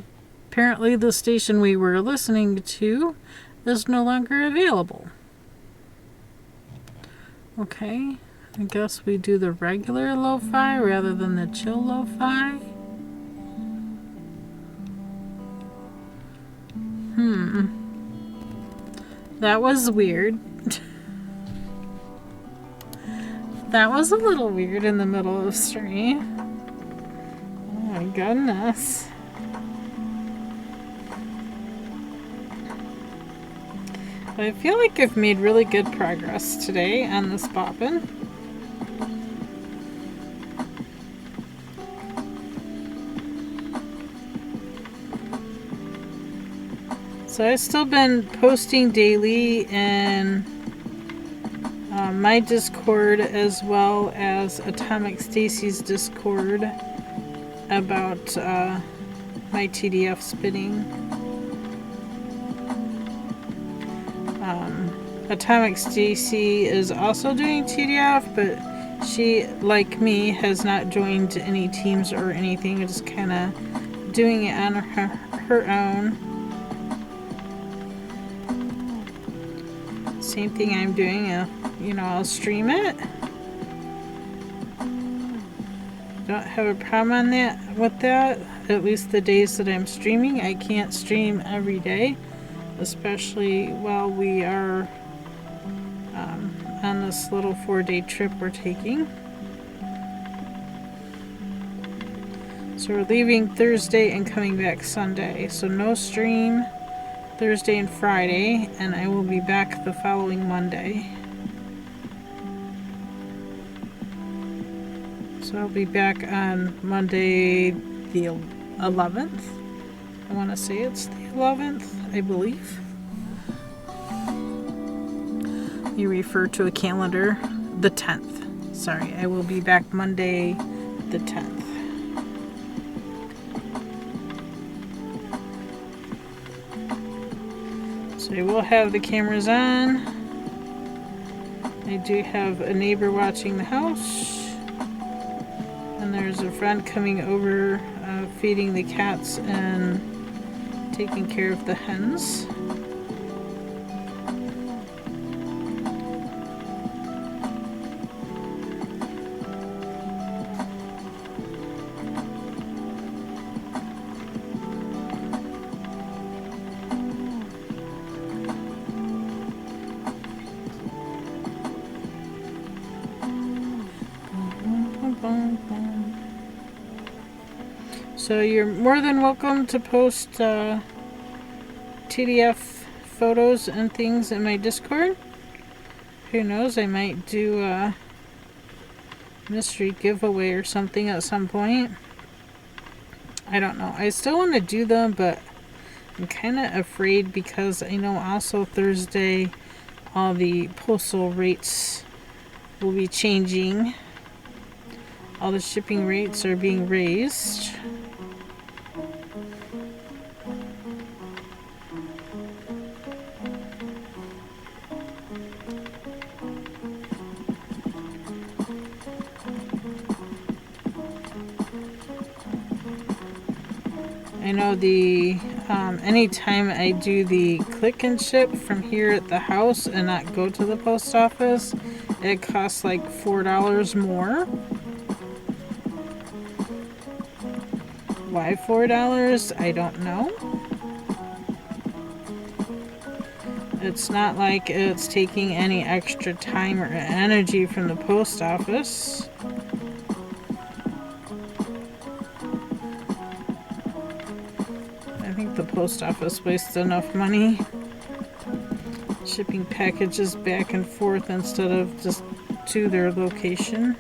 apparently the station we were listening to is no longer available. Okay, I guess we do the regular lo-fi rather than the chill lo-fi. That was weird. That was a little weird in the middle of stream. Oh my goodness. I feel like I've made really good progress today on this bobbin. So I've still been posting daily in my Discord as well as Atomic Stacy's Discord about my TDF spinning. Atomic Stacy is also doing TDF, but she, like me, has not joined any teams or anything. Just kind of doing it on her own. same thing I'm doing. You know, I'll stream it. Don't have a problem on that with that. At least the days that I'm streaming. I can't stream every day, especially while we are on this little 4-day trip we're taking. So we're leaving Thursday and coming back Sunday. So no stream Thursday and Friday, and I will be back the following Monday. So I'll be back on Monday the 11th. I want to say it's the 11th, I believe. You refer to a calendar, the 10th. Sorry, I will be back Monday the 10th. So I will have the cameras on. I do have a neighbor watching the house. And there's a friend coming over, feeding the cats and taking care of the hens. So you're more than welcome to post TDF photos and things in my Discord. Who knows, I might do a mystery giveaway or something at some point. I don't know. I still want to do them, but I'm kind of afraid because I know also Thursday all the postal rates will be changing. All the shipping rates are being raised. I know the anytime I do the click and ship from here at the house and not go to the post office, it costs like $4 more. Why $4? I don't know. It's not like it's taking any extra time or energy from the post office. I think the post office wastes enough money shipping packages back and forth instead of just to their location.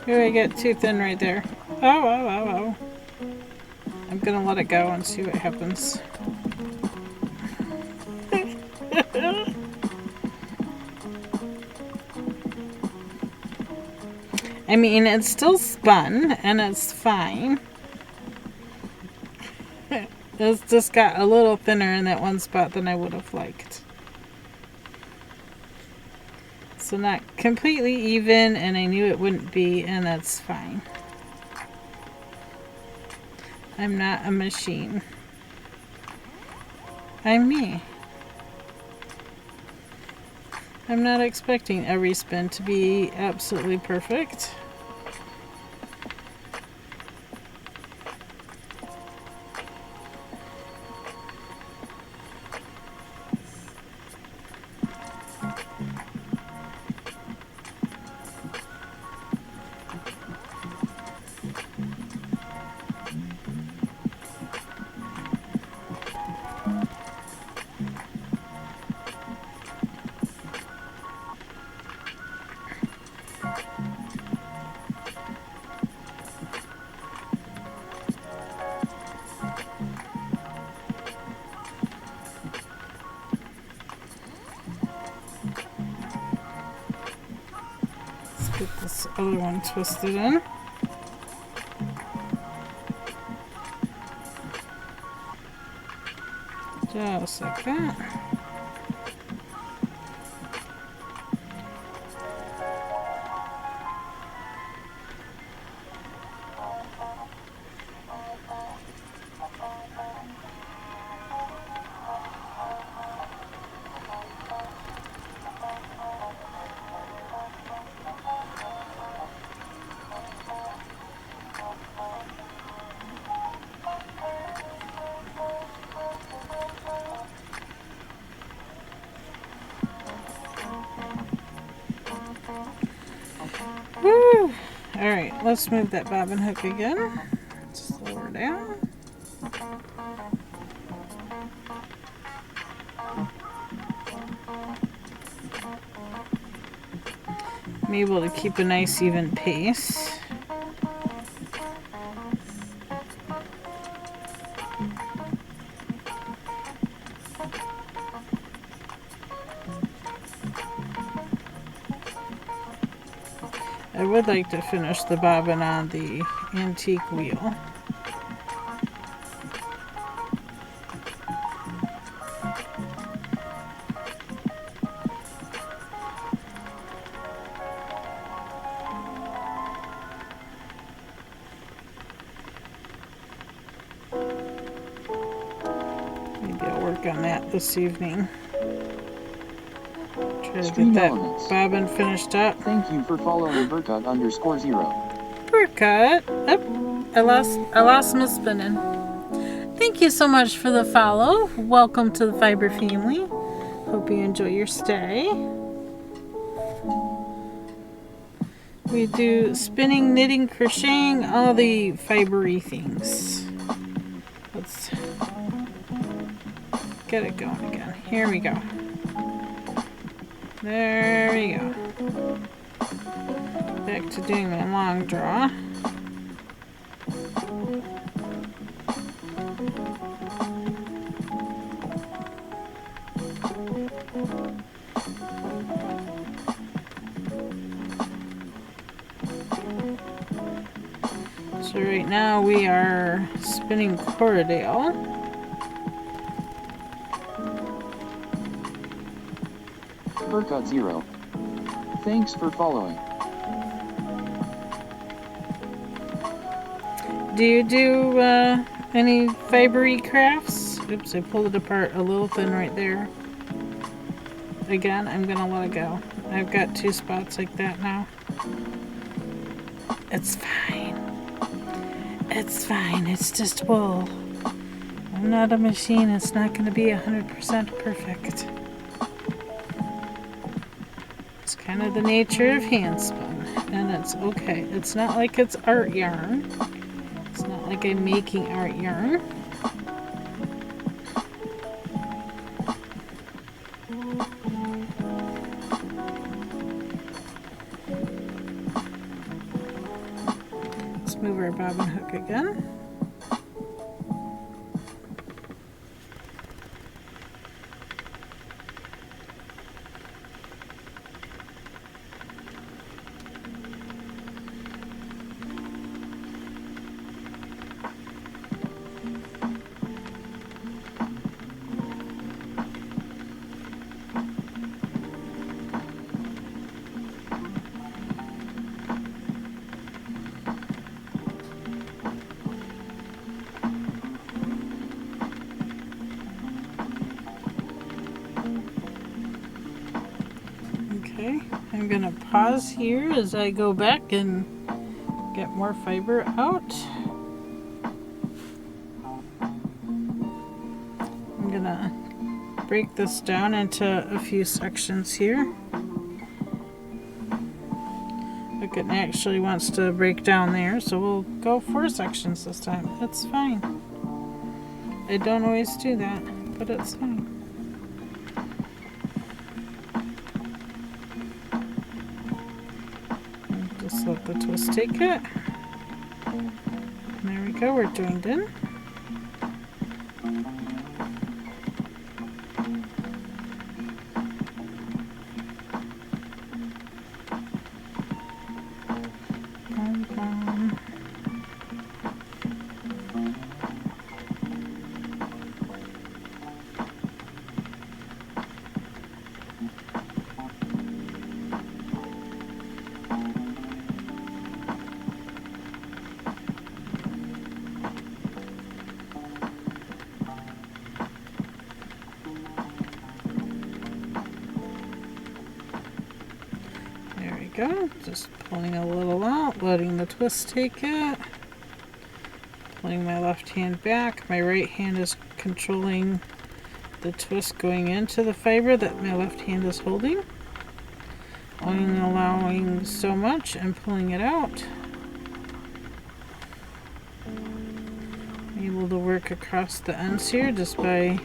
Here I get too thin right there. Oh. I'm gonna let it go and see what happens. I mean, it's still spun and it's fine. It's just got a little thinner in that one spot than I would have liked. So not completely even, and I knew it wouldn't be, and that's fine. I'm not a machine. I'm me. I'm not expecting every spin to be absolutely perfect. Get this other one twisted in. Just like that. Woo! Alright, let's move that bobbin hook again. Slow her down. I'm able to keep a nice even pace. I would like to finish the bobbin on the antique wheel. Maybe I'll work on that this evening. Try to get that bobbin finished up. Thank you for following Burkut_0. Burkut. Oh, I lost my spinning. Thank you so much for the follow. Welcome to the Fiber family. Hope you enjoy your stay. We do spinning, knitting, crocheting, all the fibery things. Let's get it going again. Here we go. There we go. Back to doing my long draw. So right now we are spinning Corridale. Burkut0. Thanks for following. Do you do any fibery crafts? Oops, I pulled it apart a little thin right there. Again, I'm gonna let it go. I've got 2 spots like that now. It's fine. It's fine. It's just wool. I'm not a machine. It's not gonna be 100% perfect. It's kind of the nature of hand spun, and it's okay. It's not like it's art yarn. It's not like I'm making art yarn. Let's move our bobbin hook again. Okay, I'm gonna pause here as I go back and get more fiber out. I'm gonna break this down into a few sections here. Look, it actually wants to break down there, so we'll go 4 sections this time. It's fine. I don't always do that, but it's fine. Just let the twist take it. There we go, we're joined in. go. Just pulling a little out, letting the twist take it. Pulling my left hand back. My right hand is controlling the twist going into the fiber that my left hand is holding. Only allowing so much and pulling it out. I'm able to work across the ends here just by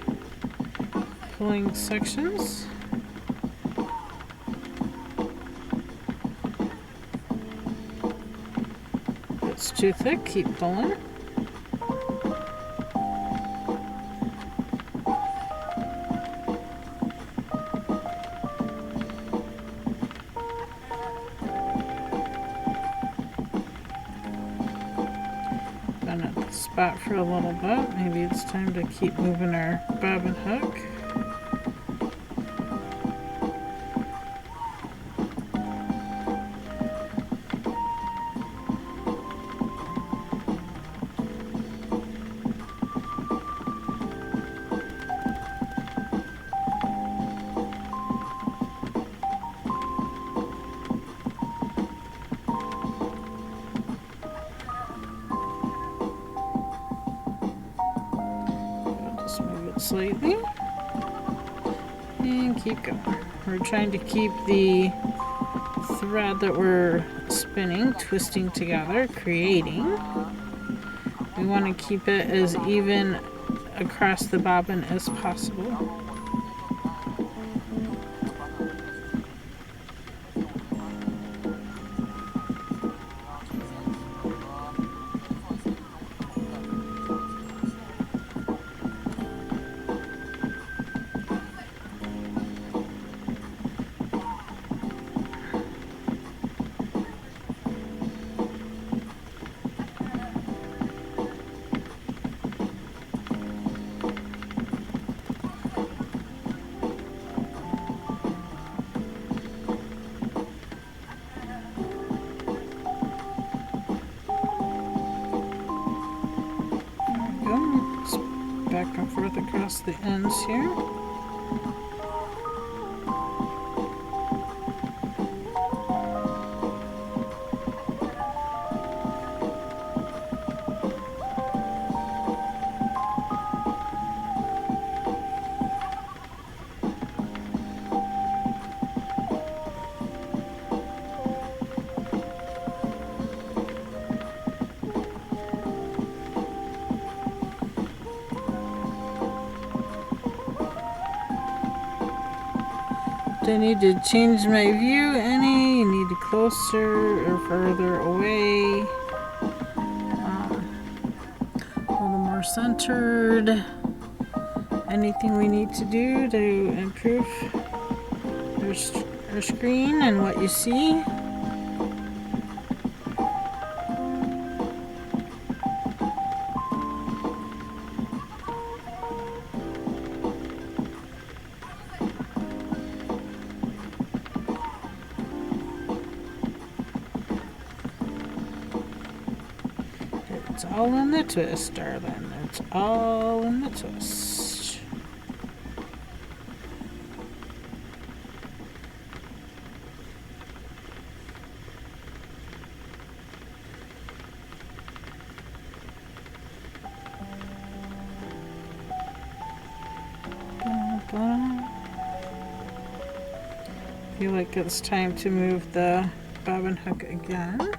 pulling sections. If it's too thick, keep pulling. Been at the spot for a little bit. Maybe it's time to keep moving our bobbin hook. Slightly and keep going. We're trying to keep the thread that we're spinning, twisting together, creating. We want to keep it as even across the bobbin as possible. Back and forth across the ends here. Do I need to change my view any? Need it closer or further away? A little more centered. Anything we need to do to improve our screen and what you see? It's all in the twist, darling. It's all in the twist. Feel like it's time to move the bobbin hook again.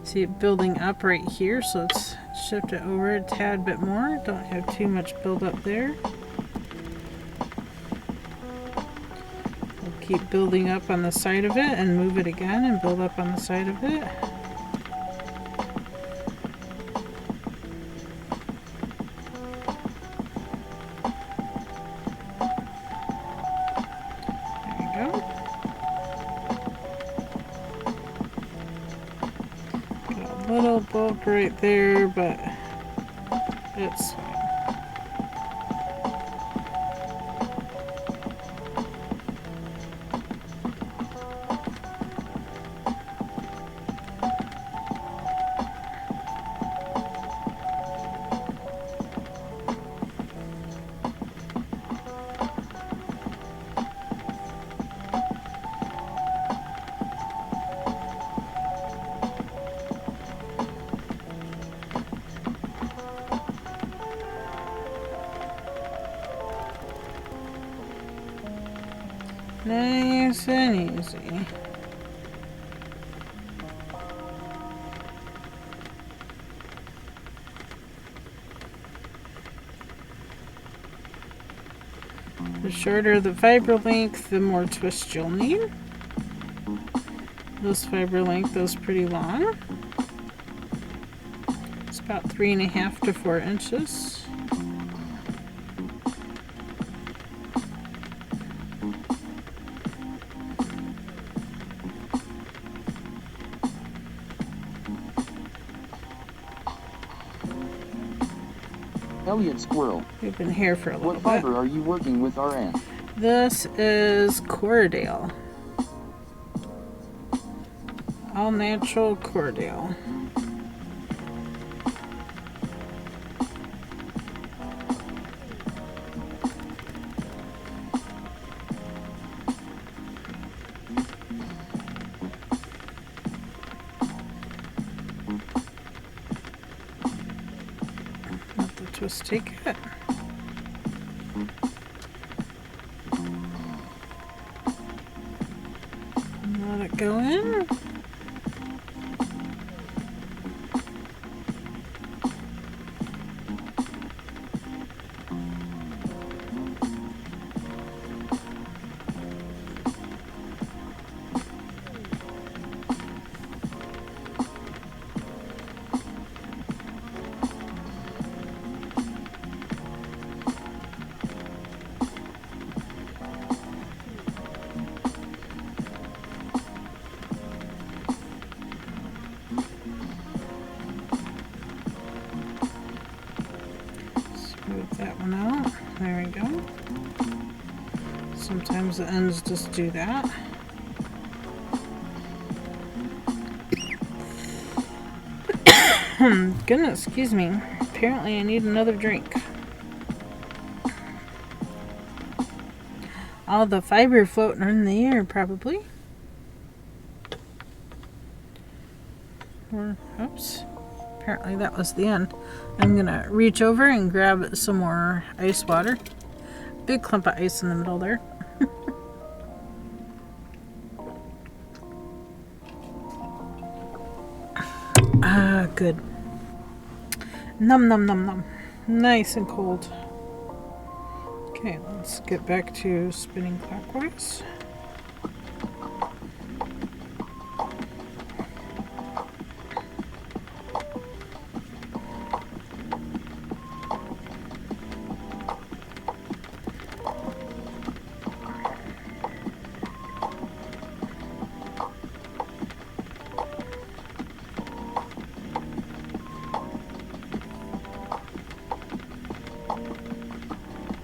See it building up right here, so let's shift it over a tad bit more. Don't have too much build up there. We'll keep building up on the side of it and move it again and build up on the side of it. Little bulk right there, but it's fine. Nice and easy. The shorter the fiber length, the more twist you'll need. This fiber length is pretty long. It's about 3.5 to 4 inches. Elliot Squirrel. We've been here for a little What bit. fiber are you working with, RN? This is Cordale. All natural Cordale. Let the twist take it. Let it go in. Smooth that one out. There we go. Sometimes the ends just do that. Goodness, excuse me. Apparently I need another drink. All the fiber floating in the air, probably. Or, oops. Apparently that was the end. I'm gonna reach over and grab some more ice water. Big clump of ice in the middle there. Ah, good. Num num num num. Nice and cold. Okay, let's get back to spinning clockwise.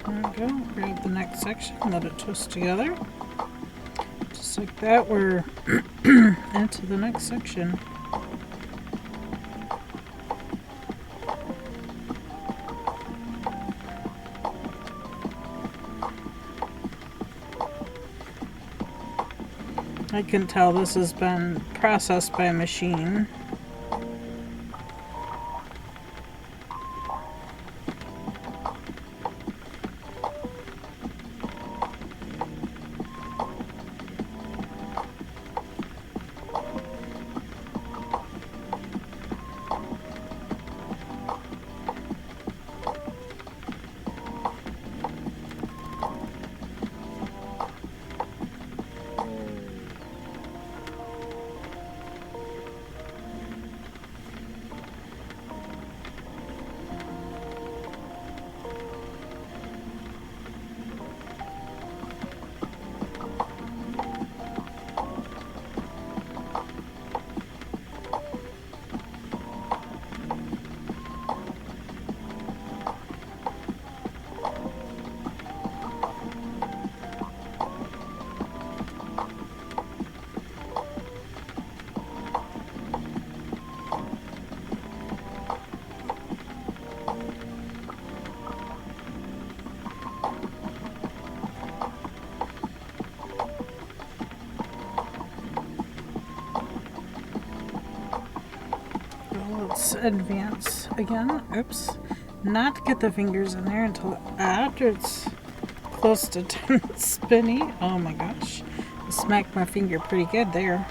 There we go. Grab the next section, let it twist together. Just like that, we're into the next section. I can tell this has been processed by a machine. Let's advance again. Oops. Not get the fingers in there until after it's close to done spinning. Oh my gosh. I smacked my finger pretty good there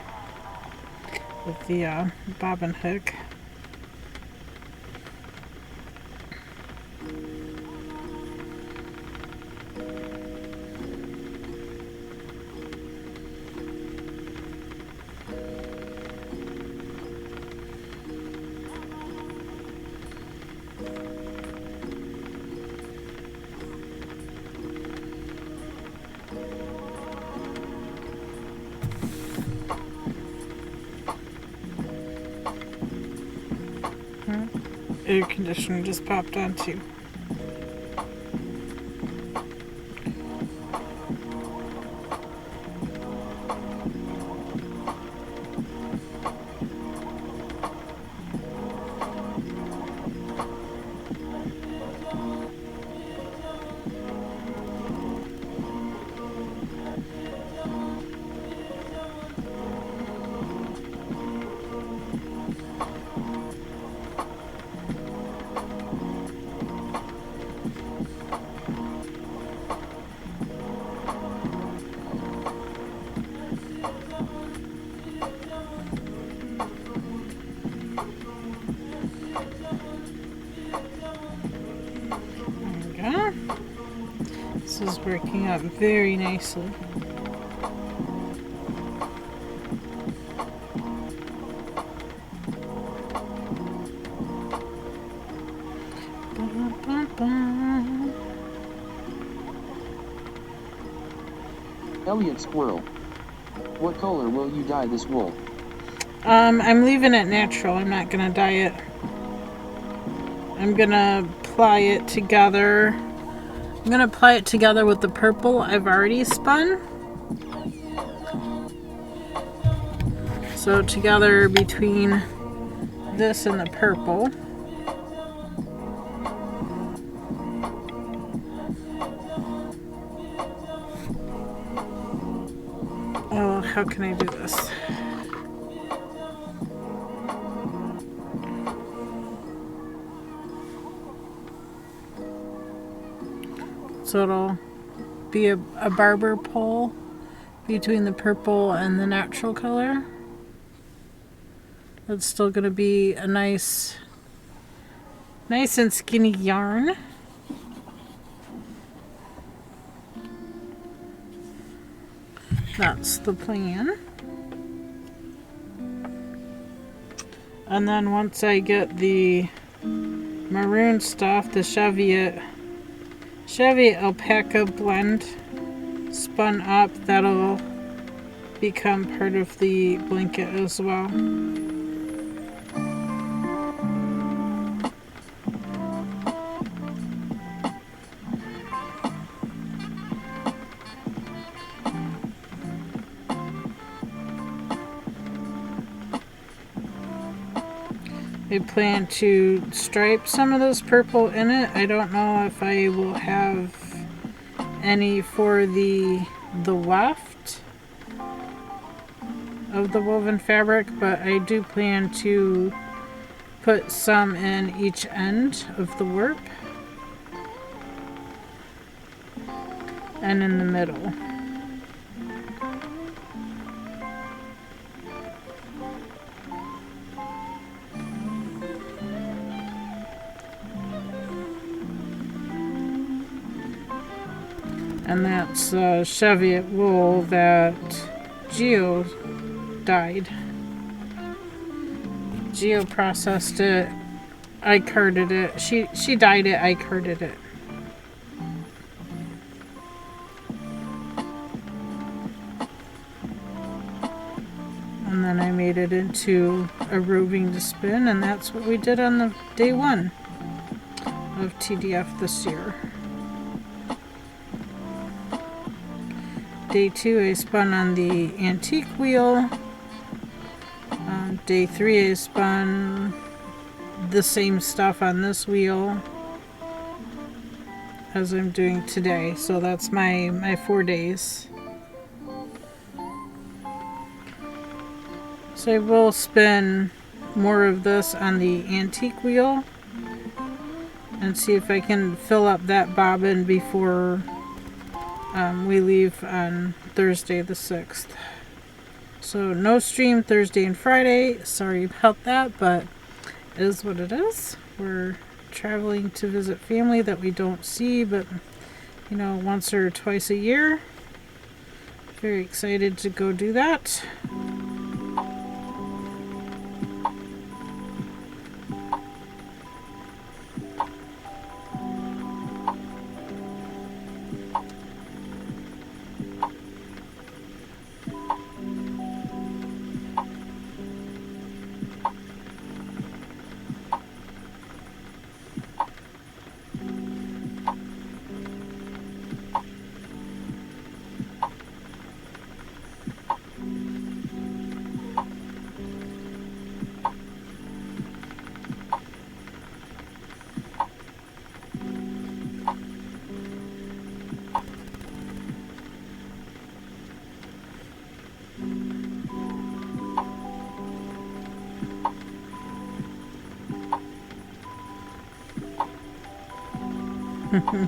with the bobbin hook. Air conditioner just popped on too. This is working out very nicely. Elliot Squirrel, what color will you dye this wool? I'm leaving it natural. I'm not gonna dye it. I'm gonna apply it together. I'm gonna apply it together with the purple I've already spun. So together between this and the purple. Oh, how can I do this? So it'll be a barber pole between the purple and the natural color. That's still going to be a nice and skinny yarn. That's the plan. And then once I get the maroon stuff, the Cheviot alpaca blend spun up, that'll become part of the blanket as well. I plan to stripe some of this purple in it. I don't know if I will have any for the weft of the woven fabric, but I do plan to put some in each end of the warp and in the middle. And that's Cheviot wool that Geo dyed. Geo processed it. I carded it. She dyed it. I carded it. And then I made it into a roving to spin, and that's what we did on the day 1 of TDF this year. Day 2 I spun on the antique wheel. Day 3 I spun the same stuff on this wheel as I'm doing today. So that's my 4 days. So I will spin more of this on the antique wheel and see if I can fill up that bobbin before We leave on Thursday the 6th. So no stream Thursday and Friday. Sorry about that, but it is what it is. We're traveling to visit family that we don't see, but you know, once or twice a year. Very excited to go do that.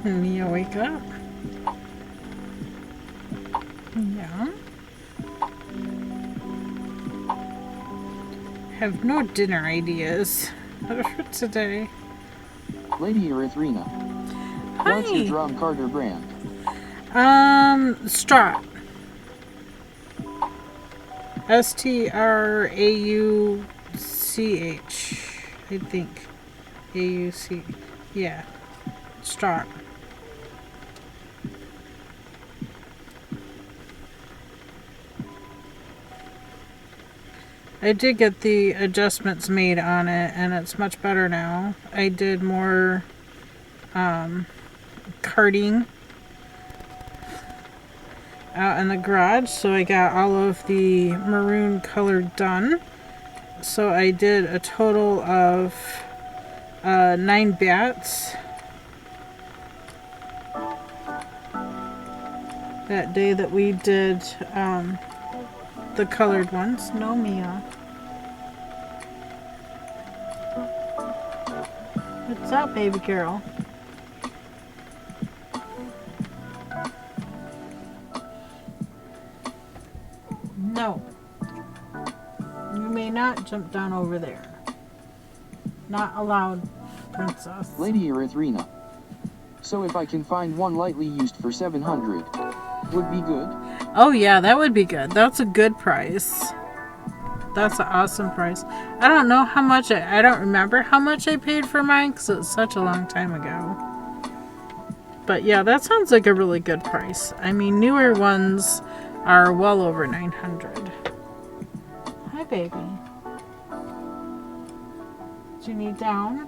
Mia, wake up. Yeah. Have no dinner ideas for today. Lady Erythrina. Hi. What's your drum Carter brand? Strauch. S-T-R-A-U-C-H. I think. A-U-C. Yeah. Strauch. I did get the adjustments made on it, and it's much better now. I did more carting out in the garage, so I got all of the maroon color done. So I did a total of 9 bats that day that we did the colored ones. No, Mia. What's up, baby girl? No. You may not jump down over there. Not allowed, princess. Lady Erythrina. So if I can find one lightly used for 700, would be good? Oh yeah, that would be good. That's a good price. That's an awesome price. I don't know how much, I don't remember how much I paid for mine because it's such a long time ago. But yeah, that sounds like a really good price. I mean, newer ones are well over 900. Hi, baby. Do you need down?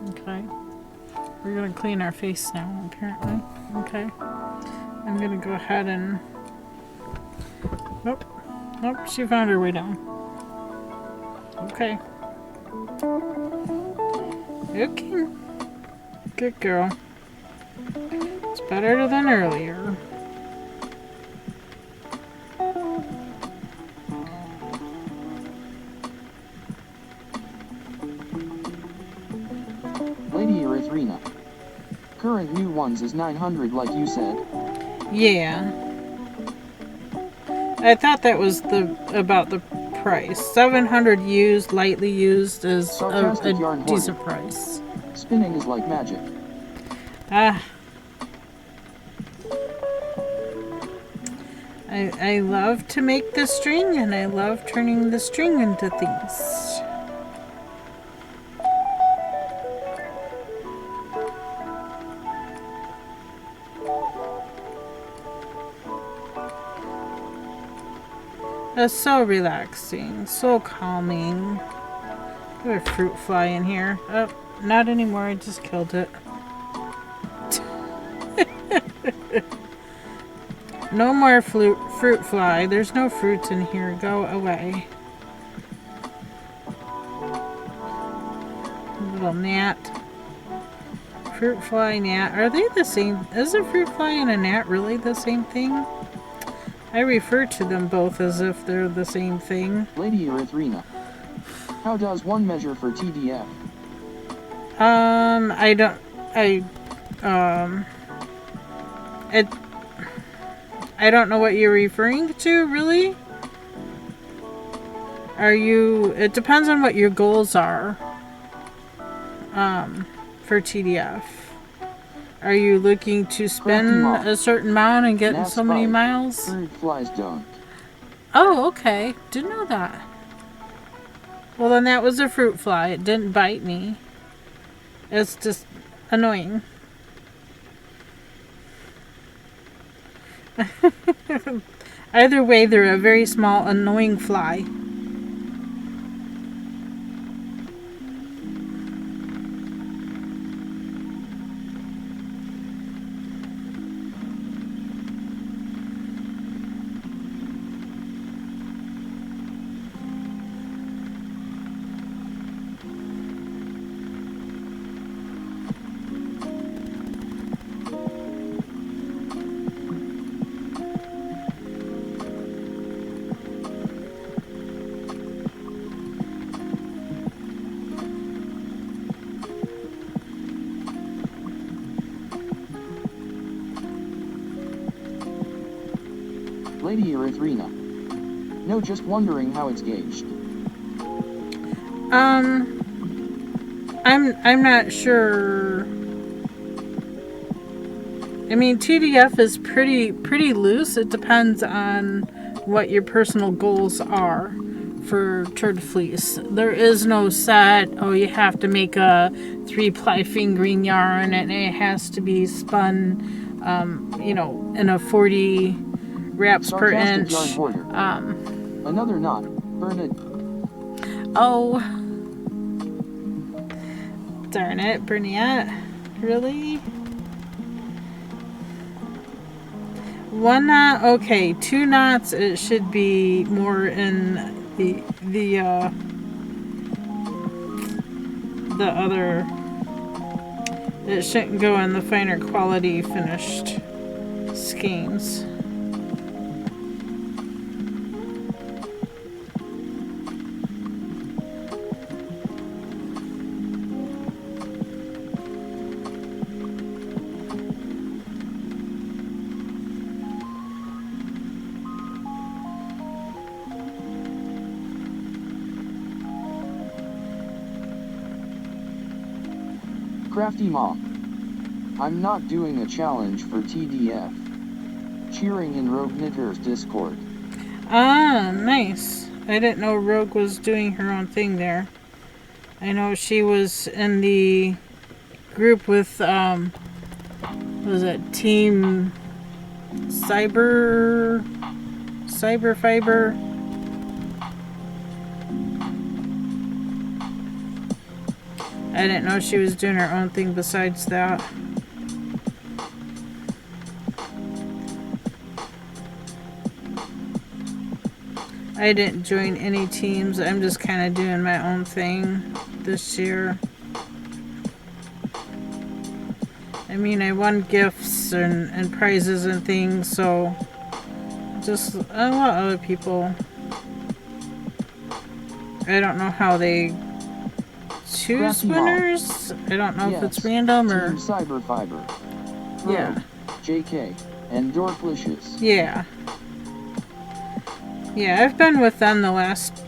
Okay. We're going to clean our face now, apparently. Okay. I'm going to go ahead and... Nope. Nope, she found her way down. Okay. Okay. Good girl. It's better than earlier. Lady Erythrina. Current new ones is 900 like you said. Yeah. I thought that was about the price. 700 used, lightly used, is a decent price. Spinning is like magic. Ah. I love to make the string, and I love turning the string into things. That's so relaxing, so calming. There's a fruit fly in here. Oh, not anymore, I just killed it. No more fruit fly. There's no fruits in here. Go away. Little gnat. Fruit fly, gnat. Are they the same? Is a fruit fly and a gnat really the same thing? I refer to them both as if they're the same thing. Lady Erythrina. How does one measure for TDF? I I don't know what you're referring to, really. It depends on what your goals are, for TDF. Are you looking to spend a certain amount and get so many miles? Fruit flies don't. Oh, okay. Didn't know that. Well, then that was a fruit fly. It didn't bite me. It's just annoying. Either way, they're a very small, annoying fly. Lady Erythrina. No, just wondering how it's gauged. I'm not sure. I mean, TDF is pretty loose. It depends on what your personal goals are for turd fleece. There is no set, oh, you have to make a 3-ply fingering yarn and it has to be spun, in a 40 wraps per inch. Another knot. Burn it. Oh. Darn it, Bernadette. Really? 1 knot? Okay, 2 knots, it should be more in the other. It shouldn't go in the finer quality finished skeins. Crafty Mom. I'm not doing a challenge for TDF. Cheering in Rogue Knitter's Discord. Ah, nice. I didn't know Rogue was doing her own thing there. I know she was in the group with, was it Team KBfiber? I didn't know she was doing her own thing besides that. I didn't join any teams. I'm just kind of doing my own thing this year. I mean, I won gifts and prizes and things, so just a lot of other people. I don't know how they choose winners. I don't know if it's random or Team KBfibers. Yeah. JK and Dorklicious. Yeah. Yeah, I've been with them the last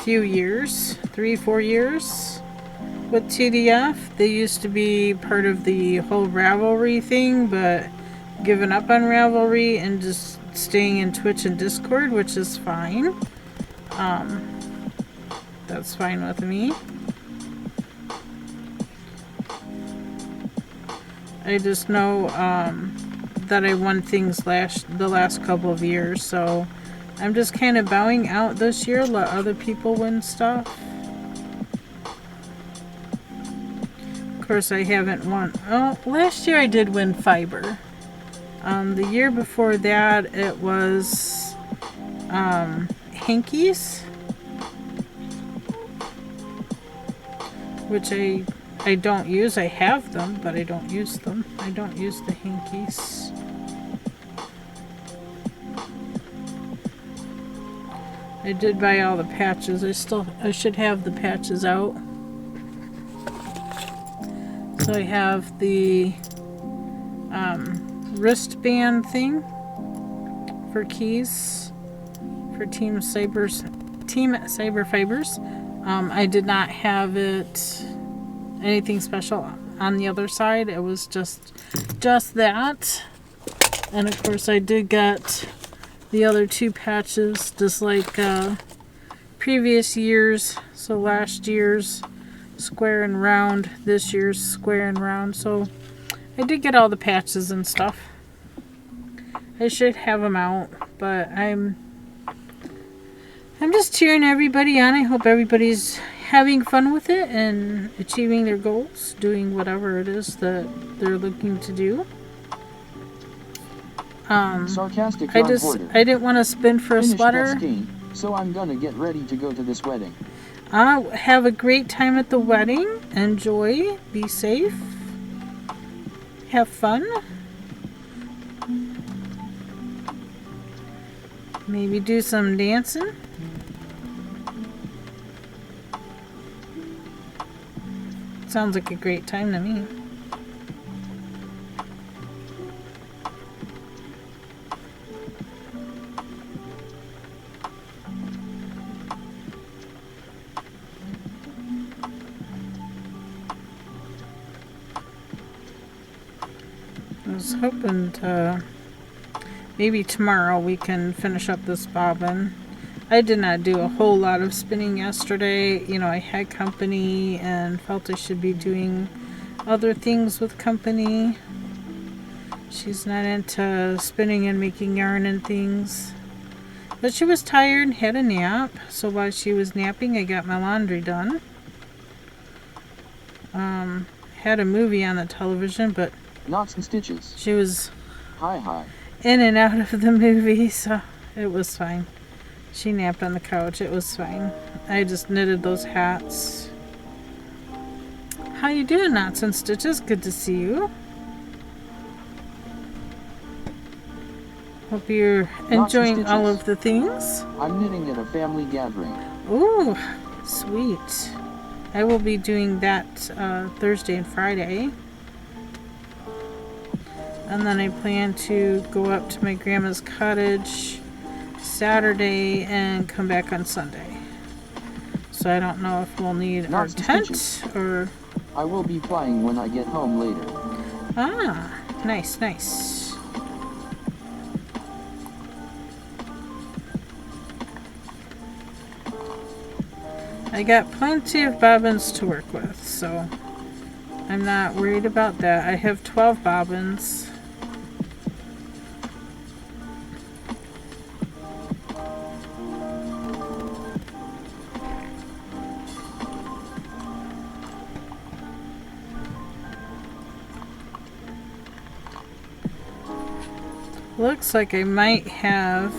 few years, 3-4 years with TDF. They used to be part of the whole Ravelry thing, but given up on Ravelry and just staying in Twitch and Discord, which is fine. That's fine with me. I just know that I won things the last couple of years, so I'm just kind of bowing out this year, let other people win stuff. Of course, I haven't won. Oh, last year I did win fiber. The year before that, it was hankies, which I don't use. I have them, but I don't use them. I don't use the hankies. I did buy all the patches. I should have the patches out. So I have the wristband thing for keys for Team KBfibers. I did not have it anything special on the other side. It was just that. And of course I did get the other two patches just like previous years. So last year's square and round, this year's square and round. So I did get all the patches and stuff. I should have them out, but I'm just cheering everybody on. I hope everybody's having fun with it and achieving their goals, doing whatever it is that they're looking to do. Sarcastic I yarn hoarder. didn't want to spin for a Finished sweater. that skein, so I'm gonna get ready to go to this wedding. Have a great time at the wedding. Enjoy. Be safe. Have fun. Maybe do some dancing. Sounds like a great time to me. I was hoping to maybe tomorrow we can finish up this bobbin. I did not do a whole lot of spinning yesterday. You know, I had company and felt I should be doing other things with company. She's not into spinning and making yarn and things. But she was tired and had a nap. So while she was napping, I got my laundry done. Had a movie on the television, but Knots and stitches. she was Hi. in and out of the movie, so it was fine. She napped on the couch. It was fine. I just knitted those hats. How you doing, Knots and Stitches? Good to see you. Hope you're enjoying all of the things. I'm knitting at a family gathering. Ooh, sweet. I will be doing that Thursday and Friday. And then I plan to go up to my grandma's cottage Saturday and come back on Sunday. So I don't know if we'll need our tent or... I will be flying when I get home later. Ah, nice. I got plenty of bobbins to work with, so I'm not worried about that. I have 12 bobbins. Looks like I might have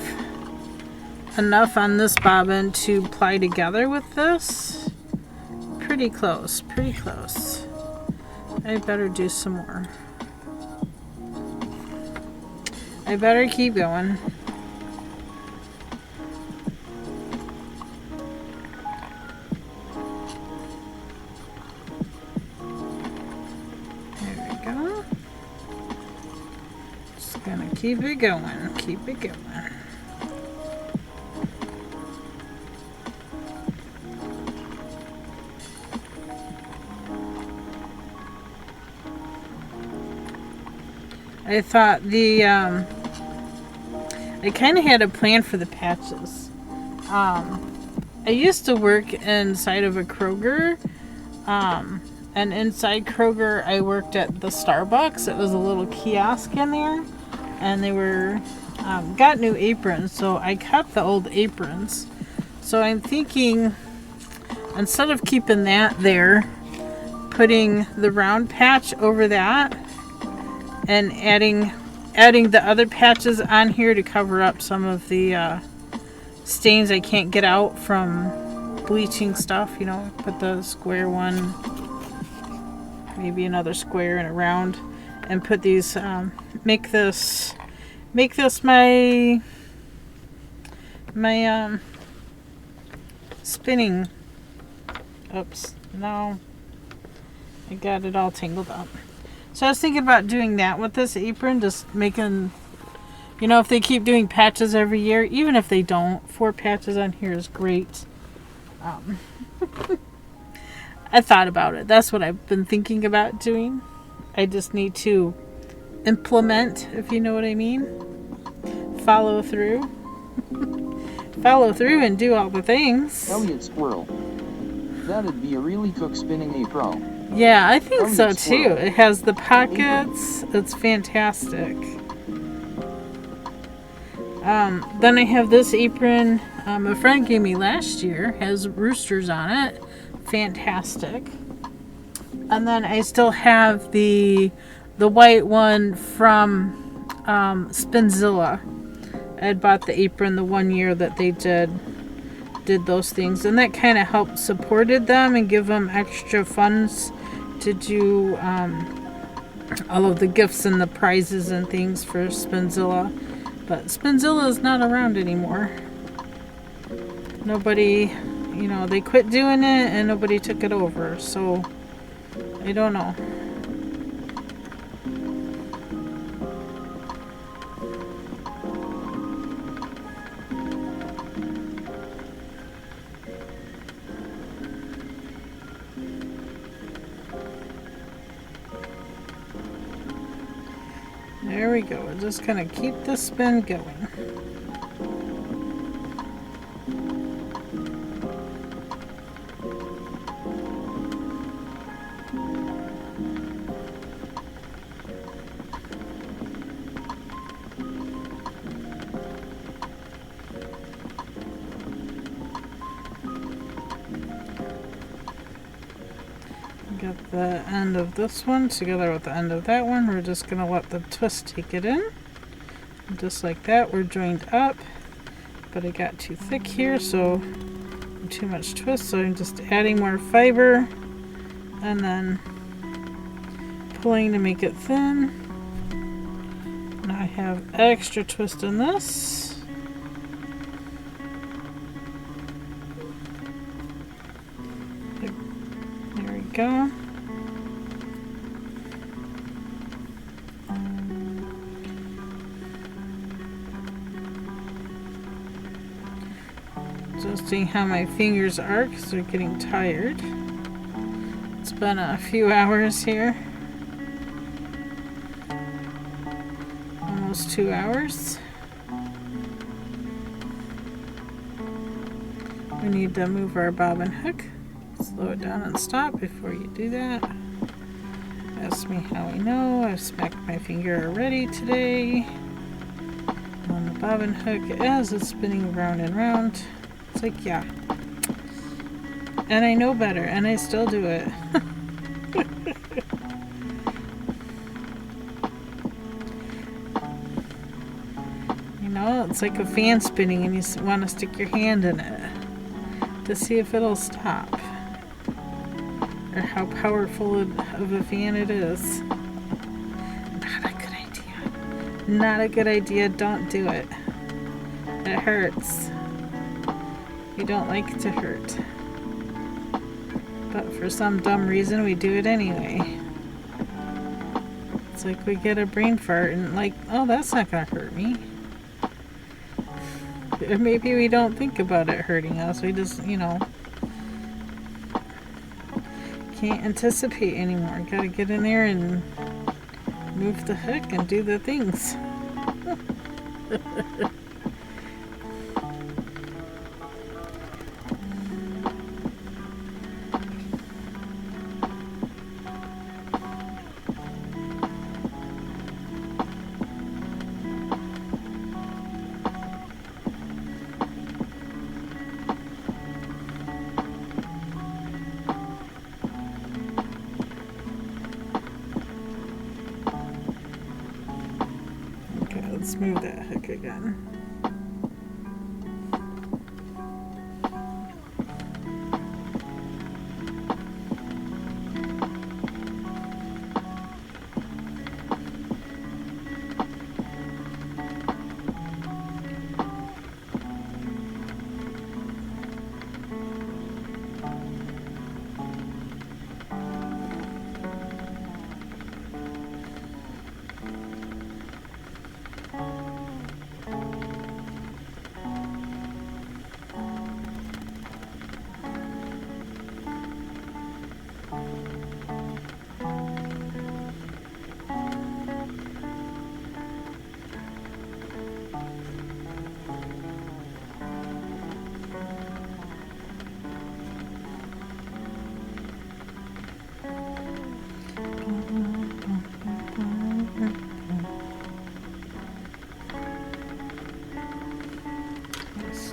enough on this bobbin to ply together with this. Pretty close. I better do some more. I better keep going. There we go. Just gonna keep it going. I thought I kind of had a plan for the patches. I used to work inside of a Kroger, and inside Kroger I worked at the Starbucks. It was a little kiosk in there, and they were got new aprons, so I kept the old aprons. So I'm thinking, instead of keeping that there, putting the round patch over that and adding the other patches on here to cover up some of the stains I can't get out from bleaching stuff. You know, put the square one, maybe another square and a round, and put these make this my spinning. Oops, no, I got it all tangled up. So I was thinking about doing that with this apron, just making, you know, if they keep doing patches every year, even if they don't, 4 patches on here is great. I thought about it. That's what I've been thinking about doing. I just need to implement, if you know what I mean. Follow through. Follow through and do all the things. Elliot Squirrel. That'd be a really cook spinning a pro. Yeah, I think Elliot so Squirrel. too. It has the pockets. It's fantastic. Then I have this apron a friend gave me last year. Has roosters on it. Fantastic. And then I still have the white one from Spinzilla. I had bought the apron the one year that they did those things, and that kind of helped supported them and give them extra funds to do all of the gifts and the prizes and things for Spinzilla. But Spinzilla is not around anymore. Nobody, you know, they quit doing it and nobody took it over, so I don't know. There we go. We're just gonna keep the spin going. Get the end of this one together with the end of that one. We're just going to let the twist take it in. And just like that, we're joined up. But it got too thick here, so too much twist. So I'm just adding more fiber and then pulling to make it thin. And I have extra twist in this. There we go. Just seeing how my fingers are because they're getting tired. It's been a few hours here. Almost 2 hours. We need to move our bobbin hook. Slow it down and stop before you do that. Ask me how I know. I've smacked my finger already today on the bobbin hook as it's spinning round and round. It's like, yeah. And I know better, and I still do it. You know, it's like a fan spinning and you want to stick your hand in it to see if it'll stop. Or how powerful of a fan it is. Not a good idea. Not a good idea. Don't do it. It hurts. You don't like to hurt. But for some dumb reason, we do it anyway. It's like we get a brain fart and like, oh, that's not going to hurt me. Or maybe we don't think about it hurting us. We just, you know, can't anticipate anymore. Gotta get in there and move the hook and do the things. Let's move that hook again.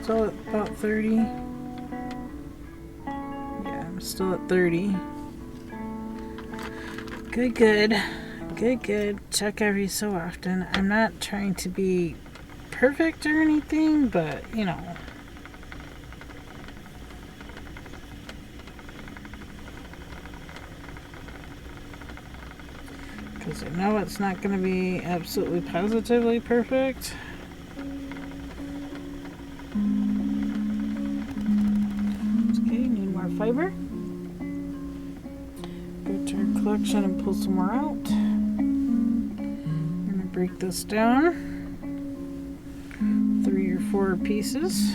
still at about 30. Yeah, I'm still at 30. Good, good. Good, good. Check every so often. I'm not trying to be perfect or anything, but, you know. Because I know it's not going to be absolutely positively perfect. Okay, need more fiber. Go to our collection and pull some more out. I'm going to break this down. 3 or 4 pieces.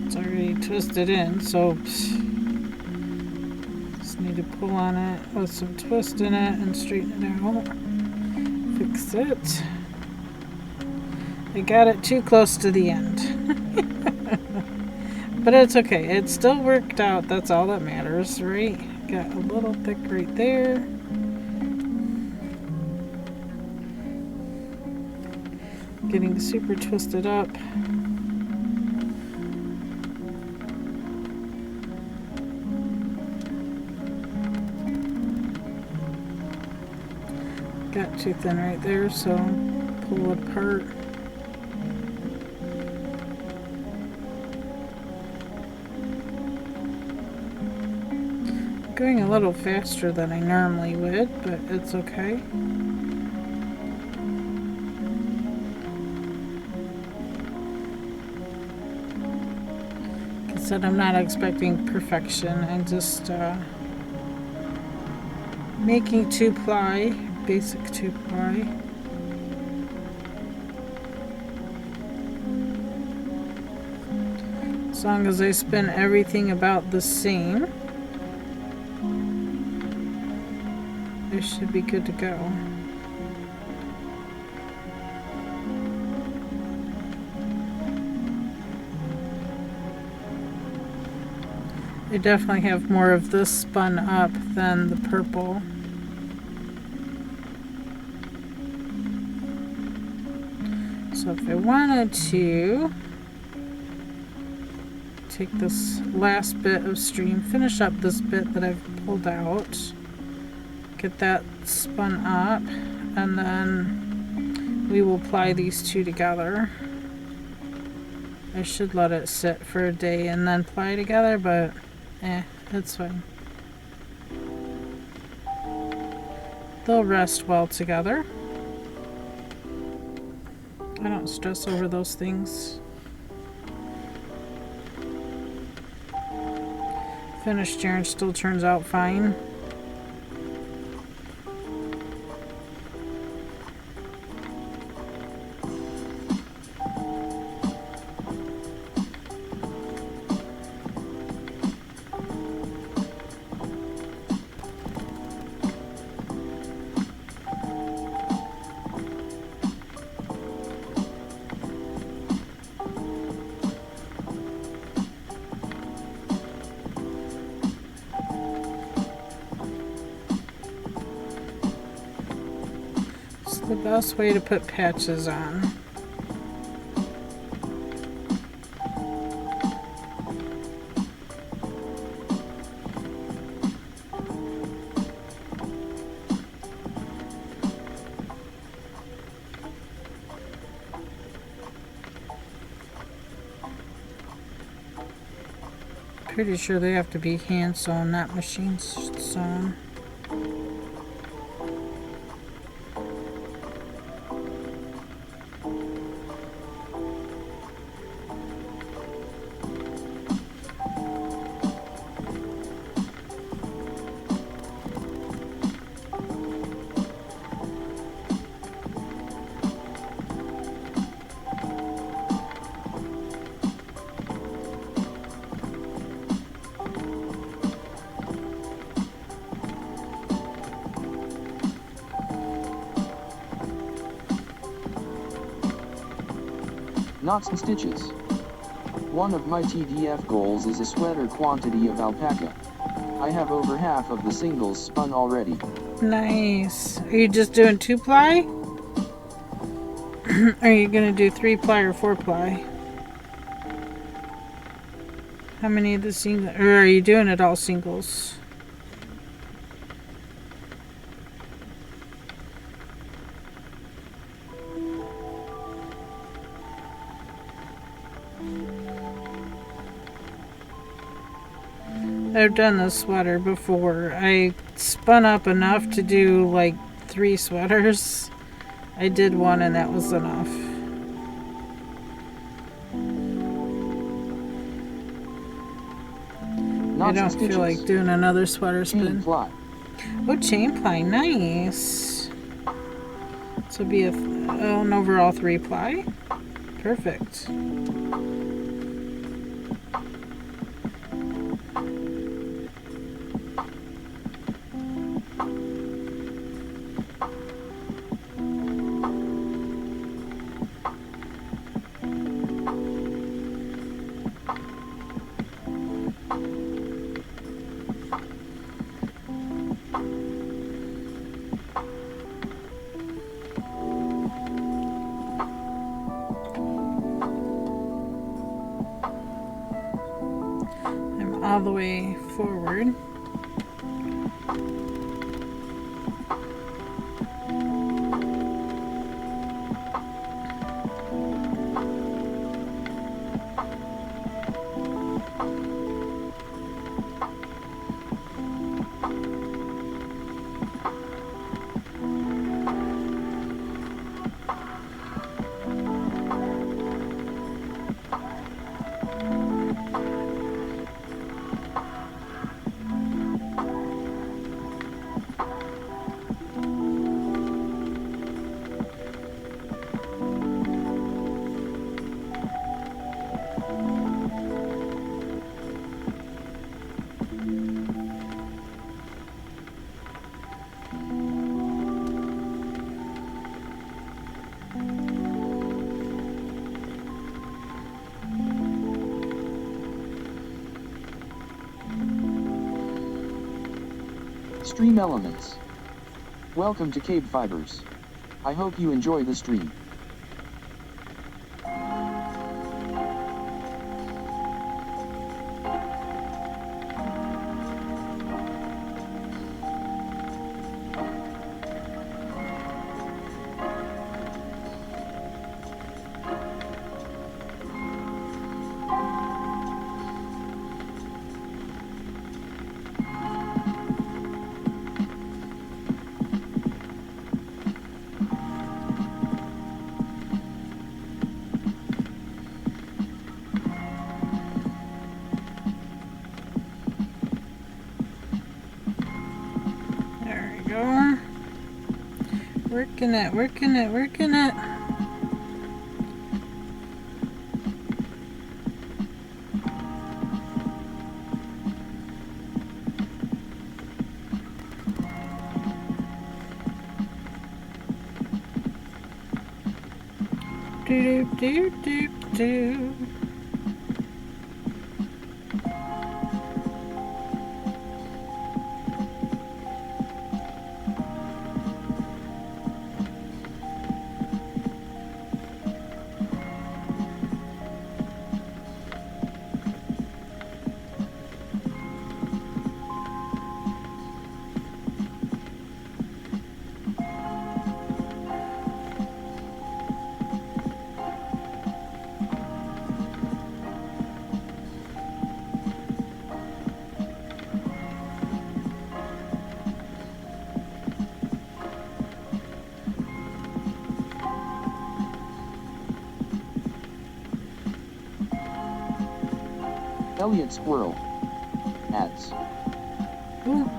It's already twisted in, so just need to pull on it with some twist in it and straighten it out. Fix it. I got it too close to the end. But it's okay. It still worked out. That's all that matters, right? Got a little thick right there. Getting super twisted up. Got too thin right there, so pull apart. Going a little faster than I normally would, but it's okay. Like I said, I'm not expecting perfection. I'm just making 2-ply, basic 2-ply. As long as I spin everything about the same, I should be good to go. I definitely have more of this spun up than the purple. So if I wanted to take this last bit of stream, finish up this bit that I've pulled out, get that spun up, and then we will ply these two together. I should let it sit for a day and then ply together, but it's fine. They'll rest well together. I don't stress over those things. Finished yarn still turns out fine. The best way to put patches on. Pretty sure they have to be hand sewn, not machine sewn. Knots and stitches. One of my TDF goals is a sweater quantity of alpaca. I have over half of the singles spun already. Nice. Are you just doing 2-ply? Are you gonna do 3-ply or 4-ply? How many of the singles? Or are you doing it all singles? I've done this sweater before. I spun up enough to do like 3 sweaters. I did one and that was enough. I don't feel like doing another sweater spin. Oh, chain ply, nice. So be an overall 3-ply. Perfect. All the way forward. Stream elements. Welcome to KBfibers. I hope you enjoy the stream. Working it. Do. Elliot Squirrel. Ads. Ooh.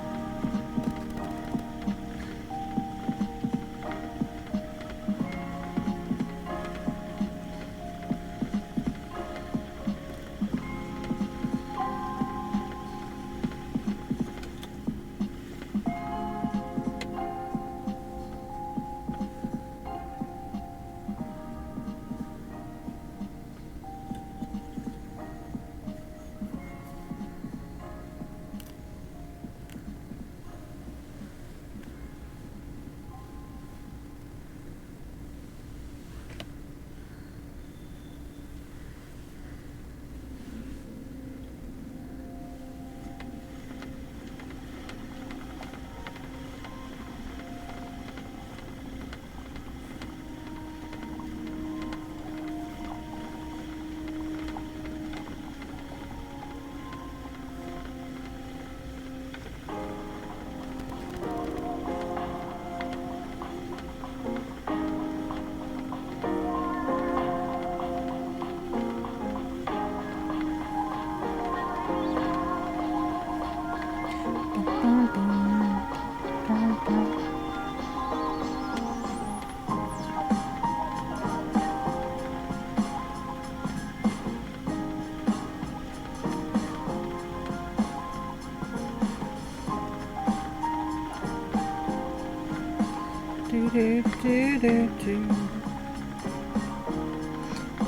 It's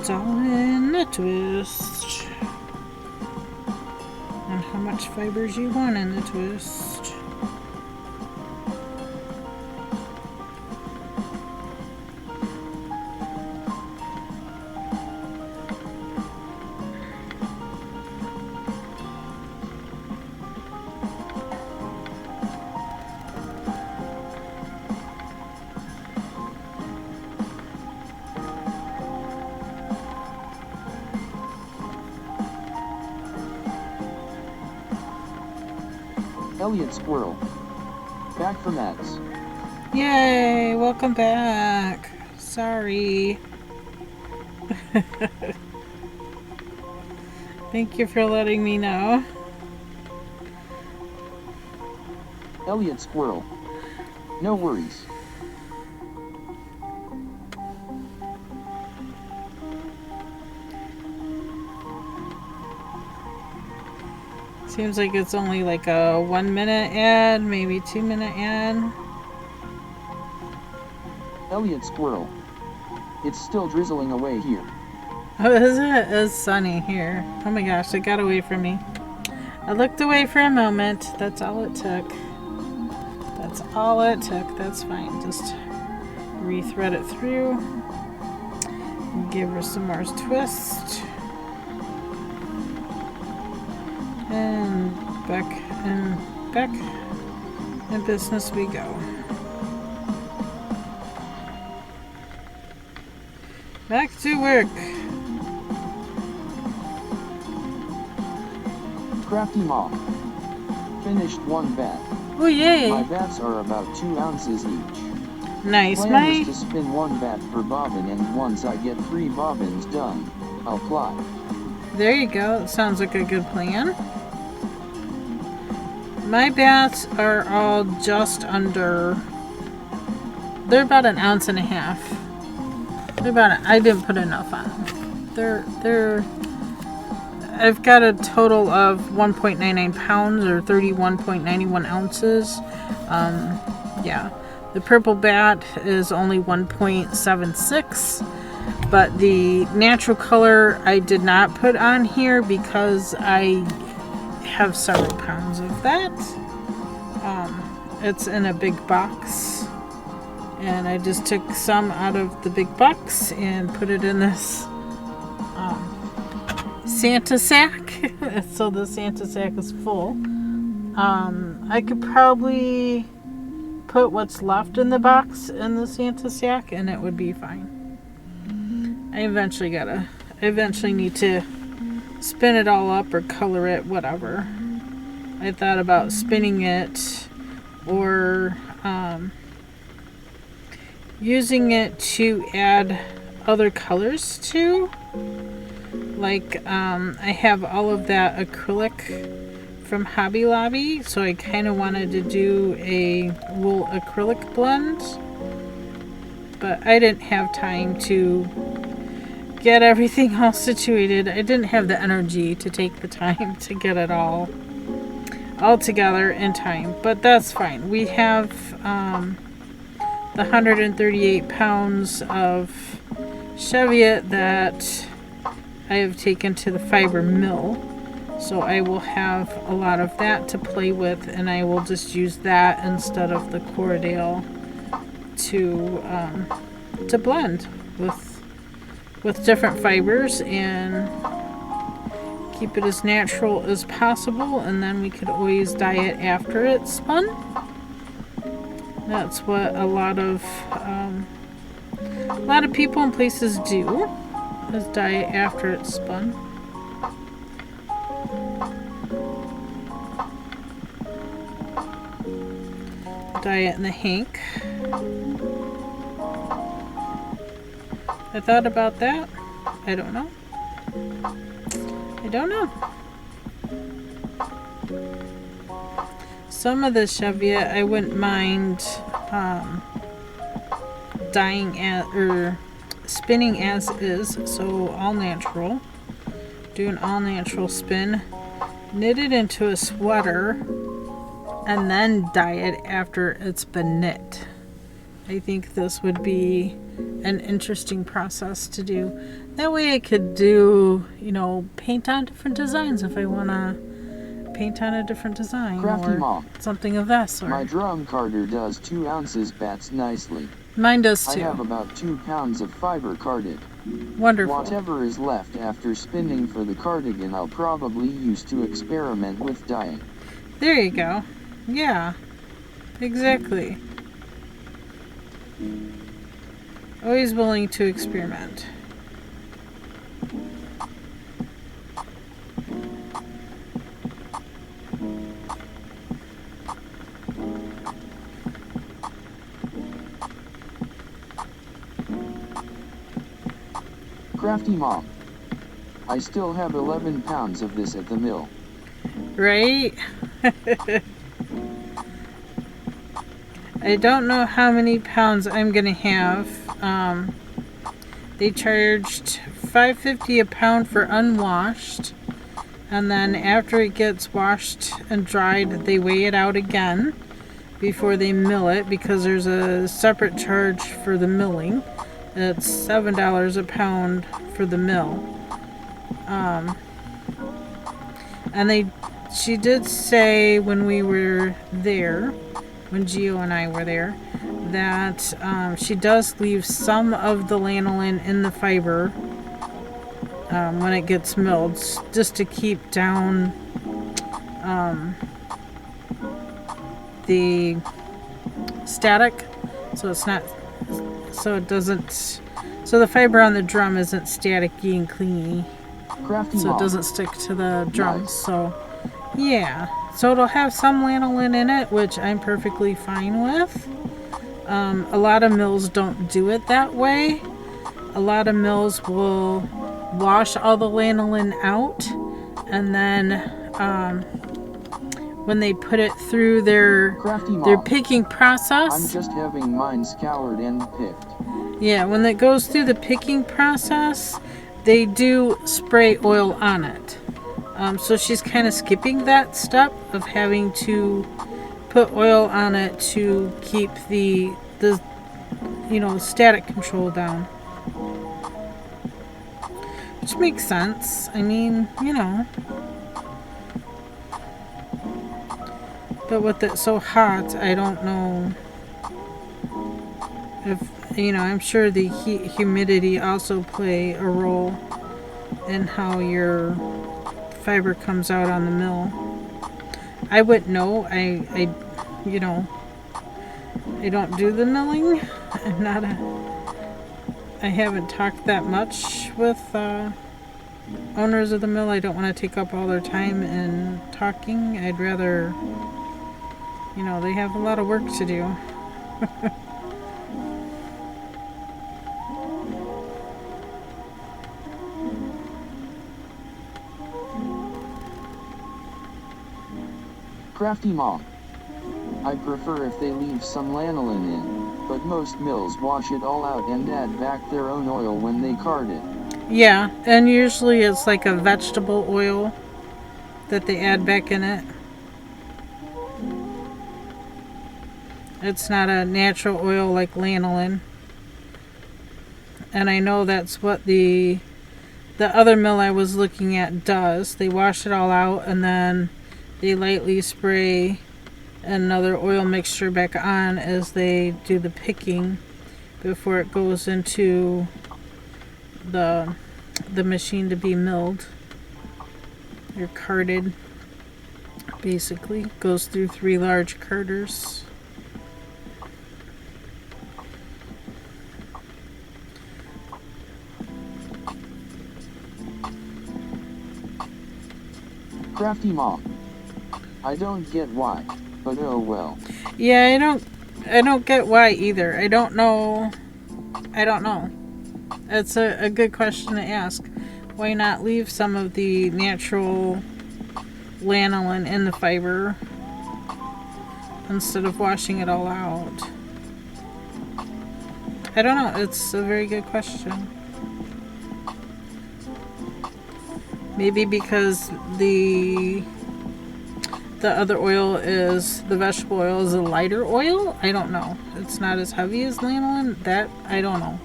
all in the twist. And how much fibers you want in the twist. Elliot Squirrel. Back from ads. Yay! Welcome back. Sorry. Thank you for letting me know. Elliot Squirrel. No worries. Seems like it's only like a 1 minute ad, maybe 2 minute ad. Elliot Squirrel. It's still drizzling away here. Oh, is it? It's sunny here. Oh my gosh, it got away from me. I looked away for a moment. That's all it took. That's all it took. That's fine. Just re-thread it through. Give her some more twist. And back in business we go. Back to work. Crafty Mom. Finished one bat. Oh yay! My bats are about 2 ounces each. Nice. Plan is to spin 1 bat per bobbin, and once I get 3 bobbins done, I'll fly. There you go. Sounds like a good plan. My bats are all just under. They're about 1.5 ounces. They're about. I didn't put enough on them. They're. I've got a total of 1.99 pounds or 31.91 ounces. Yeah, the purple bat is only 1.76, but the natural color I did not put on here because I have several pounds of that. It's in a big box, and I just took some out of the big box and put it in this Santa sack. So the Santa sack is full. I could probably put what's left in the box in the Santa sack and it would be fine. I eventually need to spin it all up or color it, whatever. I thought about spinning it or using it to add other colors to. Like, I have all of that acrylic from Hobby Lobby, so I kind of wanted to do a wool acrylic blend, but I didn't have time to get everything all situated. I didn't have the energy to take the time to get it all together in time, but that's fine. We have the 138 pounds of Cheviot that I have taken to the fiber mill, so I will have a lot of that to play with, and I will just use that instead of the Corriedale to blend with different fibers and keep it as natural as possible, and then we could always dye it after it's spun. That's what a lot of people and places do, is dye it after it's spun. Dye it in the hank. I thought about that. I don't know. Some of the Cheviot I wouldn't mind dyeing or spinning as is, so all natural. Do an all natural spin, knit it into a sweater, and then dye it after it's been knit. I think this would be an interesting process to do. That way I could do, you know, paint on different designs if I want to paint on a different design Crafty or Mom. something of that sort. My drum carder does 2 ounces bats nicely. Mine does I too. have about 2 pounds of fiber carded. Wonderful. Whatever is left after spinning for the cardigan I'll probably use to experiment with dyeing. There you go. Yeah, exactly. Always willing to experiment. Crafty Mom. I still have 11 pounds of this at the mill. Right? I don't know how many pounds I'm gonna have. They charged $5.50 a pound for unwashed, and then after it gets washed and dried, they weigh it out again before they mill it, because there's a separate charge for the milling. It's $7 a pound for the mill. And she did say when we were there, when Gio and I were there, that she does leave some of the lanolin in the fiber when it gets milled, just to keep down the static, so the fiber on the drum isn't staticky and clingy, Crafty so Mom. it doesn't stick to the drums. Nice. So yeah, so it'll have some lanolin in it, which I'm perfectly fine with. A lot of mills don't do it that way. A lot of mills will wash all the lanolin out, and then when they put it through their Crafty Mom. picking I'm process, just having mine scoured and picked. yeah, when it goes through the picking process, they do spray oil on it. So she's kind of skipping that step of having to put oil on it to keep the static control down. Which makes sense. I mean, but with it so hot, I don't know if, I'm sure the heat, humidity also play a role in how your fiber comes out on the mill. I wouldn't know. I don't do the milling. I haven't talked that much with owners of the mill. I don't want to take up all their time in talking. I'd rather, they have a lot of work to do. Crafty Mom. I prefer if they leave some lanolin in, but most mills wash it all out and add back their own oil when they card it. Yeah, and usually it's like a vegetable oil that they add back in it. It's not a natural oil like lanolin. And I know that's what the other mill I was looking at does. They wash it all out and then they lightly spray another oil mixture back on as they do the picking before it goes into the machine to be milled. You're carded, basically. Goes through 3 large carders. Crafty Mom. I don't get why, but oh well. Yeah, I don't get why either. I don't know. It's a good question to ask. Why not leave some of the natural lanolin in the fiber instead of washing it all out? I don't know. It's a very good question. Maybe because the the other oil is, the vegetable oil is a lighter oil. I don't know. It's not as heavy as lanolin. That, I don't know.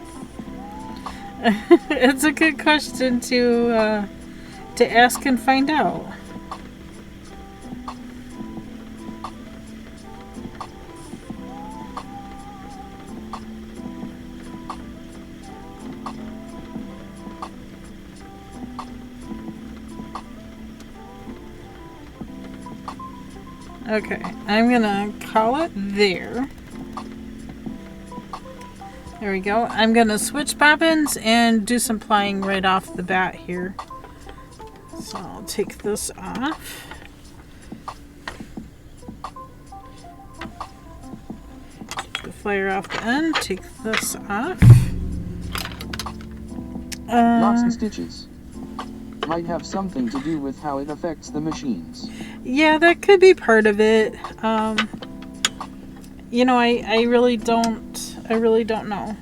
It's a good question to ask and find out. Okay, I'm gonna call it there. There we go. I'm gonna switch bobbins and do some plying right off the bat here. So I'll take this off. Take the flare off the end, take this off. Knots and stitches might have something to do with how it affects the machines. Yeah, that could be part of it. You know, I really don't know.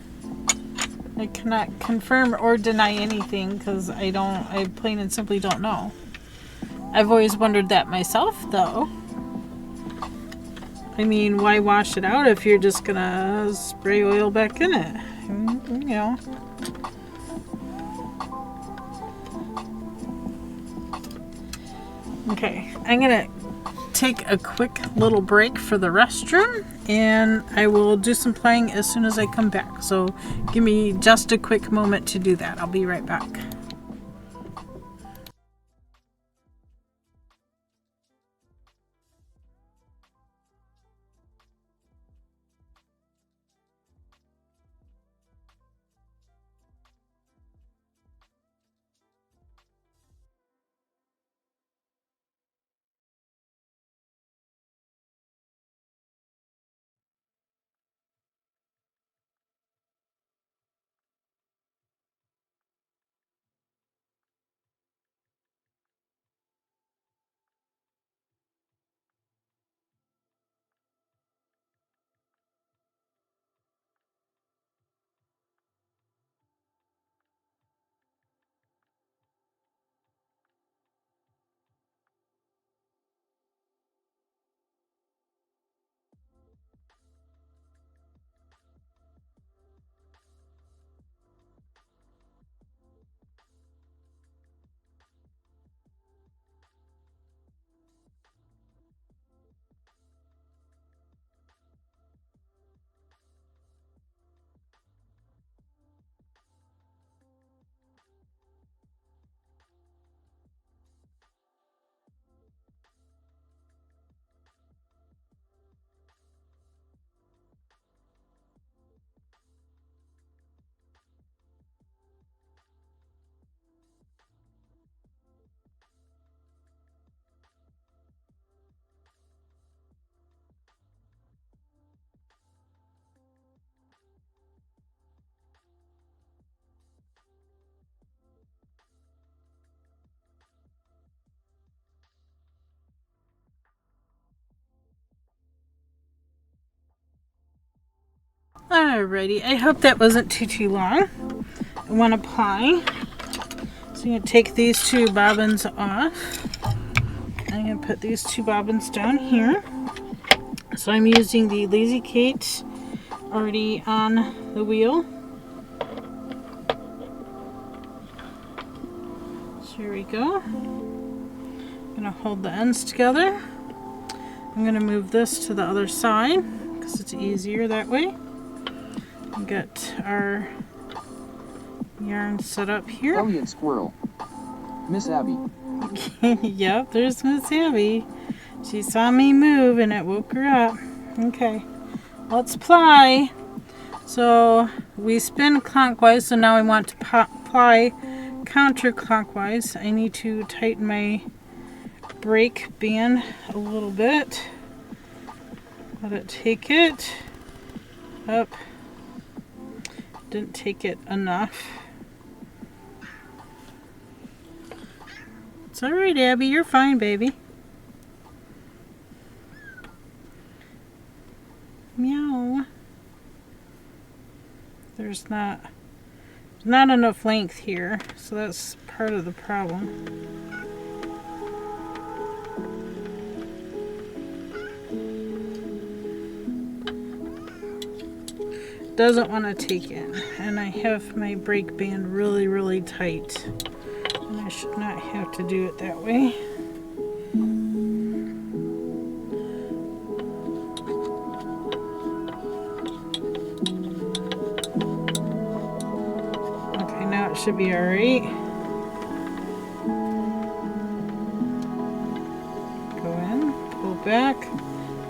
I cannot confirm or deny anything because I plain and simply don't know. I've always wondered that myself, though. I mean, why wash it out if you're just gonna spray oil back in it? You know. Okay, I'm gonna take a quick little break for the restroom and I will do some playing as soon as I come back. So give me just a quick moment to do that. I'll be right back. Alrighty, I hope that wasn't too long. I want to ply. So I'm going to take these two bobbins off. I'm going to put these two bobbins down here. So I'm using the Lazy Kate already on the wheel. So here we go. I'm going to hold the ends together. I'm going to move this to the other side because it's easier that way. Get our yarn set up here. Elliot Squirrel. Miss Abby. Yep, there's Miss Abby. She saw me move and it woke her up. Okay, let's ply. So we spin clockwise, so now I want to ply counterclockwise. I need to tighten my brake band a little bit. Let it take it up. Didn't take it enough. It's alright, Abby, you're fine, baby. Meow. There's not enough length here, so that's part of the problem. doesn't want to take in. And I have my brake band really, really tight. And I should not have to do it that way. Okay, now it should be alright. Go in, pull back,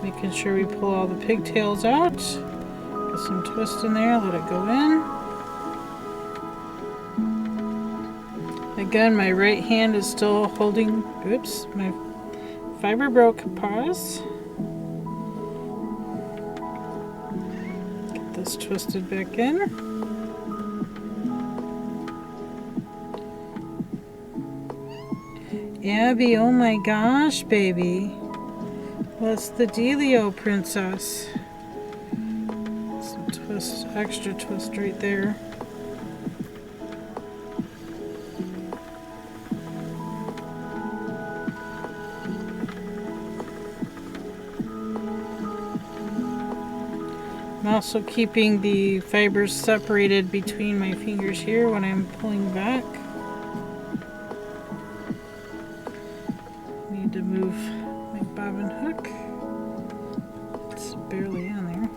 making sure we pull all the pigtails out. Get some twist in there, let it go in. Again, my right hand is still holding, oops, my fiber broke. Pause. Get this twisted back in. Abby, oh my gosh, baby. What's the dealio, princess? Some twist, extra twist right there. I'm also keeping the fibers separated between my fingers here when I'm pulling back. Need to move my bobbin hook. It's barely on there.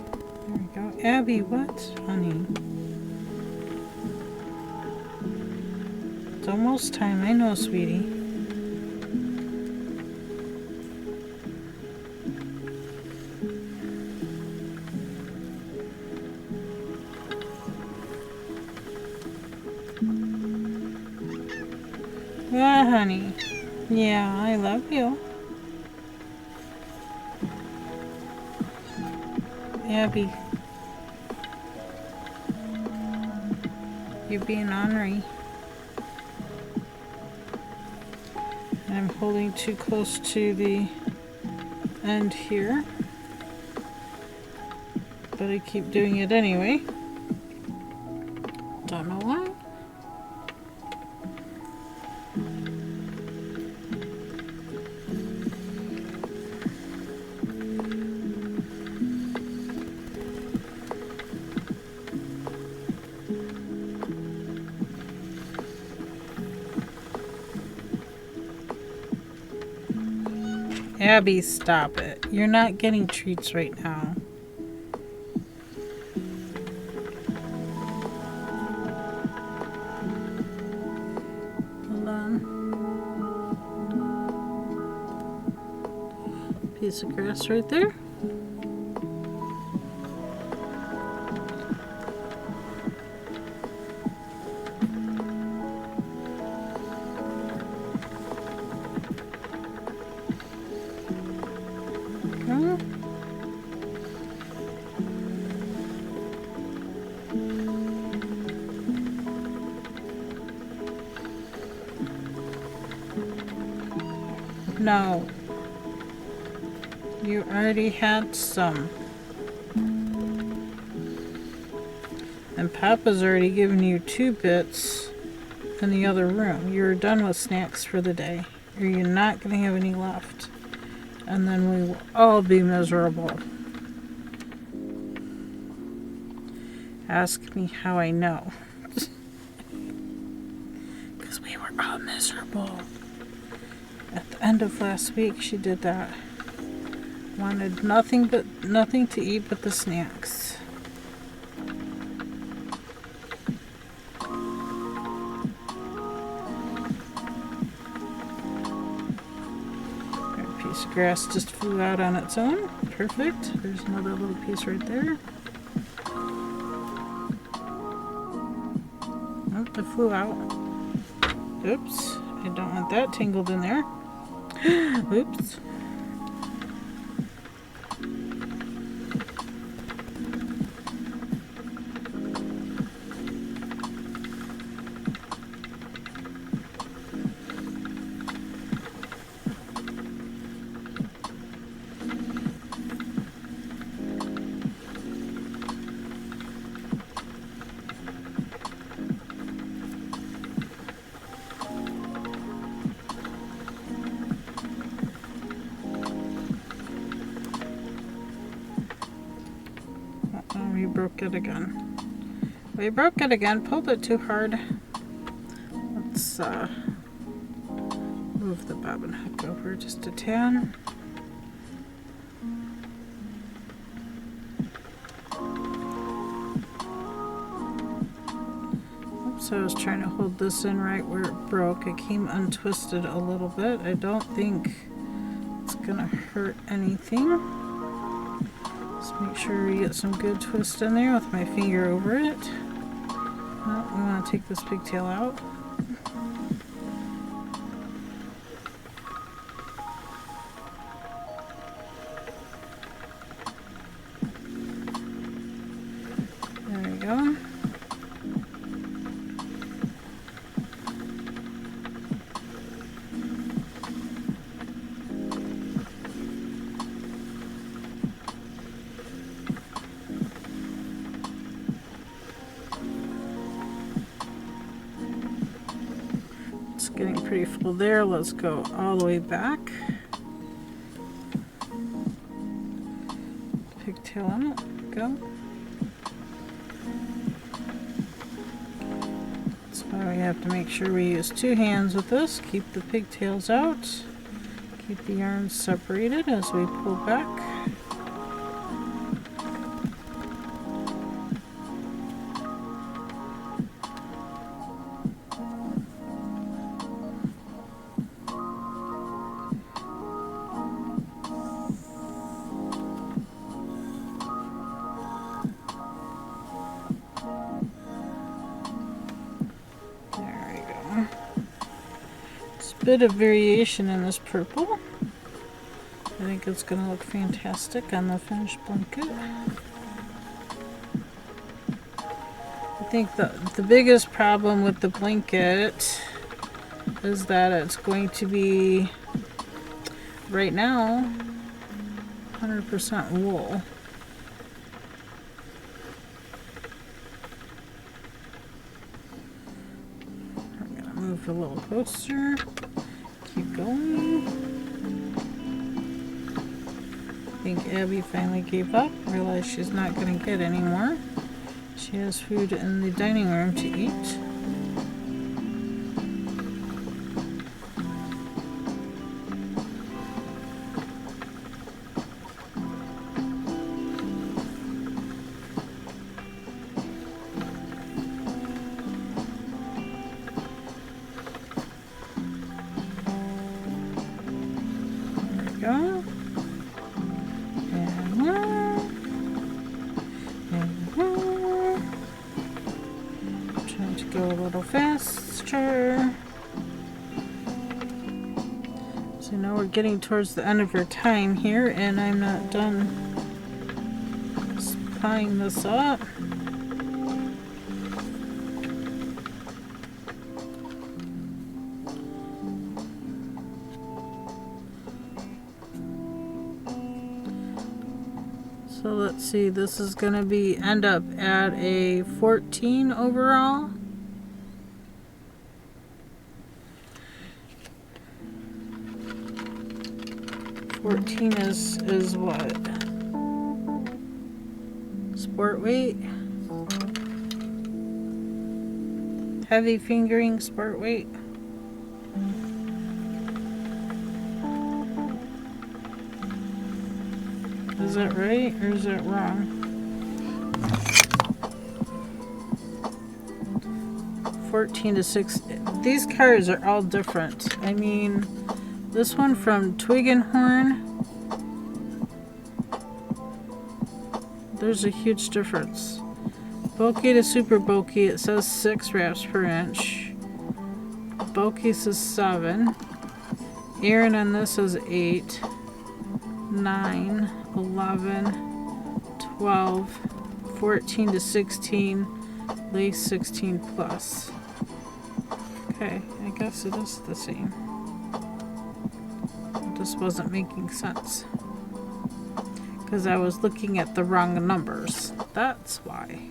There we go. Abby, what, honey? It's almost time. I know, sweetie. Ah, honey. Yeah, I love you. Abby. You're being ornery. I'm holding too close to the end here. But I keep doing it anyway. Don't know why. Abby, stop it. You're not getting treats right now. Hold on. Piece of grass right there. No. You already had some. And Papa's already given you 2 bits in the other room. You're done with snacks for the day. Or you're not going to have any left. And then we will all be miserable. Ask me how I know. Because we were all miserable. At the end of last week, she did that. Wanted nothing to eat but the snacks. Our piece of grass just flew out on its own. Perfect. There's another little piece right there. Oh, it flew out. Oops. I don't want that tangled in there. Oops. broke it again. We broke it again. Pulled it too hard. Let's move the bobbin hook over just a tad. Oops, I was trying to hold this in right where it broke. It came untwisted a little bit. I don't think it's gonna hurt anything. Just make sure we get some good twist in there with my finger over it. Oh, we want to take this pigtail out. There we go. Getting pretty full there. Let's go all the way back. Pigtail on it. Go. That's why we have to make sure we use two hands with this. Keep the pigtails out. Keep the yarns separated as we pull back. Bit of variation in this purple. I think it's going to look fantastic on the finished blanket. I think the biggest problem with the blanket is that it's going to be, right now, 100% wool. I'm going to move a little closer. Keep going. I think Abby finally gave up, realized she's not going to get any more. She has food in the dining room to eat. Go. And one. And one. Trying to go a little faster. So now we're getting towards the end of our time here, and I'm not done supplying this up. So let's see, this is going to end up at a 14 overall. Is what? Sport weight? Heavy fingering sport weight? Is that right or is that wrong? 14 to 6. These cards are all different. I mean, this one from Twig and Horn, there's a huge difference. Bulky to super bulky, it says 6 wraps per inch. Bulky says 7. Aaron on this says 8, 9, 11, 12, 14 to 16, lace 16 plus. Okay, I guess it is the same. It just wasn't making sense because I was looking at the wrong numbers. That's why.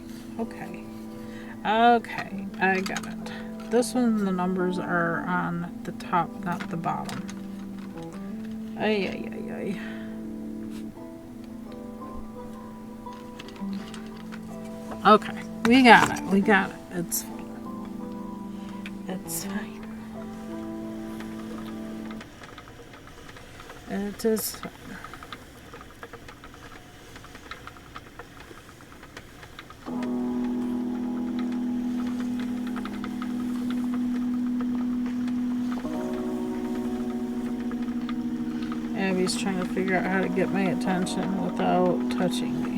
Okay, I got it. This one, the numbers are on the top, not the bottom. Okay, we got it. We got it. It's fine. It's fine. It is fine. Abby's trying to figure out how to get my attention without touching me.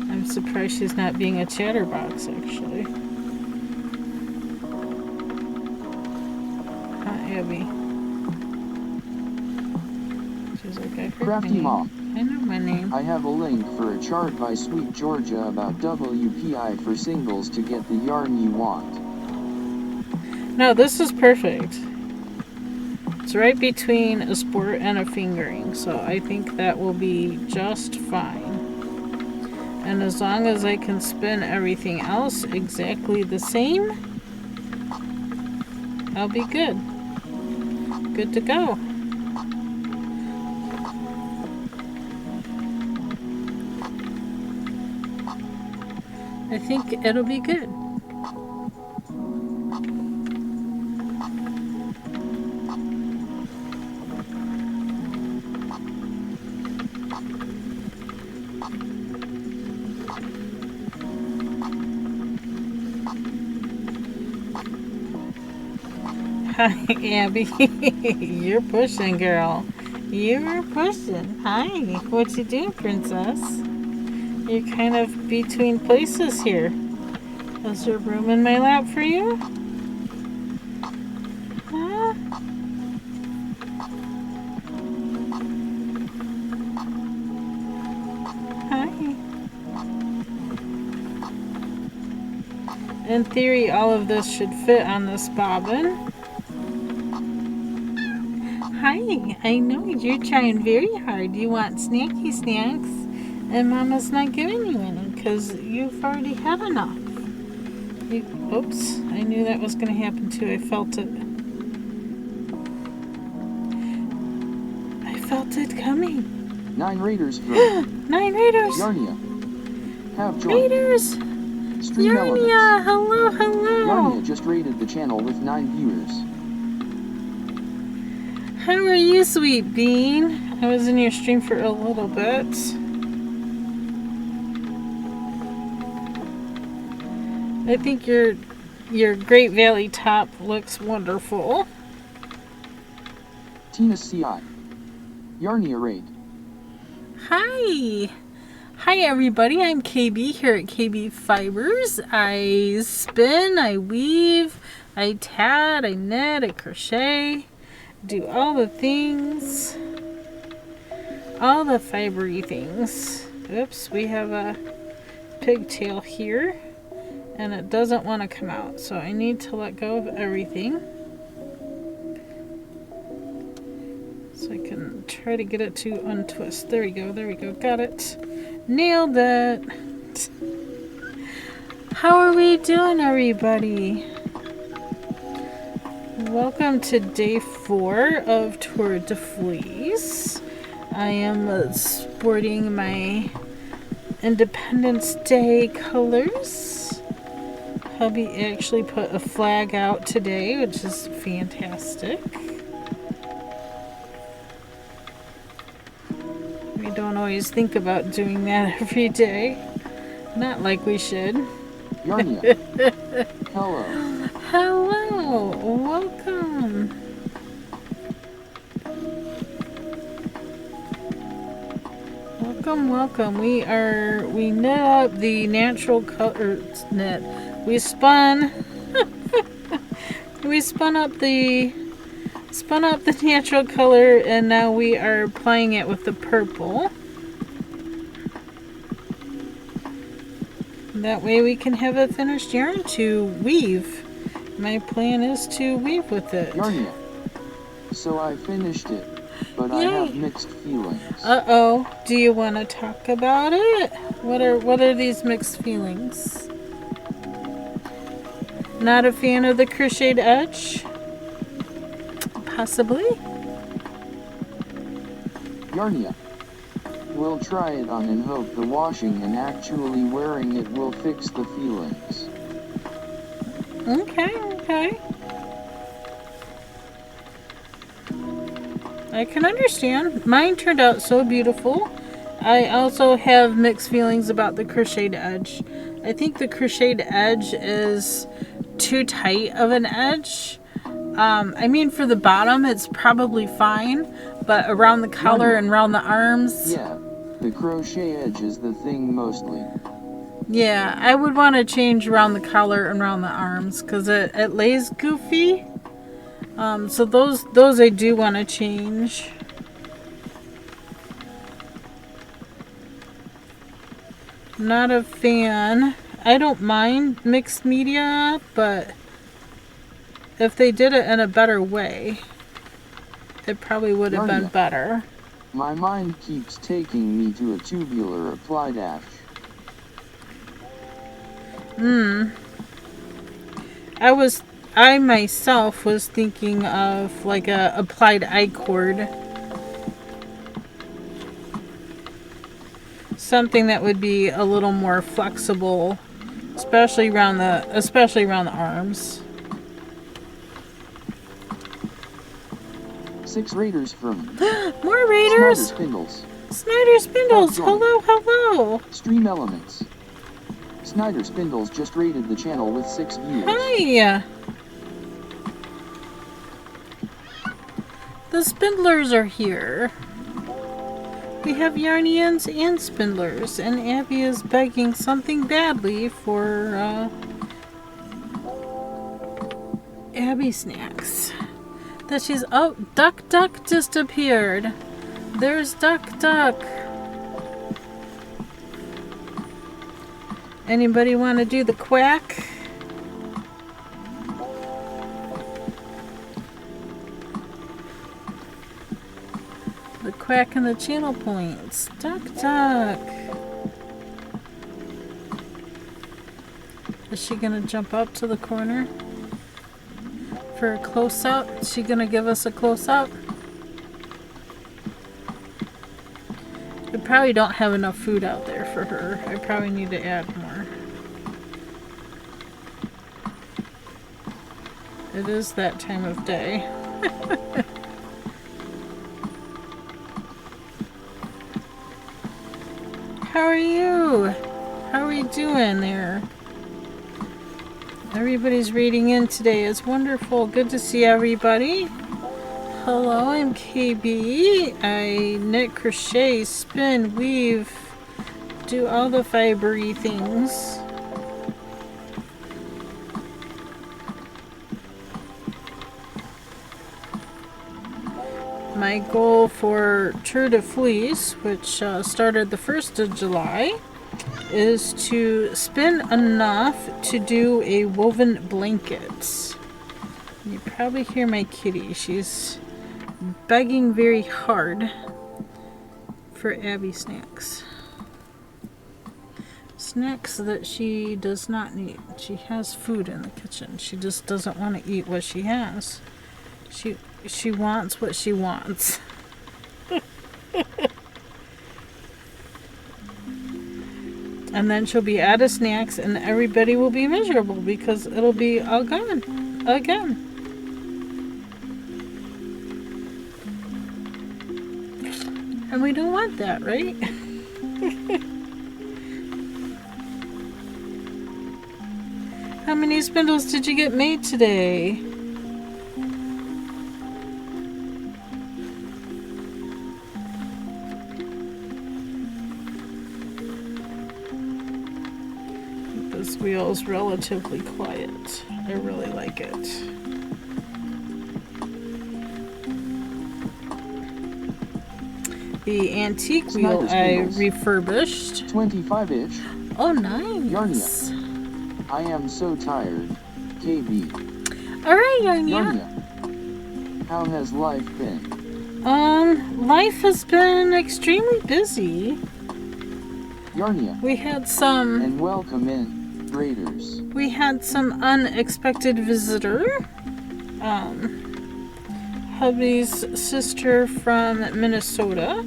I'm surprised she's not being a chatterbox, actually. Huh, Abby? She's like, I heard Crafty my name. Mom. I know my name. I have a link for a chart by Sweet Georgia about WPI for singles to get the yarn you want. No, this is perfect. It's right between a sport and a fingering, so I think that will be just fine. And as long as I can spin everything else exactly the same, I'll be good. Good to go. I think it'll be good. Hi, Abby. You're pushing, girl. You're pushing. Hi. What you doing, princess? You're kind of between places here. Is there room in my lap for you? Huh? Hi. In theory, all of this should fit on this bobbin. Hi, I know you're trying very hard. You want snacky snacks, and Mama's not giving you any because you've already had enough. Oops, I knew that was going to happen too. I felt it. I felt it coming. 9 raiders from 9 raiders. Yarnia. Have joined. Raiders. Stream Elements. Yarnia, hello, hello. Yarnia just raided the channel with 9 viewers. How are you, sweet bean? I was in your stream for a little bit. I think your Great Valley top looks wonderful. Tina CI. Yarnia raid. Hi. Hi everybody, I'm KB here at KBfibers. I spin, I weave, I tat, I knit, I crochet. Do all the things, all the fibery things. Oops, we have a pigtail here and it doesn't want to come out, so I need to let go of everything so I can try to get it to untwist. There we go, got it. Nailed it. How are we doing, everybody? Welcome to day 4 of Tour de Fleece. I am sporting my Independence Day colors. Hubby actually put a flag out today, which is fantastic. We don't always think about doing that every day. Not like we should. Yarnia. Hello. Hello, welcome. Welcome. We knit up the natural color knit. We spun up the natural color, and now we are applying it with the purple. That way we can have a finished yarn to weave. My plan is to weave with it. Yarnia. So I finished it, but Yay. I have mixed feelings. Uh-oh. Do you want to talk about it? What are these mixed feelings? Not a fan of the crocheted edge? Possibly. Yarnia. We'll try it on and hope the washing and actually wearing it will fix the feelings. Okay, okay. I can understand. Mine turned out so beautiful. I also have mixed feelings about the crocheted edge. I think the crocheted edge is too tight of an edge. I mean, for the bottom, it's probably fine, but around the collar and around the arms... Yeah, the crochet edge is the thing mostly. Yeah, I would want to change around the collar and around the arms, because it lays goofy. So those I do want to change. Not a fan. I don't mind mixed media, but if they did it in a better way, it probably would have been better. My mind keeps taking me to a tubular applied ash. I myself was thinking of like a applied I-cord. Something that would be a little more flexible, especially around the arms. 6 raiders from More raiders. Snyder Spindles. Snyder Spindles. Hello. Stream Elements. Snyder Spindles just raided the channel with 6 views. Hi. The Spindlers are here. We have Yarnians and Spindlers, and Abby is begging something badly for Abby snacks. That she's... Oh, Duck just appeared. There's Duck. Anybody want to do the quack? The quack and the channel points. Duck. Is she gonna jump up to the corner for a close-up? Is she gonna give us a close-up? I probably don't have enough food out there for her. I probably need to add more. It is that time of day. How are you? How are you doing there? Everybody's reading in today. It's wonderful. Good to see everybody. Hello, I'm KB. I knit, crochet, spin, weave, do all the fibery things. My goal for True to Fleece, which started the 1st of July, is to spin enough to do a woven blanket. You probably hear my kitty. She's begging very hard for Abby snacks. Snacks that she does not need. She has food in the kitchen. She just doesn't want to eat what she has. She wants what she wants. And then she'll be out of snacks and everybody will be miserable because it'll be all gone again. And we don't want that, right? How many spindles did you get made today? This wheel is relatively quiet. I really like it. The antique wheel I refurbished. 25-inch. Oh, nice. Yarnia. I am so tired. KB. Alright, Yarnia. Yarnia. How has life been? Life has been extremely busy. Yarnia. We had some... And welcome in, Raiders. We had some unexpected visitor. Hubby's sister from Minnesota.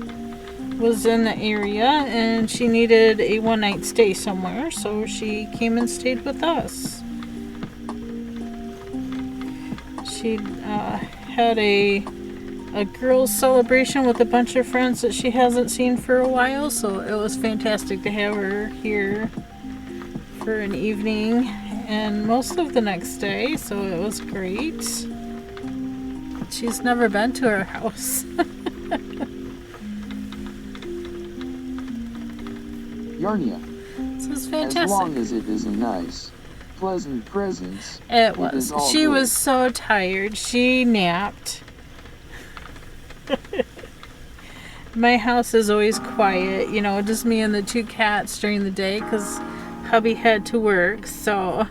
was in the area and she needed a one-night stay somewhere, so she came and stayed with us. She had a girls' celebration with a bunch of friends that she hasn't seen for a while, so it was fantastic to have her here for an evening and most of the next day, so it was great. She's never been to our house. Yarnia. This is fantastic. As long as it is a nice, pleasant presence. It was. She good. was so tired. She napped. My house is always quiet, you know, just me and the two cats during the day because hubby had to work, so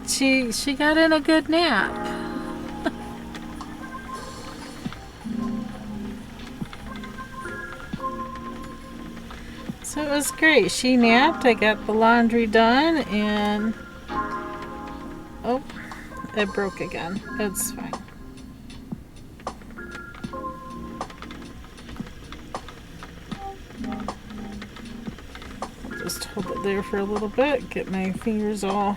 she got in a good nap. So it was great. She napped, I got the laundry done, and oh, it broke again. It's fine. Just hold it there for a little bit, get my fingers all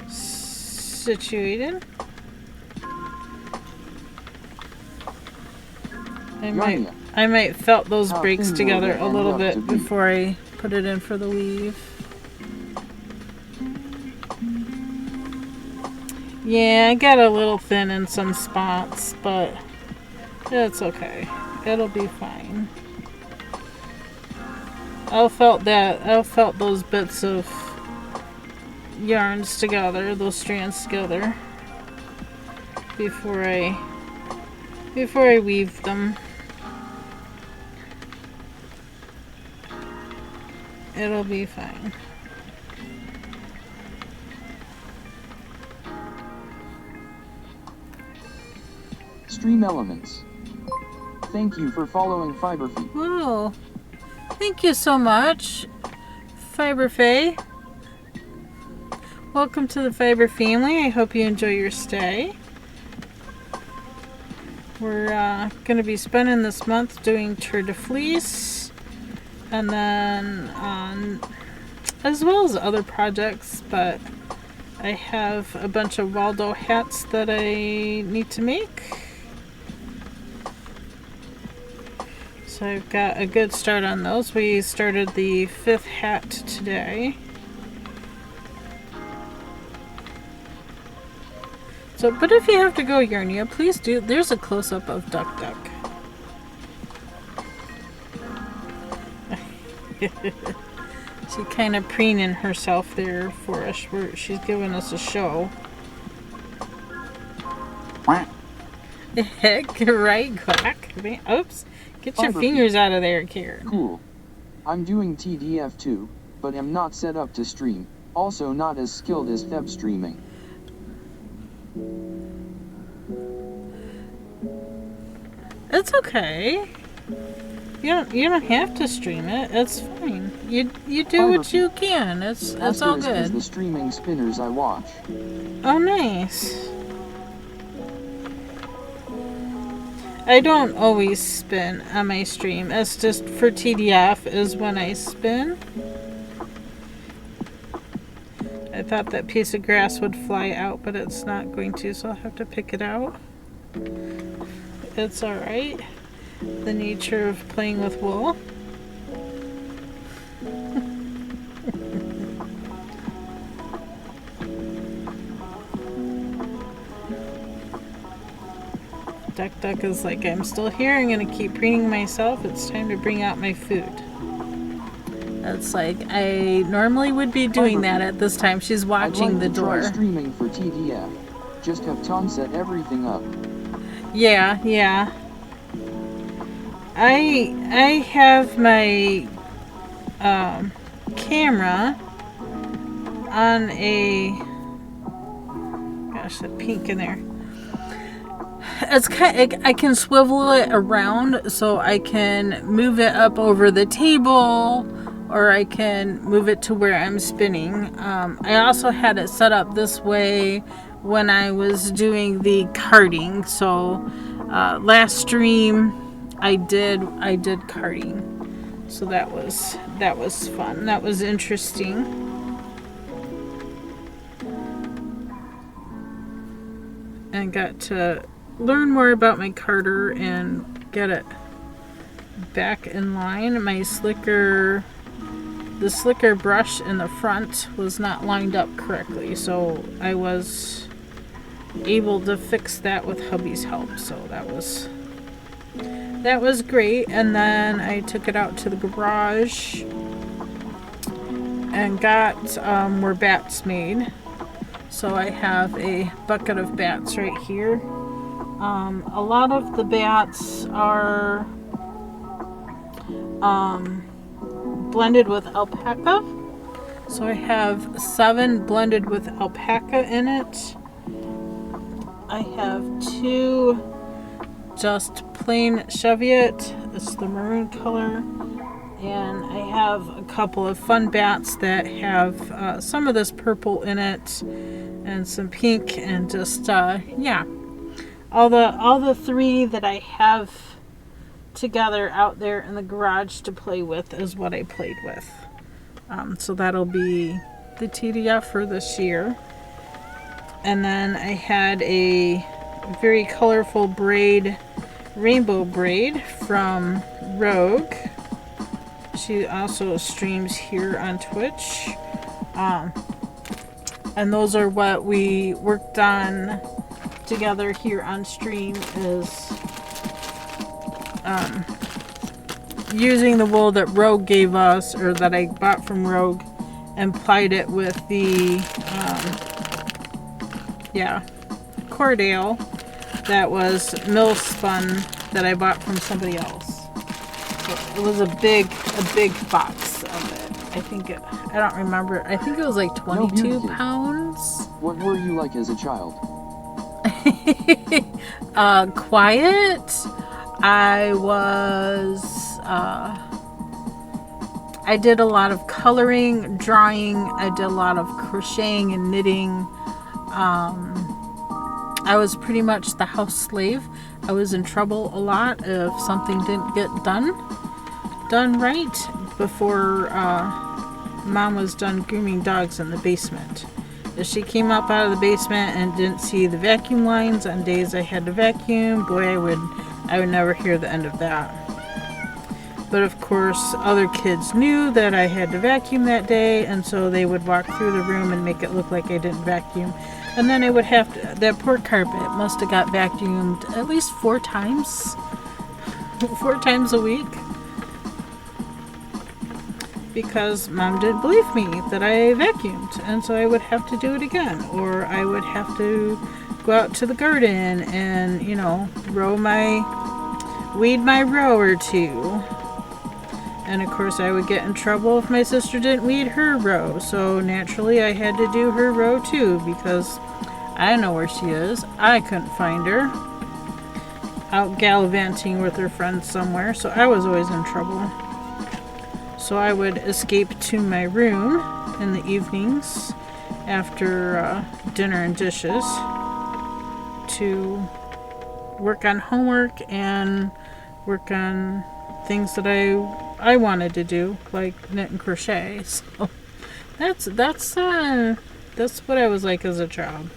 situated. I might felt those breaks together a little bit before I put it in for the weave. Yeah, I got a little thin in some spots, but it's okay. It'll be fine. I felt those bits of yarns together, those strands together, before I weaved them. It'll be fine. Stream Elements. Thank you for following FiberFi. Whoa. Thank you so much, FiberFay. Welcome to the Fiber family. I hope you enjoy your stay. We're going to be spending this month doing Tour de Fleece, and then as well as other projects, but I have a bunch of Waldo hats that I need to make. So I've got a good start on those. We started the 5th hat today. So, but if you have to go, Yarnia, please do. There's a close-up of Duck Duck. She's kind of preening herself there for us. She's giving us a show. Heck, right, quack. Oops. Get your fingers out of there, Karen. Cool. I'm doing TDF too, but am not set up to stream. Also not as skilled as Feb streaming. It's okay. You don't have to stream it. It's fine. You do what you can. It's all good. The streaming spinners I watch. Oh, nice. I don't always spin on my stream. It's just for TDF is when I spin. I thought that piece of grass would fly out, but it's not going to, so I'll have to pick it out. It's alright. The nature of playing with wool. Duck Duck is like, I'm still here, I'm gonna keep preening myself, it's time to bring out my food. It's like, I normally would be doing that at this time. She's watching the door. I'd like to try streaming for TDF. Just have Tom set everything up. Yeah. I have my camera on a, gosh, that pink in there. It's kind of, I can swivel it around so I can move it up over the table, or I can move it to where I'm spinning. I also had it set up this way when I was doing the carding. So last stream I did karting. So that was fun. That was interesting. And got to learn more about my carter and get it back in line. The slicker brush in the front was not lined up correctly, so I was able to fix that with hubby's help. So that was great. And then I took it out to the garage and got more bats made. So I have a bucket of bats right here. A lot of the bats are blended with alpaca. So I have 7 blended with alpaca in it. I have 2 just plain Cheviot. It's the maroon color. And I have a couple of fun bats that have some of this purple in it and some pink, and just yeah, all the 3 that I have together out there in the garage to play with is what I played with. So that'll be the TDF for this year. And then I had a very colorful braid, rainbow braid from Rogue. She also streams here on Twitch. And those are what we worked on together here on stream, is using the wool that Rogue gave us, or that I bought from Rogue, and plied it with the Cordale that was mill spun that I bought from somebody else. So it was a big box of it. I don't remember. I think it was like 22 pounds. What were you like as a child? Quiet. I did a lot of coloring, drawing. I did a lot of crocheting and knitting. I was pretty much the house slave. I was in trouble a lot if something didn't get done right before Mom was done grooming dogs in the basement. If she came up out of the basement and didn't see the vacuum lines on days I had to vacuum, boy, I would never hear the end of that. But of course, other kids knew that I had to vacuum that day, and so they would walk through the room and make it look like I didn't vacuum. And then I would have to, that poor carpet must have got vacuumed at least 4 times. 4 times a week. Because Mom didn't believe me that I vacuumed, and so I would have to do it again, or I would have to go out to the garden and, weed my row or 2. And of course I would get in trouble if my sister didn't weed her row, so naturally I had to do her row too, because I don't know where she is. I couldn't find her. Out gallivanting with her friends somewhere, so I was always in trouble. So I would escape to my room in the evenings after dinner and dishes to work on homework and work on things that I wanted to do, like knit and crochet. So that's what I was like as a child.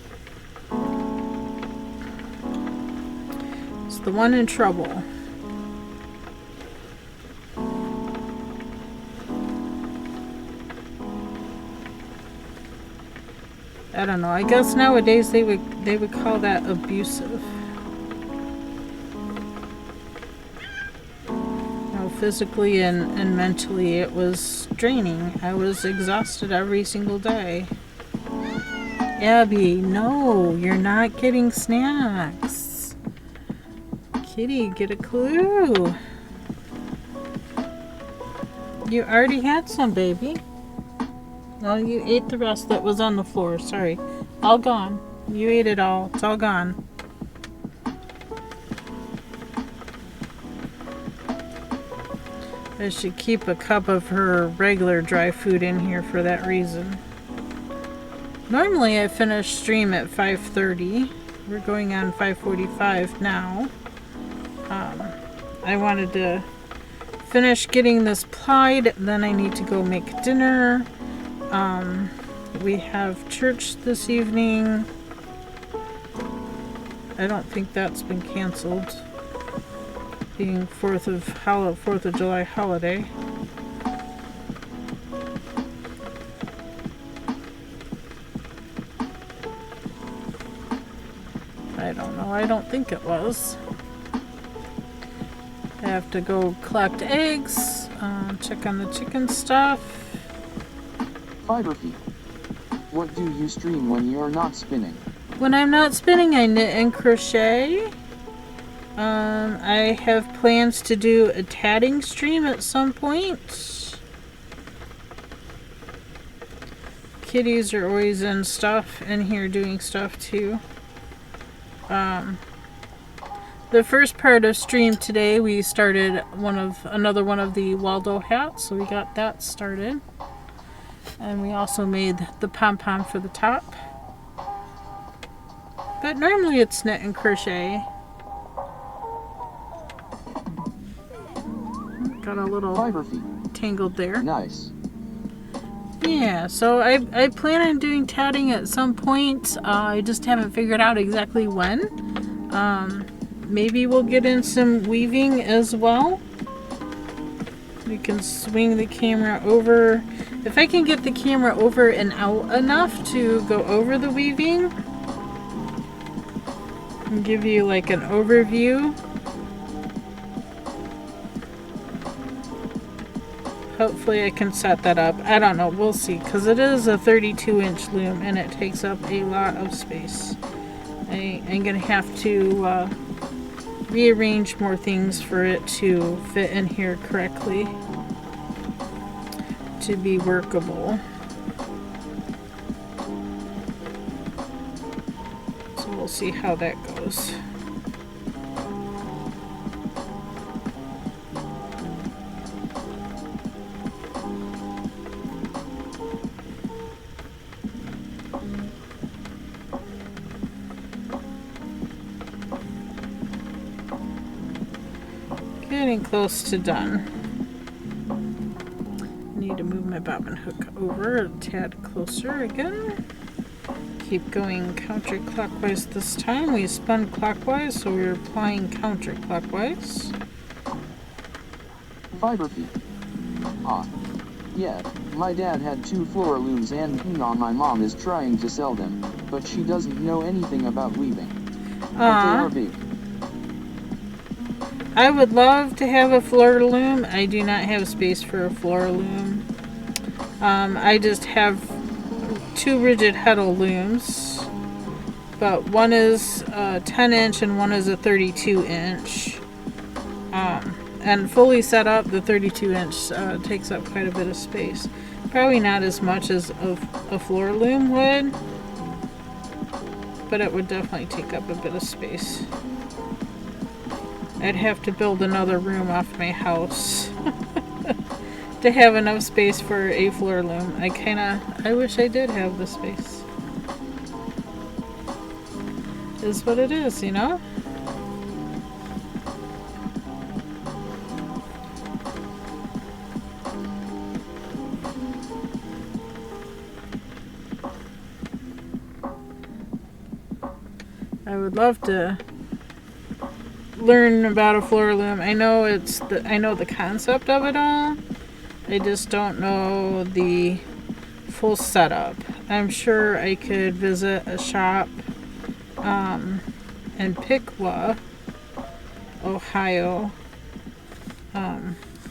It's the one in trouble. I don't know. I guess nowadays they would call that abusive. Physically and mentally, it was draining. I was exhausted every single day. Abby, no, you're not getting snacks. Kitty, get a clue. You already had some, baby. No, you ate the rest that was on the floor. Sorry. All gone. You ate it all. It's all gone. I should keep a cup of her regular dry food in here for that reason. Normally I finish stream at 5:30. We're going on 5:45 now. I wanted to finish getting this plied, then I need to go make dinner. We have church this evening. I don't think that's been canceled, being 4th of July holiday. I don't know. I don't think it was. I have to go collect eggs, check on the chicken stuff. Fiber feet. What do you stream when you're not spinning? When I'm not spinning, I knit and crochet. I have plans to do a tatting stream at some point. Kitties are always in here doing stuff too. The first part of stream today, we started another one of the Waldo hats, so we got that started. And we also made the pom-pom for the top. But normally it's knit and crochet. Got a little Fiber feet. tangled there. Nice. Yeah, so I plan on doing tatting at some point. I just haven't figured out exactly when. Maybe we'll get in some weaving as well. We can swing the camera over. If I can get the camera over and out enough to go over the weaving and give you like an overview. Hopefully I can set that up. I don't know, we'll see, because it is a 32-inch loom and it takes up a lot of space. I'm gonna have to rearrange more things for it to fit in here correctly to be workable. So we'll see how that goes. Getting close to done. Need to move my bobbin hook over a tad closer again. Keep going counterclockwise this time. We spun clockwise, so we're applying counterclockwise. Fiber feet. Ah. Yeah, my dad had 2 floor looms and my mom is trying to sell them, but she doesn't know anything about weaving. But they are big. I would love to have a floor loom. I do not have space for a floor loom. I just have 2 rigid heddle looms, but one is a 10-inch and one is a 32-inch. And fully set up, the 32-inch takes up quite a bit of space. Probably not as much as a floor loom would, but it would definitely take up a bit of space. I'd have to build another room off my house to have enough space for a floor loom. I wish I did have the space. Is what it is, you know? I would love to learn about a floor loom. I know the concept of it all. I just don't know the full setup. I'm sure I could visit a shop in Piqua, Ohio,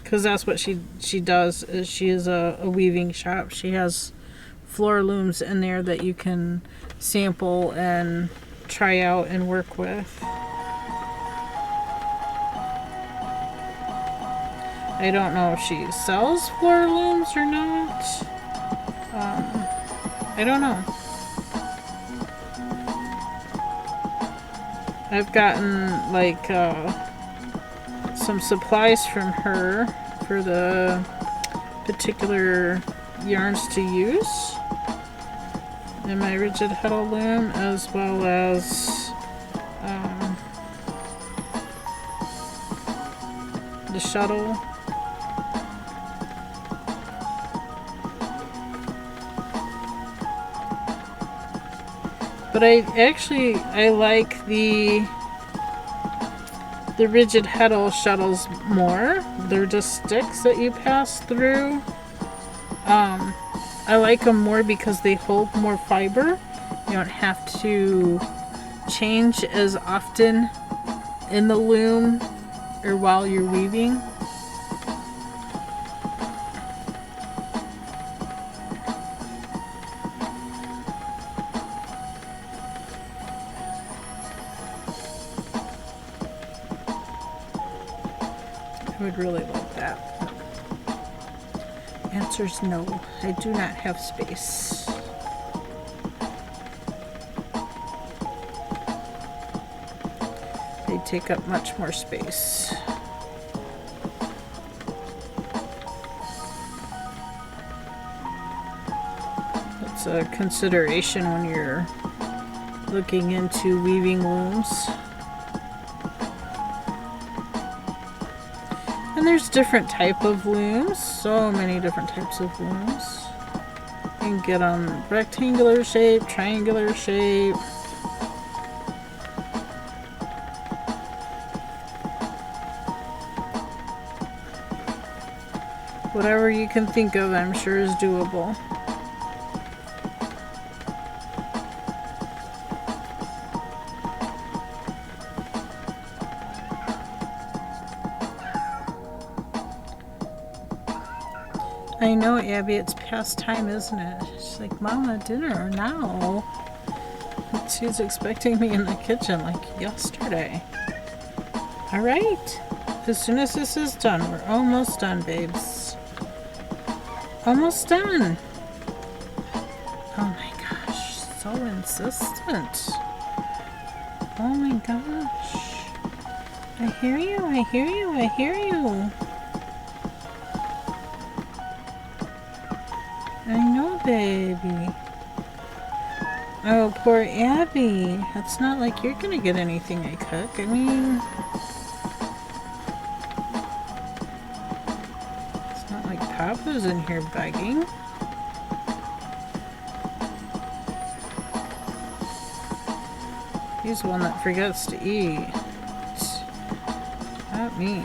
because that's what she does. Is she is a weaving shop. She has floor looms in there that you can sample and try out and work with. I don't know if she sells floor looms or not. I don't know. I've gotten like some supplies from her for the particular yarns to use in my rigid heddle loom, as well as the shuttle. But I like the rigid heddle shuttles more. They're just sticks that you pass through. I like them more because they hold more fiber. You don't have to change as often in the loom or while you're weaving. I would really like that. Answer's no. I do not have space. They take up much more space. That's a consideration when you're looking into weaving looms. And there's different type of looms, so many different types of looms. You can get them rectangular shape, triangular shape. Whatever you can think of, I'm sure is doable. I know, Abby, it's past time, isn't it? She's like, Mama, dinner now. She's expecting me in the kitchen like yesterday. All right. As soon as this is done, we're almost done, babes. Almost done. Oh my gosh, so insistent. Oh my gosh. I hear you, I hear you, I hear you. I know, baby. Oh, poor Abby. It's not like you're gonna get anything I cook. I mean, it's not like Papa's in here begging. He's the one that forgets to eat. Not me.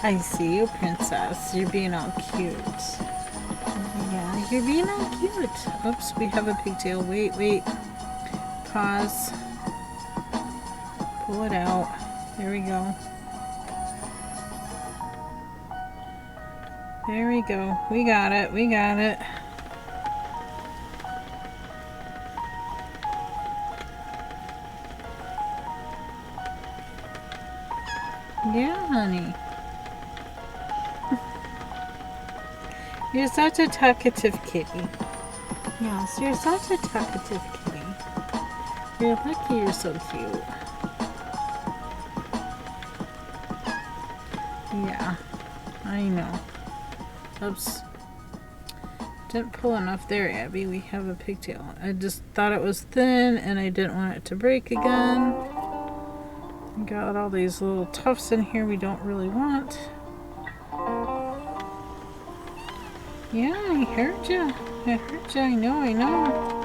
I see you, princess. You're being all cute. Yeah, you're being all cute. Oops, we have a pigtail. Wait, wait. Pause. Pull it out. There we go. There we go. We got it. We got it. Yeah, honey. You're such a talkative kitty. Yes, you're such a talkative kitty. You're lucky you're so cute. Yeah, I know. Oops. Didn't pull enough there, Abby. We have a pigtail. I just thought it was thin and I didn't want it to break again. Got all these little tufts in here we don't really want. Yeah, I heard you. I heard you. I know, I know.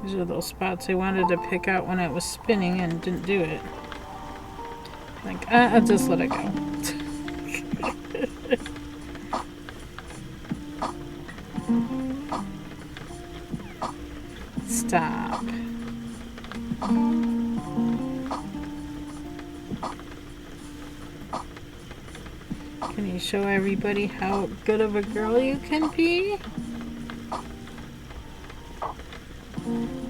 These are those spots I wanted to pick out when I was spinning and didn't do it. Like, I'll just let it go. Stop. Can you show everybody how good of a girl you can be?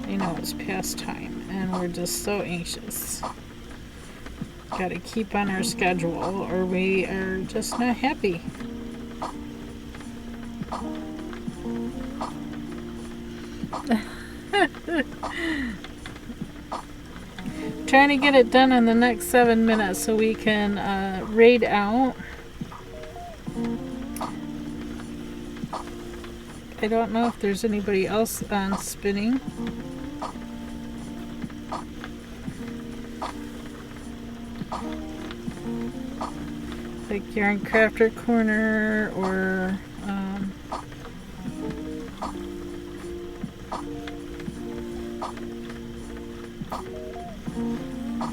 I know it's past time and we're just so anxious. Gotta keep on our schedule or we are just not happy. trying to get it done in the next 7 minutes so we can raid out. I don't know if there's anybody else on spinning. Like Yarn Crafter Corner or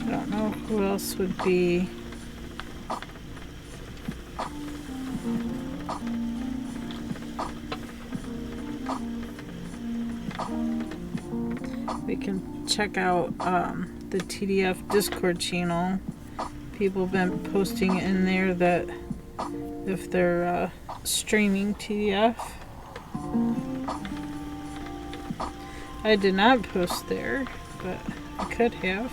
I don't know who else would be. We can check out the TDF Discord channel. People have been posting in there that if they're streaming TDF. I did not post there, but I could have.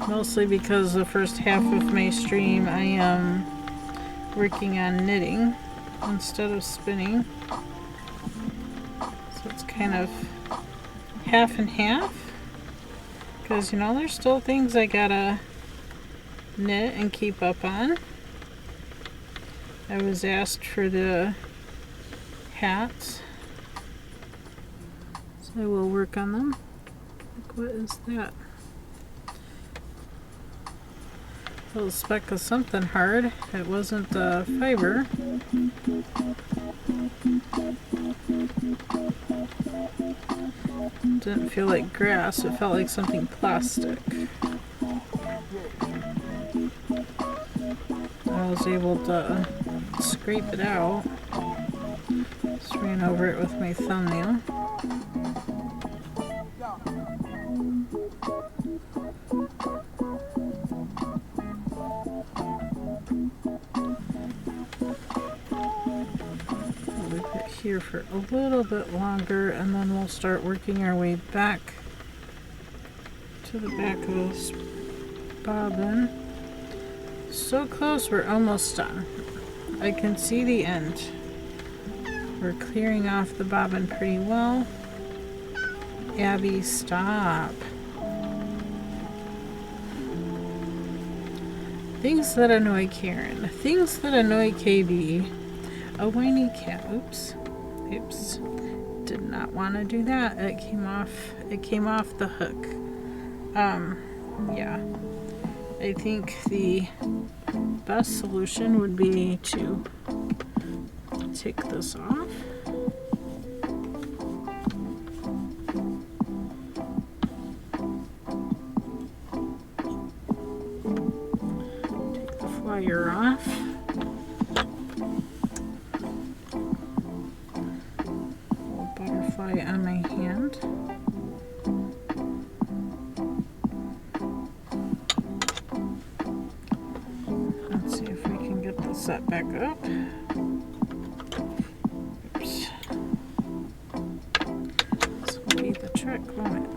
Mostly because the first half of my stream I am working on knitting instead of spinning. So it's kind of half and half. Because, you know, there's still things I gotta knit and keep up on. I was asked for the hats, so I will work on them. Like, what is that? A little speck of something hard. It wasn't fiber. Didn't feel like grass, it felt like something plastic. I was able to scrape it out. Just ran over it with my thumbnail. Leave it here for a little bit longer and then we'll start working our way back to the back of this bobbin. So close, we're almost done. I can see the end. We're clearing off the bobbin pretty well. Abby, stop. Things that annoy Karen. Things that annoy KB. A whiny cat. Oops. Oops. Did not want to do that. It came off the hook. Yeah. I think the best solution would be to take this off. Take the flyer off. Little butterfly on my hand. Let's see if we can get this set back up. Oops. This will be the trick, won't it?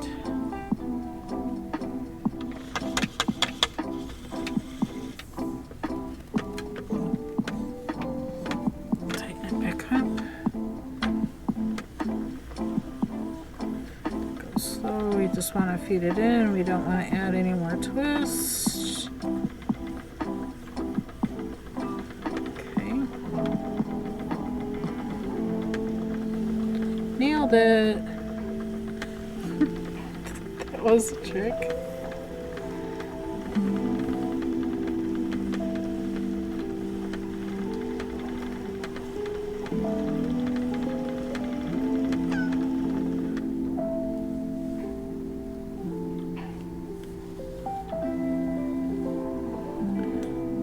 Tighten it back up. Go slow. We just want to feed it in. We don't want to add any more twists. Nailed it. That was a trick.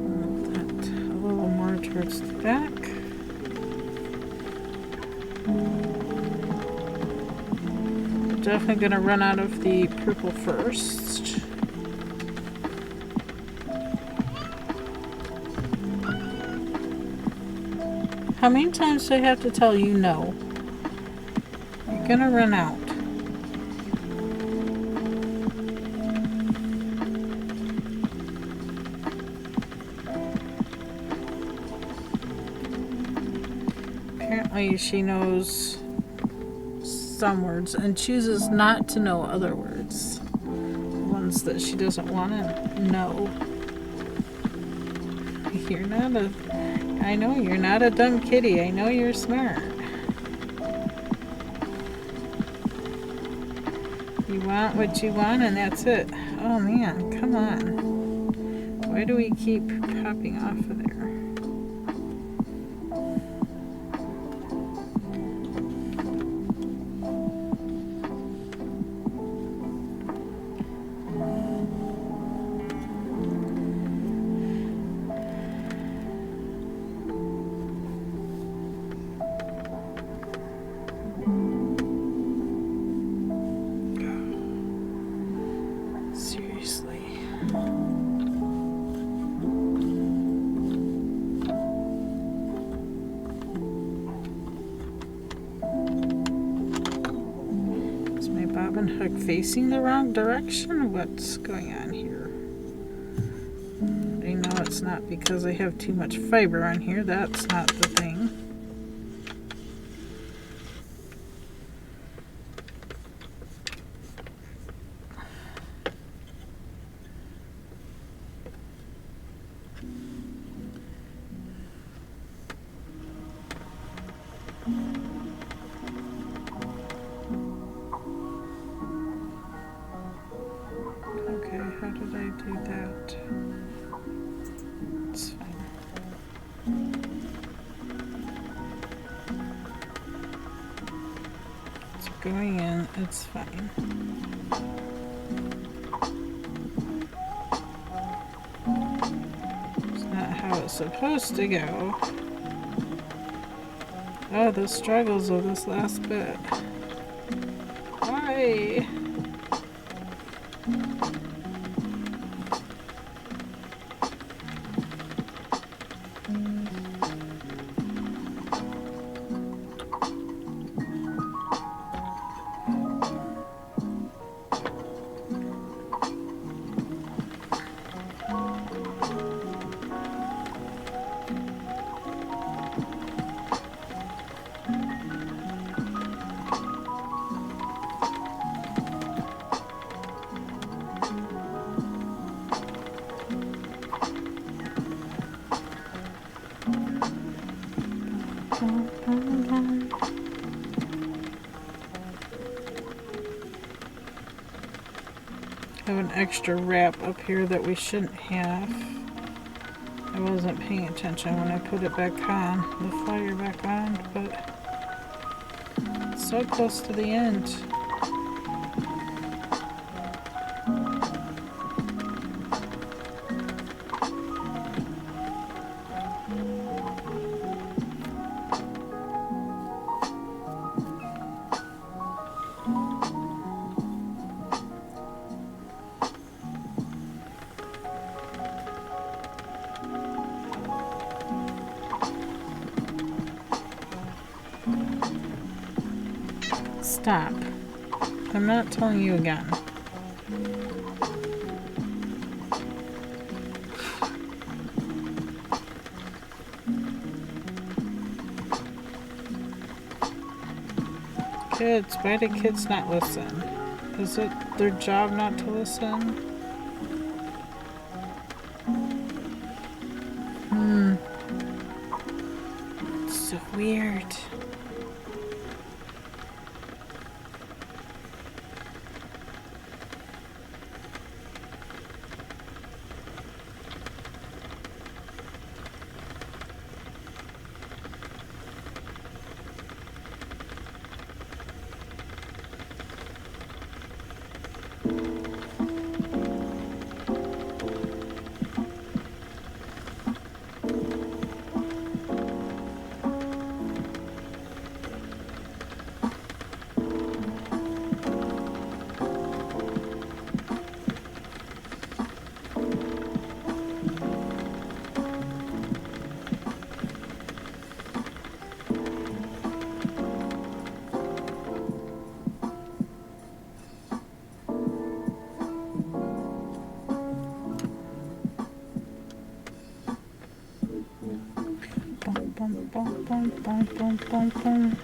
Move that a little more towards the back. Definitely gonna run out of the purple first. How many times do I have to tell you no? You're gonna run out. Apparently she knows some words and chooses not to know other words. Ones that she doesn't want to know. I know you're not a dumb kitty. I know you're smart. You want what you want and that's it. Oh man, come on. Why do we keep popping off of there? Hook facing the wrong direction? What's going on here? I know it's not because I have too much fiber on here. That's not the thing. How did I do that? It's fine. It's going in, it's fine. It's not how it's supposed to go. Oh, the struggles of this last bit. Why? Have an extra wrap up here that we shouldn't have. I wasn't paying attention when I put it back on, the flyer back on, but it's so close to the end. Stop. I'm not telling you again. Kids, why do kids not listen? Is it their job not to listen? It's so weird. Boom, boom, boom, boom, boom, boom, boom.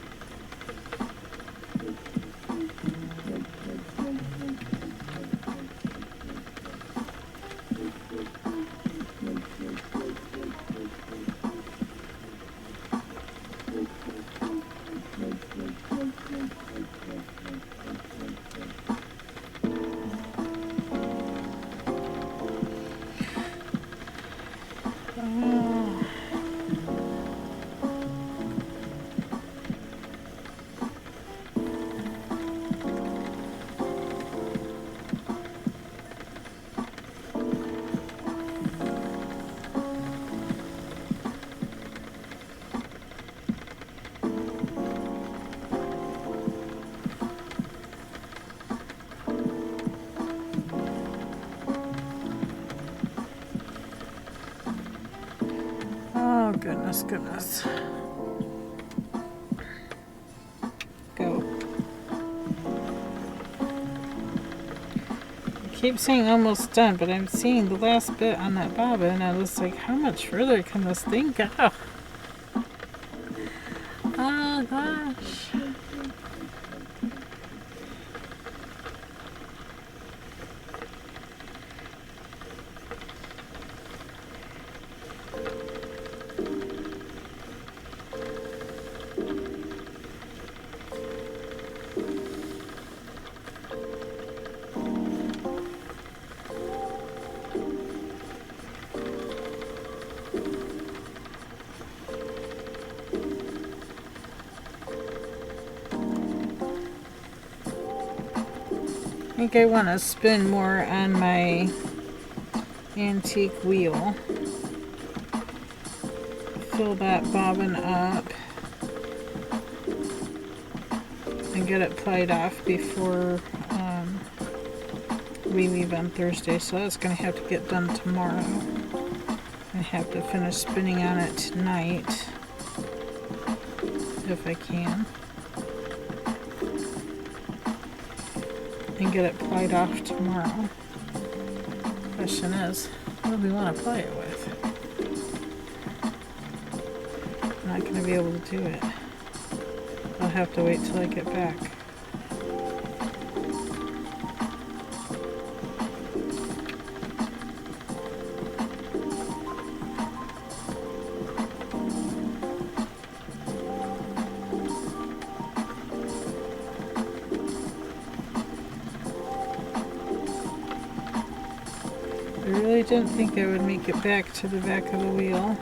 Goodness, goodness. Go. I keep saying almost done, but I'm seeing the last bit on that bobbin, and I was like, how much further can this thing go? Oh gosh. I think I want to spin more on my antique wheel. Fill that bobbin up and get it plied off before we leave on Thursday. So that's going to have to get done tomorrow. I have to finish spinning on it tonight if I can. And get it plied off tomorrow. Question is, what do we want to ply it with? I'm not going to be able to do it. I'll have to wait till I get back. I really didn't think I would make it back to the back of the wheel.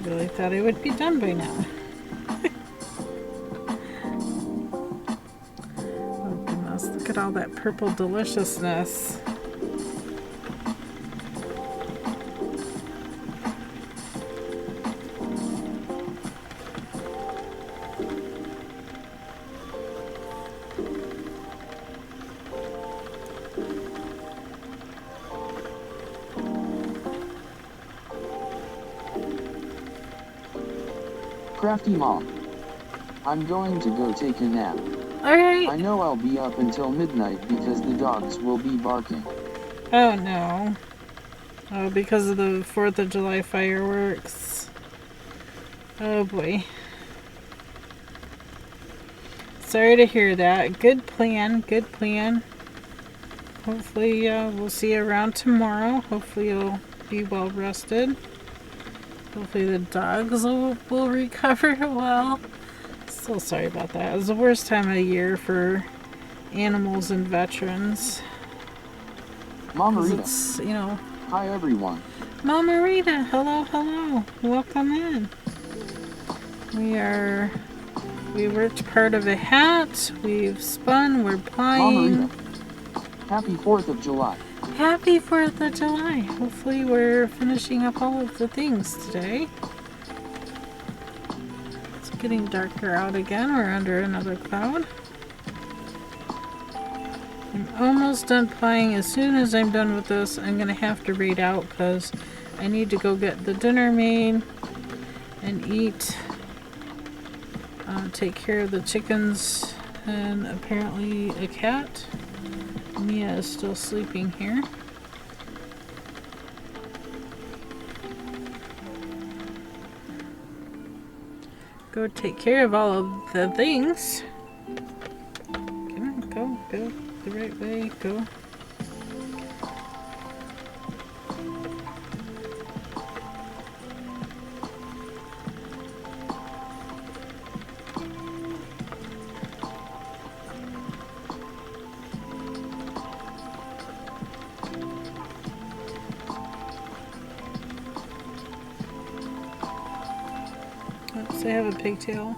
Really thought I would be done by now. Oh goodness, look at all that purple deliciousness. Crafty Mom. I'm going to go take a nap. Alright. I know I'll be up until midnight because the dogs will be barking. Oh no. Oh, because of the 4th of July fireworks. Oh boy. Sorry to hear that. Good plan, good plan. Hopefully we'll see you around tomorrow. Hopefully you'll be well rested. Hopefully the dogs will recover well. So sorry about that. It was the worst time of year for animals and veterans. Mama Rita. It's, you know. Hi everyone. Mama Rita, hello, hello. Welcome in. We worked part of a hat. We've spun. We're plying. Mama Rita. Happy 4th of July. Happy 4th of July. Hopefully we're finishing up all of the things today. It's getting darker out again. We're under another cloud. I'm almost done plying. As soon as I'm done with this, I'm going to have to read out because I need to go get the dinner made and eat. Take care of the chickens and apparently a cat. Mia is still sleeping here. Go take care of all of the things. Come on, go the right way, go. Oops, I have a pigtail.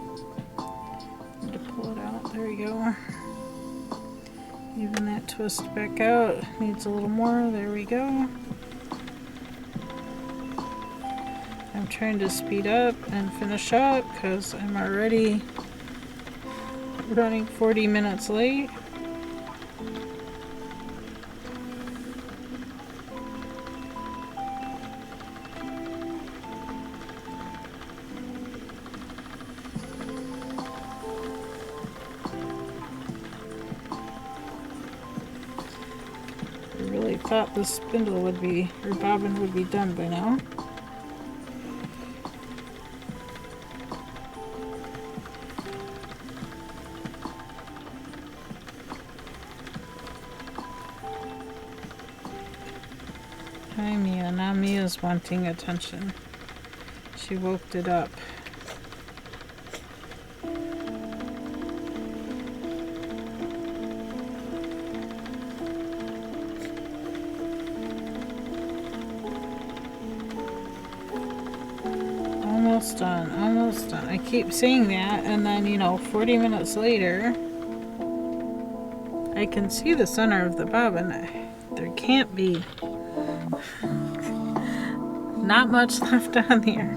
Need to pull it out. There we go. Even that twist back out. Needs a little more. There we go. I'm trying to speed up and finish up because I'm already running 40 minutes late. really thought the spindle would be, or bobbin would be done by now. Hi Mia, now Mia's wanting attention. She woke it up. Almost done, almost done. I keep saying that, and then, you know, 40 minutes later, I can see the center of the bobbin. There can't be not much left on here.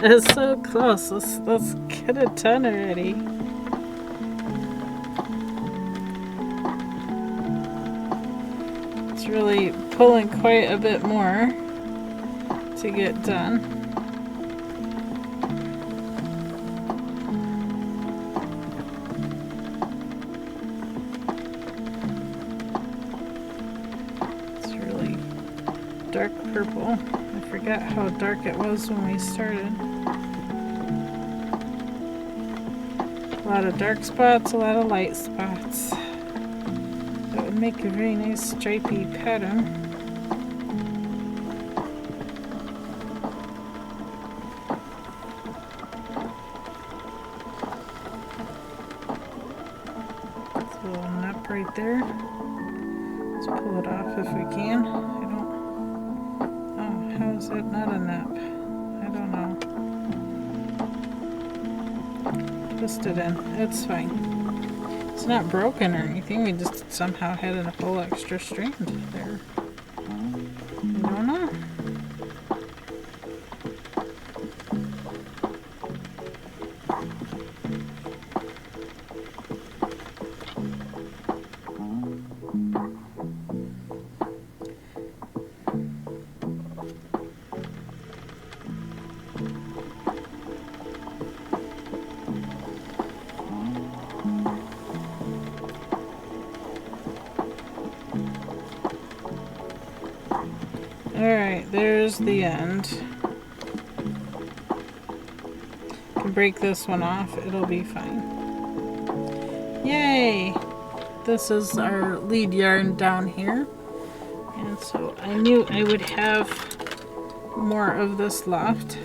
It's so close. Let's get it done already. It's really pulling quite a bit more to get done. Dark purple. I forgot how dark it was when we started. A lot of dark spots, a lot of light spots. That would make a very nice stripy pattern. So a little nap right there. Let's pull it off if we can. How is it not a nap? I don't know. Twist it in. It's fine. It's not broken or anything. We just somehow had a whole extra strand there. I don't know. Alright, there's the end. Can break this one off, it'll be fine. Yay! This is our lead yarn down here. And so I knew I would have more of this left.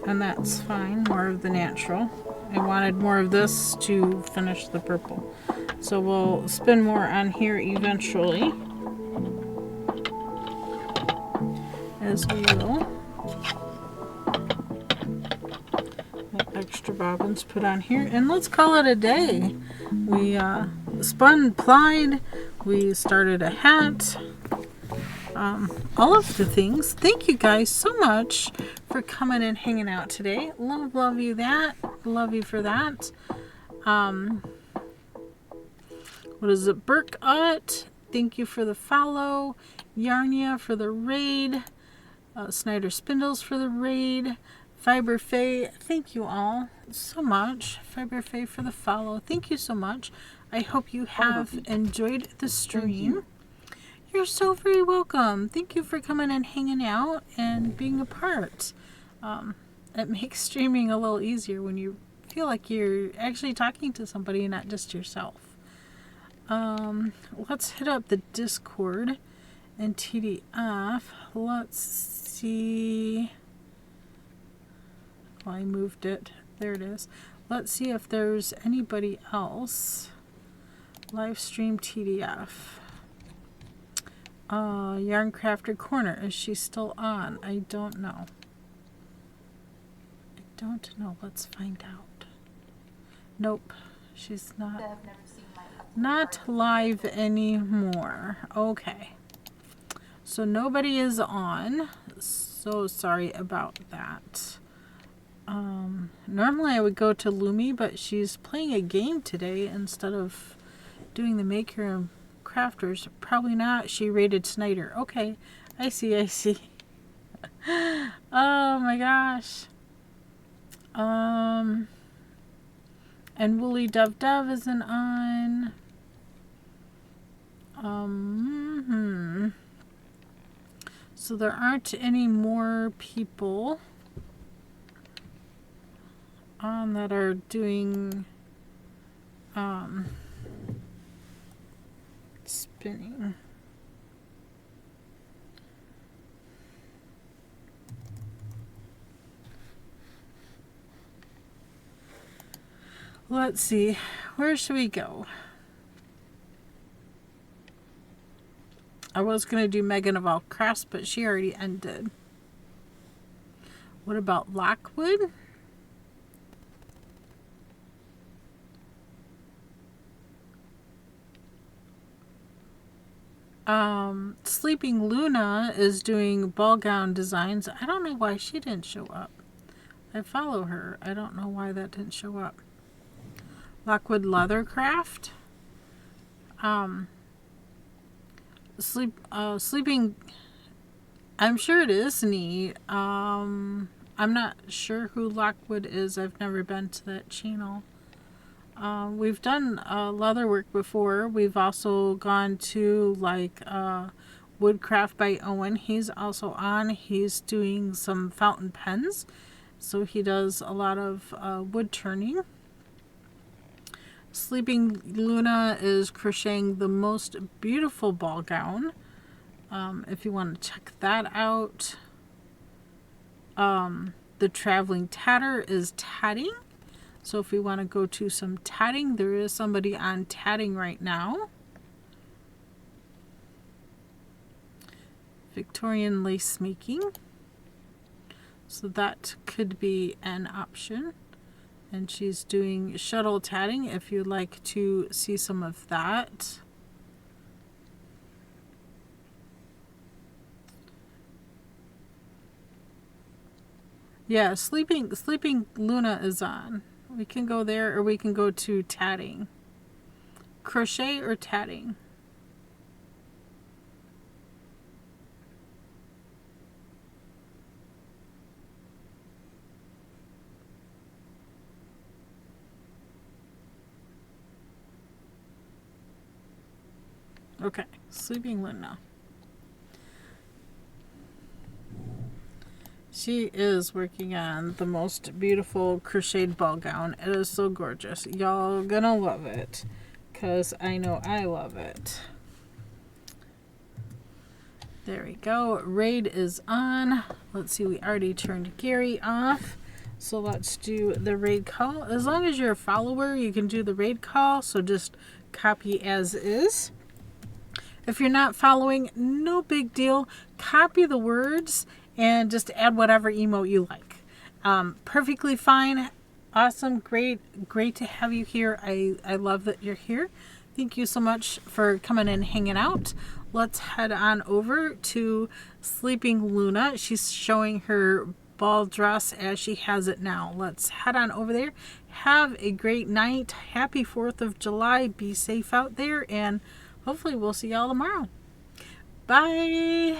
And that's fine, more of the natural. I wanted more of this to finish the purple. So we'll spin more on here eventually. As we will. Extra bobbins put on here, and let's call it a day. We spun, plied, we started a hat, all of the things. Thank you guys so much for coming and hanging out today. Love you that. Love you for that. What is it? Burke Ott, thank you for the follow. Yarnia for the raid. Snyder Spindles for the raid. Fiber Faye, thank you all so much. Fiber Faye for the follow. Thank you so much. I hope you have enjoyed the stream. You're so very welcome. Thank you for coming and hanging out and being a part. It makes streaming a little easier when you feel like you're actually talking to somebody and not just yourself. Let's hit up the Discord and TDF. Let's see. Well, I moved it. There it is. Let's see if there's anybody else. Live stream TDF. Yarn Crafter Corner. Is she still on? I don't know. I don't know. Let's find out. Nope. She's not live anymore. Okay. So nobody is on. So sorry about that. Normally I would go to Lumi, but she's playing a game today instead of doing the Maker and Crafters. Probably not. She raided Snyder. Okay. I see. Oh my gosh. And Woolly Dove Dove isn't on. So there aren't any more people that are doing spinning. Let's see, where should we go? I was going to do Megan of all crafts, but she already ended. What about Lockwood? Sleeping Luna is doing ball gown designs. I don't know why she didn't show up. I follow her. I don't know why that didn't show up. Lockwood Leathercraft. Sleeping. I'm sure it is neat. I'm not sure who Lockwood is. I've never been to that channel. We've done leatherwork before. We've also gone to like Woodcraft by Owen. He's also on. He's doing some fountain pens. So he does a lot of wood turning. Sleeping Luna is crocheting the most beautiful ball gown. If you want to check that out. The Traveling Tatter is tatting. So if we want to go to some tatting, there is somebody on tatting right now. Victorian lace making. So that could be an option. And she's doing shuttle tatting if you'd like to see some of that. Yeah, Sleeping Luna is on. We can go there or we can go to tatting. Crochet or tatting? Okay, Sleeping Luna. She is working on the most beautiful crocheted ball gown. It is so gorgeous. Y'all gonna love it, because I know I love it. There we go. Raid is on. Let's see, we already turned Gary off. So let's do the raid call. As long as you're a follower, you can do the raid call. So just copy as is. If you're not following, no big deal. Copy the words and just add whatever emote you like. Perfectly fine. Awesome. Great to have you here. I love that you're here. Thank you so much for coming and hanging out. Let's head on over to Sleeping Luna. She's showing her ball dress as she has it now. Let's head on over there. Have a great night. Happy 4th of July. Be safe out there, and hopefully we'll see y'all tomorrow. Bye.